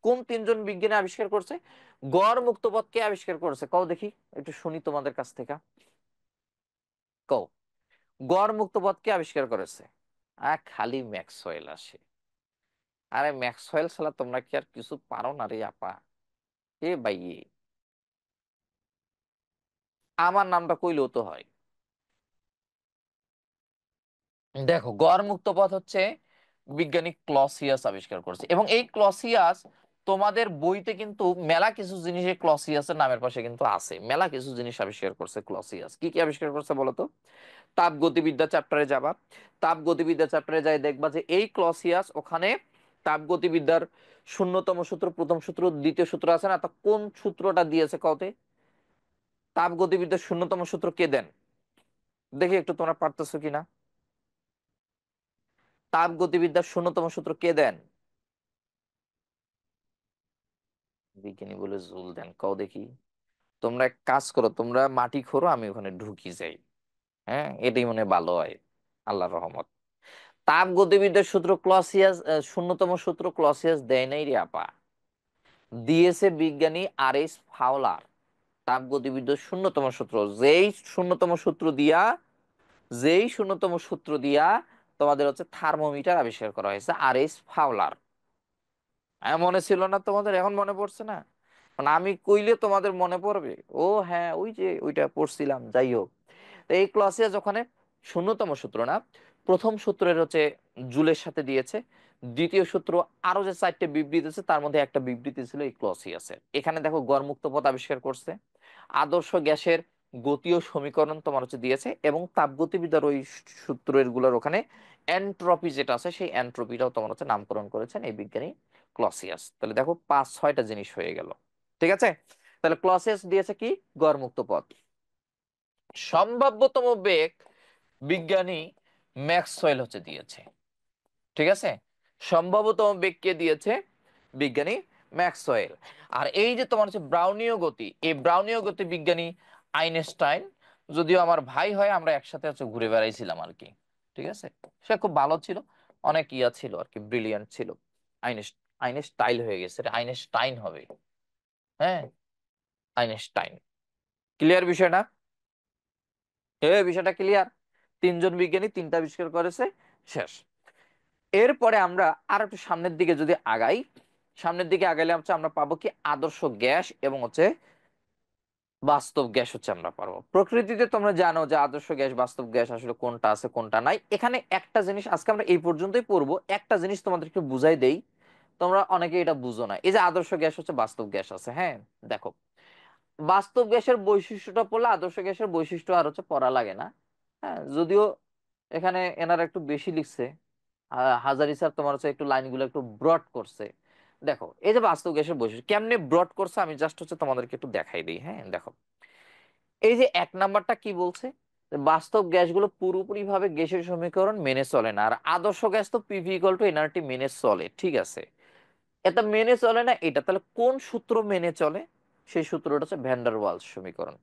কোন তিনজন বিজ্ঞানী আবিষ্কার করছে? গড় মুক্ত পথ কে আবিষ্কার করেছে কও দেখি, একটু শুনি তোমাদের কাছ থেকে। কও, গড় মুক্ত পথ কে আবিষ্কার করেছে? খালি ম্যাক্সওয়েল আসে। আরে ম্যাক্সওয়েল ছাড়া তোমরা কি আর কিছু পারো না রে আপা? এ ভাই, আমার নামটা কইলেও তো হয়। দেখো, গড় মুক্ত পথ হচ্ছে বিজ্ঞানী ক্লসিয়াস আবিষ্কার করেছে। এবং এই ক্লসিয়াস তোমাদের বইতে কিন্তু মেলা কিছু জিনিস এই ক্লসিয়াসের নামের পাশে কিন্তু আছে। মেলা কিছু জিনিস আবিষ্কার করছে ক্লসিয়াস। কি কি আবিষ্কার করছে বলো তো? তাপ গতিবিদ্যা চ্যাপ্টারে যাবা, তাপ গতিবিদ্যা চ্যাপ্টারে যাই দেখবা যে এই ক্লসিয়াস ওখানে তাপ গতিবিদ্যার শূন্যতম সূত্র, প্রথম সূত্র, দ্বিতীয় সূত্র আছে না, তা কোন সূত্রটা দিয়েছে কতে? তাপ গতিবিদ্যার শূন্যতম সূত্র কে দেন? দেখি একটু তোমরা পারতেছো কিনা। তাপ গতিবিদ্যার শূন্যতম সূত্র কে দেন? বিজ্ঞানী বলে জুল দেন, কও দেখি। তোমরা এক কাজ করো, তোমরা মাটি খোঁড়ো, আমি ওখানে ঢুকি যাই। হ্যাঁ, এটাই মনে হয় ভালো হয়, আল্লাহর রহমত। তাপ গতিবিদ্যার সূত্র ক্লসিয়াস, শূন্যতম সূত্র ক্লসিয়াস দেয় নাই রে আপা, দিয়েছে বিজ্ঞানী আর এস ফাওলার। তাপগতিবিদ্যার শূন্যতম সূত্র, যেই শূন্যতম সূত্র দিয়া যেই শূন্যতম সূত্র দিয়া তোমাদের হচ্ছে থার্মোমিটার আবিষ্কার করা হয়েছে, আর ফাউলার। মনে ছিল না তোমাদের, এখন মনে পড়ছে না? মানে আমি কইলে তোমাদের মনে পড়বে। ও হ্যাঁ, ওই যে ওইটা পড়ছিলাম, যাই হোক। তো এই ক্লসিয়াস ওখানে শূন্যতম সূত্র না, প্রথম সূত্রের হচ্ছে জুলের সাথে দিয়েছে। দ্বিতীয় সূত্র, আরো যে চারটে বিবৃতি আছে তার মধ্যে একটা বিবৃতি ছিল এই ক্লসিয়াসের। এখানে দেখো গড়মুক্ত পথ আবিষ্কার করছে, আদর্শ গ্যাসের গতীয় সমীকরণ তোমার হচ্ছে দিয়েছে, এবং তাপগতিবিদ্যার ওই সূত্রের গুলোর ওখানে এন্ট্রপি যেটা আছে সেই এন্ট্রপিটাও তোমার হচ্ছে নামকরণ করেছেন এই বিজ্ঞানী ক্লসিয়াস। তাহলে দেখো 5-6টা জিনিস হয়ে গেল। ঠিক আছে, তাহলে ক্লসিয়াস দিয়েছে কি? গড়মুক্ত পথ। সম্ভাব্যতম বেগ বিজ্ঞানী ম্যাক্সওয়েল হচ্ছে দিয়েছে। ঠিক আছে, সম্ভাব্যতম বেগ কে দিয়েছে? বিজ্ঞানী ম্যাক্সওয়েল। আর এই যে তোমার হচ্ছে ব্রাউনীয় গতি, এই ব্রাউনীয় গতি বিজ্ঞানী আইনস্টাইন। যদিও আমার ভাই হয়, আমরা একসাথে হচ্ছে ঘুরে বেড়াইছিলাম আর কি। ঠিক আছে, সে খুব ভালো ছিল, অনেক ইয়া ছিল আর কি, ব্রিলিয়ান্ট ছিল। আইনস্টাইল হয়ে গেছে, এটা আইনস্টাইন হবে। হ্যাঁ, আইনস্টাইন। ক্লিয়ার বিষয়টা? বিষয়টা ক্লিয়ার? তিনজন বিজ্ঞানী তিনটা আবিষ্কার করেছে, শেষ। এরপরে আমরা আর একটু সামনের দিকে যদি আগাই, সামনের দিকে আগাইলে হচ্ছে আমরা পাবো কি? আদর্শ গ্যাস এবং হচ্ছে বাস্তব গ্যাস হচ্ছে আমরা পাবো। প্রকৃতিতে তোমরা জানো যে আদর্শ গ্যাস বাস্তব গ্যাস আসলে কোনটা আছে কোনটা নাই। এখানে একটা জিনিস আজকে আমরা এই পর্যন্তই পড়বো, একটা জিনিস তোমাদেরকে বুঝাই দেই, তোমরা অনেকে এটা বুঝো না। এই যে আদর্শ গ্যাস হচ্ছে বাস্তব গ্যাস আছে, হ্যাঁ দেখো, বাস্তব গ্যাসের বৈশিষ্ট্যটা পড়লে আদর্শ গ্যাসের বৈশিষ্ট্য আর হচ্ছে পড়া লাগে না। হ্যাঁ, যদিও এখানে এনারা একটু বেশি লিখছে, হাজারি স্যার তোমার হচ্ছে একটু লাইনগুলো একটু ব্রড করছে। দেখো এই যে বাস্তব গ্যাসের বৈশিষ্ট্য কেমনে ব্রড করছে, আমি জাস্ট হচ্ছে তোমাদেরকে একটু দেখাই দিই। হ্যাঁ দেখো, এই যে এক নাম্বারটা কি বলছে, যে বাস্তব গ্যাসগুলো পুরোপুরি ভাবে গ্যাসের সমীকরণ মেনে চলে না, আর আদর্শ গ্যাস তো পিভি ইকুয়াল টু এনআরটি মেনে চলে। ঠিক আছে, এটা মেনে চলে না, এটা তাহলে কোন সূত্র মেনে চলে? সেই সূত্রটা হচ্ছে ভ্যান ডার ওয়ালস সমীকরণ।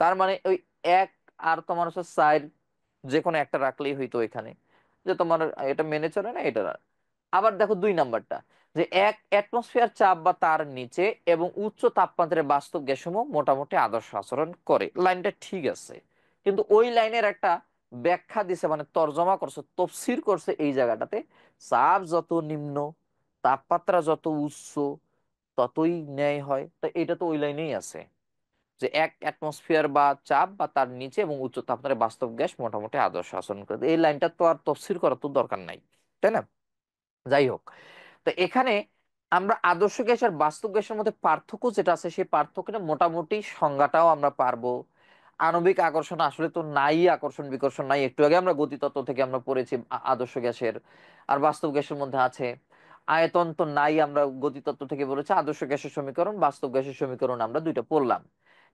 তার মানে ওই এক আর তোমার হচ্ছে সাইড, যে কোনো একটা রাখলেই হইতো এখানে, যে তোমার এটা মেনে চলে না এটা। আবার দেখো দুই নাম্বারটা, যে এক অ্যাটমসফিয়ার চাপ বা তার নিচে এবং উচ্চ তাপমাত্রায় বাস্তব গ্যাসসমূহ মোটামুটি আদর্শ আচরণ করে। লাইনটা ঠিক আছে, কিন্তু ওই লাইনের একটা ব্যাখ্যা দিছে, মানে তর্জমা করছে, তফসির করছে এই জায়গাটাতে। চাপ যত নিম্ন, তাপমাত্রা যত উচ্চ, ততই ন্যায় হয়। তো এটা তো ওই লাইনেই আছে, যে এক অ্যাটমসফিয়ার বা চাপ বা তার নিচে এবং উচ্চ তাপমাত্রায় বাস্তব গ্যাস মোটামুটি আদর্শ আচরণ করে। এই লাইনটা তো আর তফসির করার তো দরকার নাই, তাই না? যাই হোক, তো এখানে আমরা আদর্শ গ্যাস আর বাস্তব গ্যাসের মধ্যে পার্থক্য যেটা আছে সেই পার্থক্যটা মোটামুটি সংজ্ঞাটাও আমরা পারবো। আণবিক আকর্ষণ আসলে তো নাই, আকর্ষণ বিকর্ষণ নাই, একটু আগে আমরা গতিতত্ত্ব থেকে আমরা পড়েছি আদর্শ গ্যাসের। আর বাস্তব গ্যাসের মধ্যে আছে আয়তন তো নাই, আমরা গতিতত্ত্ব থেকে বলেছি। আদর্শ গ্যাসের সমীকরণ, বাস্তব গ্যাসের সমীকরণ আমরা দুইটা পড়লাম।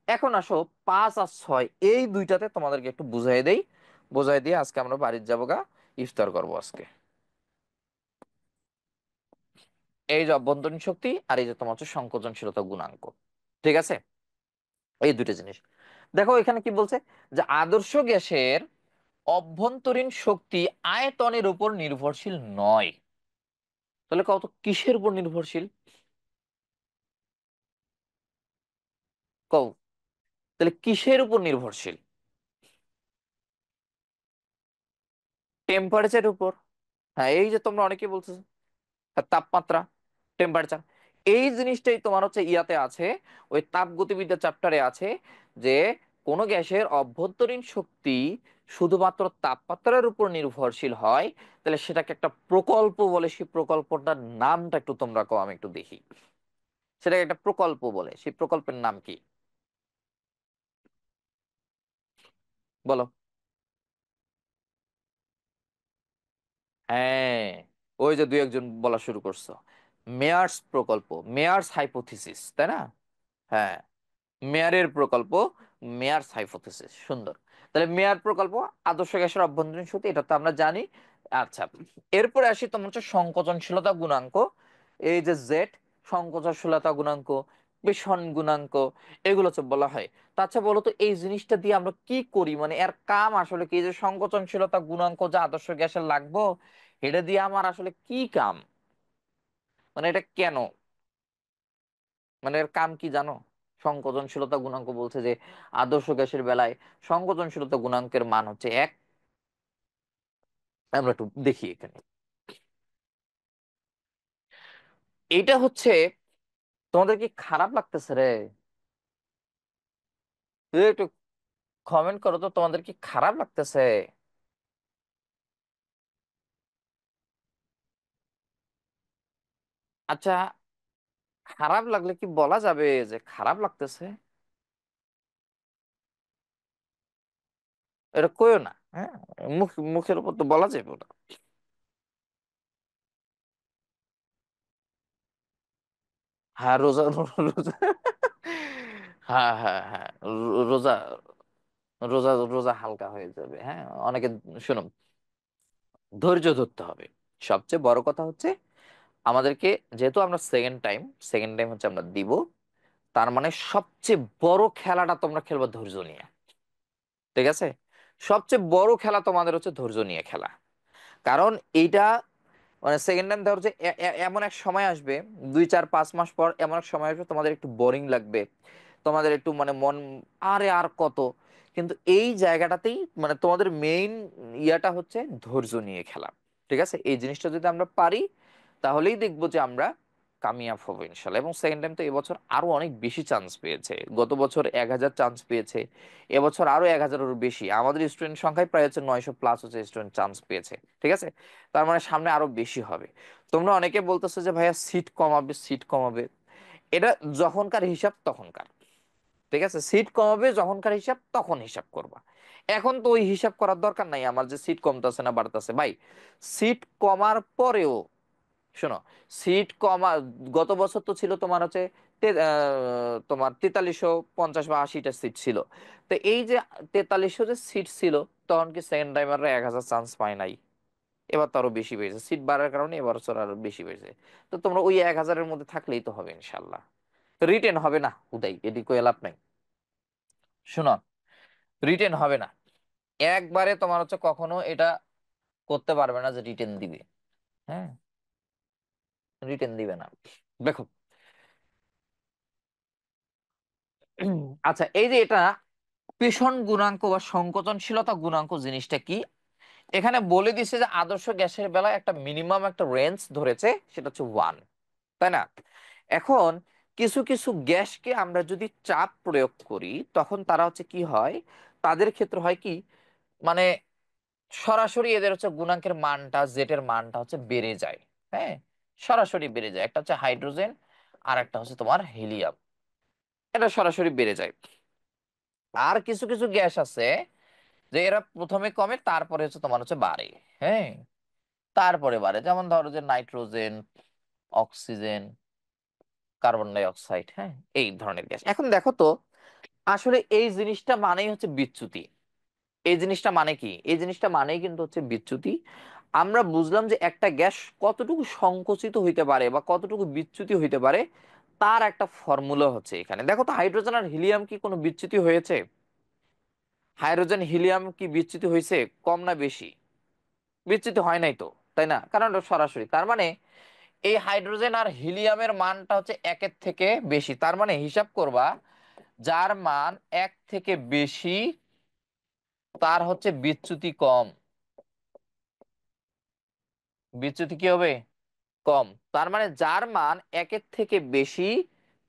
এখন আসো 5 আর 6, এই দুইটাতে তোমাদেরকে একটু বুঝাই দেই, বুঝাই দিয়ে আজকে আমরা বাড়ির যাবো গা, ইফতার করবো আজকে। এই যে অভ্যন্তরীণ শক্তি আর এই যে তোমার হচ্ছে সংকোচনশীলতা গুণাঙ্ক। ঠিক আছে, এই দুটো জিনিস দেখো এখানে কি বলছে, যে আদর্শ গ্যাসের অভ্যন্তরীণ শক্তি আয়তনের উপর নির্ভরশীল নয়। তাহলে কত কিসের উপর নির্ভরশীল? কও, তাহলে কিসের উপর নির্ভরশীল? টেম্পারেচারের উপর। হ্যাঁ, এই যে তোমরা অনেকে বলছো তাপমাত্রা, টেম্পারেচার, এই জিনিসটাই তোমার হচ্ছে ইয়াতে আছে, ওই তাপ গতিবিদ্যা চ্যাপ্টারে আছে, যে কোন গ্যাসের অভ্যন্তরীণ শক্তি শুধুমাত্র তাপমাত্রার উপর নির্ভরশীল হয়, তাহলে সেটাকে একটা প্রকল্প বলে। সেই প্রকল্পটার নামটা একটু তোমরা কও, আমি একটু দেখি। সেটাকে একটা প্রকল্প বলে, সেই প্রকল্পের নাম কি? বলো। হ্যাঁ, ওই যে দুই একজন বলা শুরু করছো, মেয়ার্স প্রকল্প, মেয়ার্স হাইপোথিসিস, তাই না? হ্যাঁ, মেয়ারের প্রকল্প, মেয়ারস হাইপোথিসিস, সুন্দর। তাহলে মেয়ার প্রকল্প, আদর্শ গ্যাসের অভ্যন্তরীণ শক্তি, এটা তো আমরা জানি। আচ্ছা, এরপরে আসি তোমার হচ্ছে সংকোচনশীলতা গুণাঙ্ক। এই যে জেড, সংকোচনশীলতা গুণাঙ্ক, বেশন গুণাঙ্ক, এগুলো হচ্ছে বলা হয়। তা আচ্ছা বলো তো, এই জিনিসটা দিয়ে আমরা কি করি, মানে এর কাম আসলে কি? এই যে সংকোচনশীলতা গুণাঙ্ক যা আদর্শ গ্যাসের লাগবো, এটা দিয়ে আমার আসলে কি কাম? মানে এটা কেন, মানে এর কাম কি জানো? সংকোচনশীলতা গুণাঙ্ক বলছে যে আদর্শ গ্যাসের বেলায় সংকোচনশীলতা গুণাঙ্কের মান হচ্ছে 1। আমরা একটু দেখি এখানে। এটা হচ্ছে, তোমাদের কি খারাপ লাগতেছে রে? একটু কমেন্ট করো তো, তোমাদের কি খারাপ লাগতেছে? আচ্ছা, খারাপ লাগলে কি বলা যাবে যে খারাপ লাগতেছে? এটা কইও না, হ্যাঁ। মুখের উপর তো বলা যাবে না। হ্যাঁ, রোজা রোজা। হ্যাঁ, হ্যাঁ, হ্যাঁ, রোজা রোজা রোজা হালকা হয়ে যাবে, হ্যাঁ। অনেকে, শুনুন, ধৈর্য ধরতে হবে। সবচেয়ে বড় কথা হচ্ছে আমাদেরকে, যেহেতু আমরা সেকেন্ড টাইম হচ্ছে আমরা দিব, তার মানে সবচেয়ে বড় খেলাটা তোমরা খেলবে ধৈর্য নিয়ে। ঠিক আছে? সবচেয়ে বড় খেলা তোমাদের হচ্ছে ধৈর্য নিয়ে খেলা। কারণ এইটা, মানে সেকেন্ড টাইম ধরো যে এমন এক সময় আসবে, 2 4 5 মাস পর এমন এক সময় আসবে তোমাদের একটু বোরিং লাগবে, তোমাদের একটু মানে মন, আরে আর কত। কিন্তু এই জায়গাটাতেই মানে তোমাদের মেইন ইয়াটা হচ্ছে ধৈর্য নিয়ে খেলা। ঠিক আছে? এই জিনিসটা যদি আমরা পারি, তাহলেই দেখবো যে আমরা কামিয়াব হবো ইনশাল্লাহ। এবং সেকেন্ড টাইম তো এবছর আরো অনেক বেশি চান্স পেয়েছে। গত বছর 1000 চান্স পেয়েছে, এবছর আরো 1000-এরও বেশি। আমাদের স্টুডেন্ট সংখ্যায় প্রায় হচ্ছে 900+ হচ্ছে স্টুডেন্ট চান্স পেয়েছে। ঠিক আছে? তার মানে সামনে আরো বেশি হবে। তোমরা অনেকে বলতেছো যে ভাইয়া সিট কমাবে, সিট কমাবে। এটা যখনকার হিসাব তখনকার। ঠিক আছে? সিট কমাবে যখনকার হিসাব তখন হিসাব করবা। এখন তো ওই হিসাব করার দরকার নাই আমার, যে সিট কমতেছে না বাড়তেছে। ভাই, সিট কমার পরেও, শোনো, সিট কমা, গত বছর তো ছিল তোমার হচ্ছে তোমার 4350 বা 80টা সিট ছিল। তো এই যে 4300 যে সিট ছিল, তখন কি সেকেন্ড টাইমাররা 1000 চান্স পায় নাই? এবার তো আরো বেশি পেয়েছে, সিট বাড়ার কারণে এবার হচ্ছে আরো বেশি পেয়েছে। তো তোমরা ওই 1000-এর মধ্যে থাকলেই তো হবে ইনশাল্লাহ। রিটেন হবে না হুদাই, এদিকে লাভ নাই। শোনো, রিটেন হবে না। একবারে তোমার হচ্ছে কখনো এটা করতে পারবে না যে রিটেন দিবে। হ্যাঁ, রিটেন দিবে না। দেখো, আচ্ছা, এই যে এটা পেষণ গুণাঙ্ক বা সংকোচনশীলতা গুণাঙ্ক জিনিসটা কি, এখানে বলে দিছে যে আদর্শ গ্যাসের বেলায় একটা মিনিমাম একটা রেঞ্জ ধরেছে, সেটা হচ্ছে 1। তাই না? এখন কিছু কিছু গ্যাসকে আমরা যদি চাপ প্রয়োগ করি, তখন তারা হচ্ছে কি হয়, তাদের ক্ষেত্রে হয় কি, মানে সরাসরি এদের হচ্ছে গুণাঙ্কের মানটা, জেটের মানটা হচ্ছে বেড়ে যায়। হ্যাঁ, সরাসরি বেড়ে যায়। একটা হচ্ছে হাইড্রোজেন, আর একটা হচ্ছে তোমার হিলিয়াম। এটা সরাসরি বেড়ে যায়। আর কিছু কিছু গ্যাস আছে যে এরা প্রথমে কমে, তারপরে হচ্ছে তোমার হচ্ছে বাড়ে। হ্যাঁ, তারপরে বাড়ে। যেমন ধরো যে nitrogen, oxygen, carbon die oxide. হ্যাঁ, এই ধরনের গ্যাস। এখন দেখো তো, আসলে এই জিনিসটা মানেই হচ্ছে বিচ্যুতি। এই জিনিসটা মানে কি? এই জিনিসটা মানেই কিন্তু হচ্ছে বিচ্যুতি। আমরা বুঝলাম যে একটা গ্যাস কতটুকু সংকুচিত হইতে পারে বা কতটুকু বিচ্যুতি হইতে পারে, তার একটা ফর্মুলা হচ্ছে এখানে। দেখো তো, হাইড্রোজেন আর হিলিয়াম কি কোনো বিচ্যুতি হয়েছে? হাইড্রোজেন হিলিয়াম কি বিচ্যুতি হয়েছে? কম না বেশি? বিচ্যুতি হয় নাই তো, তাই না? কারণ এটা সরাসরি। তার মানে এই হাইড্রোজেন আর হিলিয়ামের মানটা হচ্ছে 1-এর থেকে বেশি। তার মানে হিসাব করবা, যার মান 1 থেকে বেশি, তার হচ্ছে বিচ্যুতি কম। বিচ্যুতি কি হবে? কম। তার মানে যার মান 1-এর থেকে বেশি,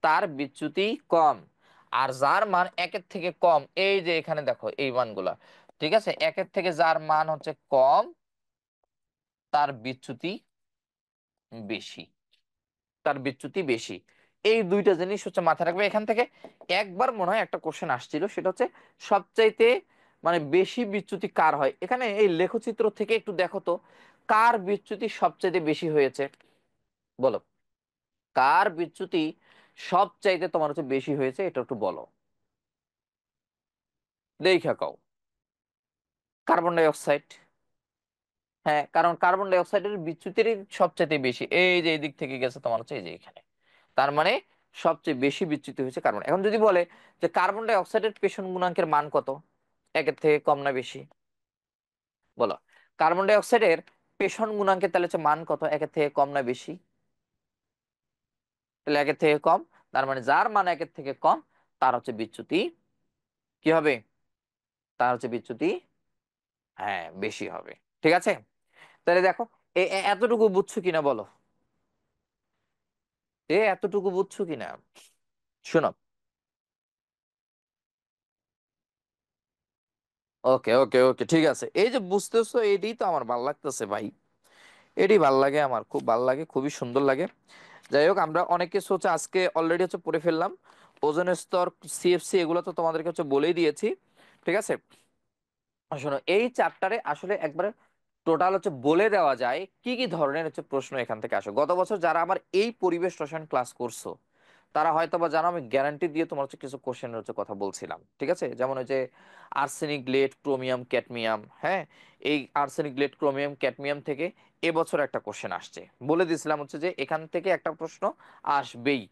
তার বিচ্যুতি কম। আর যার মান 1-এর থেকে কম, এই যে এখানে দেখো এই মানগুলা, ঠিক আছে, 1-এর থেকে যার মান হচ্ছে কম, তার বিচ্যুতি বেশি। তার বিচ্যুতি বেশি। এই দুইটা জিনিস হচ্ছে মাথায় রাখবে। এখান থেকে একবার মনে হয় একটা কোশ্চেন আসছিল, সেটা হচ্ছে সবচাইতে মানে বেশি বিচ্যুতি কার হয়। এখানে এই লেখচিত্র থেকে একটু দেখো তো, কার বিচ্যুতি সবচাইতে বেশি হয়েছে, বলো। কার বিচ্যুতি সবচাইতে তোমার হচ্ছে বেশি হয়েছে, এটা একটু বলো, দেখা কও। Carbon die oxide. হ্যাঁ, কারণ কার্বন ডাই অক্সাইডের বিচ্যুতির সবচাইতে বেশি এই যে এই দিক থেকে গেছে তোমার হচ্ছে এই যে এখানে। তার মানে সবচেয়ে বেশি বিচ্যুতি হয়েছে কার্বন। এখন যদি বলে যে কার্বন ডাই অক্সাইডের পেষণ গুণাঙ্কের মান কত, 1-এর থেকে কম না বেশি, বলো। কার্বন ডাই অক্সাইডের পেষণ গুণাঙ্কের তাহলে হচ্ছে মান কত, 1-এর থেকে কম না বেশি? তাহলে 1-এর থেকে কম। তার মানে যার মান 1-এর থেকে কম, তার হচ্ছে বিচ্যুতি কি হবে? তার হচ্ছে বিচ্যুতি হ্যাঁ বেশি হবে। ঠিক আছে, তাহলে দেখো এতটুকু বুঝছো কিনা বলো? এতটুকু বুঝছো কিনা? শোনো, ওকে ওকে ওকে ঠিক আছে, এই যে বুঝতেছো এটাই তো আমার ভাল লাগতেছে ভাই। এটাই ভাল লাগে, আমার খুব ভাল লাগে, খুবই সুন্দর লাগে। যাই হোক, আমরা অনেক কিছু হচ্ছে আজকে অলরেডি হচ্ছে পড়ে ফেললাম। ওজোন স্তর, সিএফসি, এগুলো তো তোমাদেরকে হচ্ছে বলেই দিয়েছি। ঠিক আছে, শোনো এই চ্যাপ্টারে আসলে একবারে টোটাল হচ্ছে বলে দেওয়া যায় কি কি ধরনের হচ্ছে প্রশ্ন এখান থেকে আসে। গত বছর যারা আমার এই পরিবেশ রসায়ন ক্লাস করছো তারা হয়তো বা জানো, আমি গ্যারান্টি দিয়ে তোমার হচ্ছে কিছু কোশ্চেনের হচ্ছে কথা বলছিলাম। ঠিক আছে, যেমন ওই যে আর্সেনিক, লেড, ক্রোমিয়াম, ক্যাডমিয়াম। হ্যাঁ, এই আর্সেনিক, লেড, ক্রোমিয়াম, ক্যাডমিয়াম থেকে এবছর একটা কোশ্চেন আসছে, বলে দিয়েছিলাম হচ্ছে যে এখান থেকে একটা প্রশ্ন আসবেই,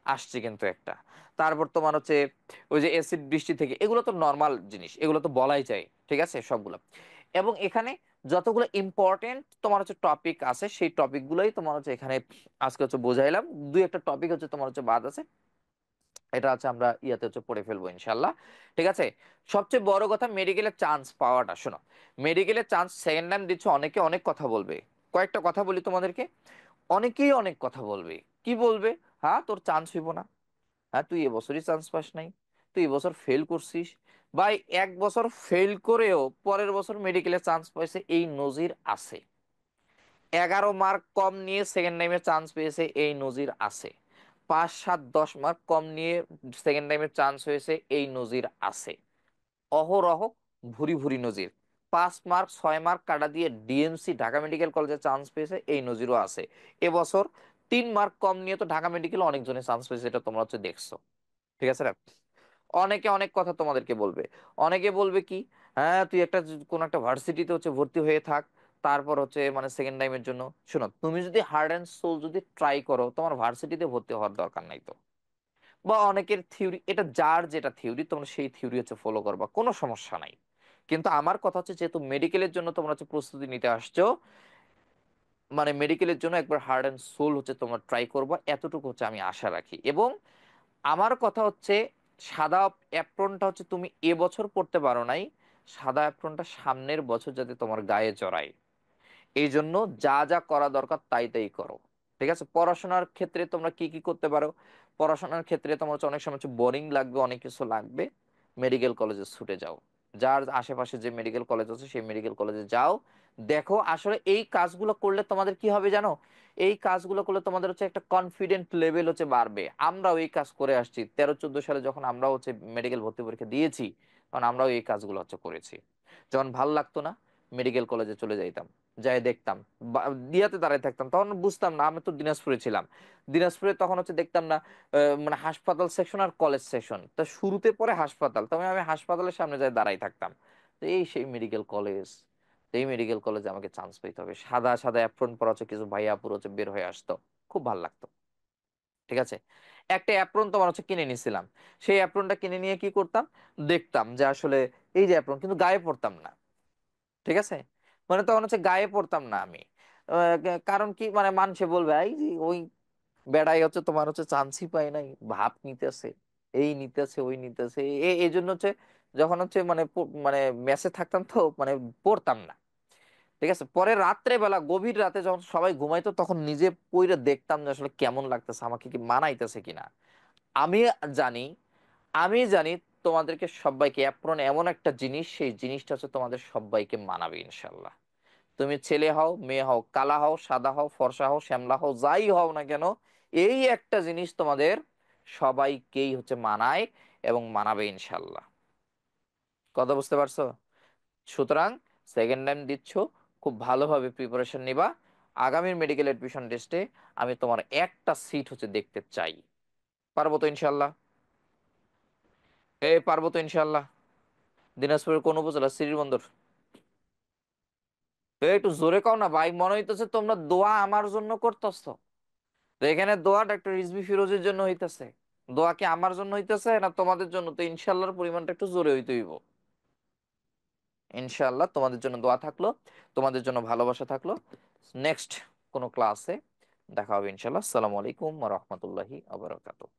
আসছে কিন্তু একটা। তারপর তোমার হচ্ছে ওই যে অ্যাসিড বৃষ্টি থেকে, এগুলো তো নর্মাল জিনিস, এগুলো তো বলাই যায়। ঠিক আছে, সবগুলো। এবং এখানে যতগুলো ইম্পর্টেন্ট তোমার হচ্ছে টপিক আছে, সেই টপিকগুলোই তোমার হচ্ছে এখানে আজকে হচ্ছে বোঝাইলাম। দুই একটা টপিক হচ্ছে তোমার হচ্ছে বাদ আছে, এটা হচ্ছে আমরা ইয়াতে হচ্ছে পড়ে ফেলবো ইনশাল্লাহ। ঠিক আছে, সবচেয়ে বড় কথা মেডিকেলের চান্স পাওয়াটা। শোনো, মেডিকেলের চান্স সেকেন্ড টাইম দিচ্ছ, অনেকে অনেক কথা বলবে। কয়েকটা কথা বলি তোমাদেরকে, অনেকেই অনেক কথা বলবে। কি বলবে? হ্যাঁ তোর চান্স হইব না, হ্যাঁ তুই এবছরই চান্স পাস নাই, তুই এবছর ফেল করছিস। ভাই, এক বছর ফেল করেও পরের বছর মেডিকেলে চান্স পাইছে, এই নজির আছে। 11 মার্ক কম নিয়ে সেকেন্ড টাইমে চান্স পেয়েছে, এই নজির আছে। 5, 7, 10 মার্ক কম নিয়ে সেকেন্ড টাইমে চান্স হয়েছে, এই নজির আছে। অহরহ ভুরি ভুরি নজির। 5 মার্ক 6 মার্ক কাটা দিয়ে ডিএমসি ঢাকা মেডিকেল কলেজে চান্স পেয়েছে, এই নজিরও আছে। এবছর 3 মার্ক কম নিয়ে তো ঢাকা মেডিকেল অনেকজনে চান্স পেয়েছে, এটা তোমরা হচ্ছে দেখছো। ঠিক আছে না? অনেকে অনেক কথা তোমাদেরকে বলবে। অনেকে বলবে কি, হ্যাঁ তুই একটা কোন একটা ভার্সিটিতে হচ্ছে ভর্তি হয়ে থাক, তারপর হচ্ছে মানে সেকেন্ড টাইমের জন্য। শোনো, তুমি যদি হার্ড অ্যান্ড সোল যদি ট্রাই করো, তোমার ভার্সিটিতে ভর্তি হওয়ার দরকার নাই তো। বা অনেকের থিওরি, এটা যার যেটা থিওরি, তোমরা সেই থিওরি হচ্ছে ফলো করবা, কোনো সমস্যা নাই। কিন্তু আমার কথা হচ্ছে, যেহেতু মেডিকেলের জন্য তোমরা হচ্ছে প্রস্তুতি নিতে আসছো, মানে মেডিকেলের জন্য একবার হার্ড অ্যান্ড সোল হচ্ছে তোমরা ট্রাই করবা, এতটুকু হচ্ছে আমি আশা রাখি। এবং আমার কথা হচ্ছে, সাদা অ্যাপ্রনটা হচ্ছে তুমি এবছর পড়তে পারো নাই, সাদা অ্যাপ্রনটা সামনের বছর যাতে তোমার গায়ে জড়ায়, এই জন্য যা যা করা দরকার তাই তাই করো। ঠিক আছে, পড়াশোনার ক্ষেত্রে তোমরা কি কি করতে পারো? পড়াশোনার ক্ষেত্রে তোমার হচ্ছে অনেক সময় হচ্ছে বোরিং লাগবে, অনেক কিছু লাগবে, মেডিকেল কলেজে ছুটে যাও। যার আশেপাশে যে মেডিকেল কলেজ আছে সেই মেডিকেল কলেজে যাও। দেখো আসলে এই কাজগুলো করলে তোমাদের কি হবে জানো? এই কাজগুলো করলে তোমাদের হচ্ছে একটা কনফিডেন্ট লেভেল হচ্ছে বাড়বে। আমরাও এই কাজ করে আসছি, 13-14 সালে যখন আমরা হচ্ছে মেডিকেল ভর্তি পরীক্ষা দিয়েছি, তখন আমরাও এই কাজগুলো হচ্ছে করেছি। যখন ভাল লাগতো না, মেডিকেল কলেজে চলে যাইতাম, যাই দেখতাম, দিয়াতে দাঁড়ায় থাকতাম, তখন বুঝতাম না, আমি তো দিনাজপুরে ছিলাম। দিনাজপুরে তখন হচ্ছে দেখতাম না মানে হাসপাতাল সেকশন আর কলেজ সেকশন, তা শুরুতে পরে হাসপাতাল, তবে আমি হাসপাতালের সামনে যাই দাঁড়াই থাকতাম। তো এই সেই মেডিকেল কলেজ, এই মেডিকেল কলেজে আমাকে চান্স পেতে হবে। সাদা সাদা অ্যাপ্রন পরা হচ্ছে কিছু ভাইয়া পুরো হচ্ছে বের হয়ে আসতো, খুব ভালো লাগতো। ঠিক আছে, একটা অ্যাপ্রন তোমার হচ্ছে কিনে নিয়েছিলাম। সেই অ্যাপ্রনটা কিনে নিয়ে কি করতাম, দেখতাম যে আসলে এই যে অ্যাপ্রন, কিন্তু গায়ে পড়তাম না। ঠিক আছে, মানে তখন হচ্ছে গায়ে পড়তাম না আমি। কারণ কি, মানে মানুষে বলবে এই যে ওই বেড়াই হচ্ছে তোমার হচ্ছে চান্সই পায় নাই, ভাব নিতেছে, এই নিতেছে ওই নিতেছে, এই জন্য হচ্ছে যখন হচ্ছে মানে মানে মেসে থাকতাম তো মানে পড়তাম না। ঠিক আছে, পরে রাত্রে বেলা গভীর রাতে যখন সবাই ঘুমাইতো, তখন নিজে পইরে দেখতাম যে আসলে কেমন লাগতেছে, আমাকে কি মানাইতেছে কিনা। আমি জানি, আমি জানি তোমাদেরকে সবাইকে, অ্যাপ্রন এমন একটা জিনিস, সেই জিনিসটা হচ্ছে তোমাদের সবাইকে মানাবে ইনশাল্লাহ। তুমি ছেলে হও, মেয়ে হও, কালা হও, সাদা হও, ফর্সা হও, শ্যামলা হও, যাই হও না কেন, এই একটা জিনিস তোমাদের সবাইকেই হচ্ছে মানায় এবং মানাবে ইনশাল্লাহ। কথা বুঝতে পারছো? সুতরাং সেকেন্ড টাইম দিচ্ছ, খুব ভালোভাবে প্রিপারেশন নিবা। আগামীর মেডিকেল এডমিশন টেস্টে আমি তোমার একটা সিট হচ্ছে দেখতে চাই। পারবো তো ইনশাল্লাহ? পারবো তো ইনশাল্লাহ? দিনাজপুরের কোন উপজেলা? শ্রীবন্দর। একটু জোরে কও না ভাই, মনে হইতেছে তোমরা দোয়া আমার জন্য করতেছো। তো এখানে দোয়া ডক্টর রিজভী ফিরোজের জন্য হইতেছে, দোয়া কি আমার জন্য হইতেছে না তোমাদের জন্য? তো ইনশাল্লাহর পরিমাণটা একটু জোরে হইতে হইব। ইনশাআল্লাহ তোমাদের জন্য দোয়া থাকলো, তোমাদের জন্য ভালোবাসা থাকলো। নেক্সট কোনো ক্লাসে দেখা হবে ইনশাআল্লাহ। আসসালামু আলাইকুম ওয়া রাহমাতুল্লাহি ওয়া বারাকাতুহু।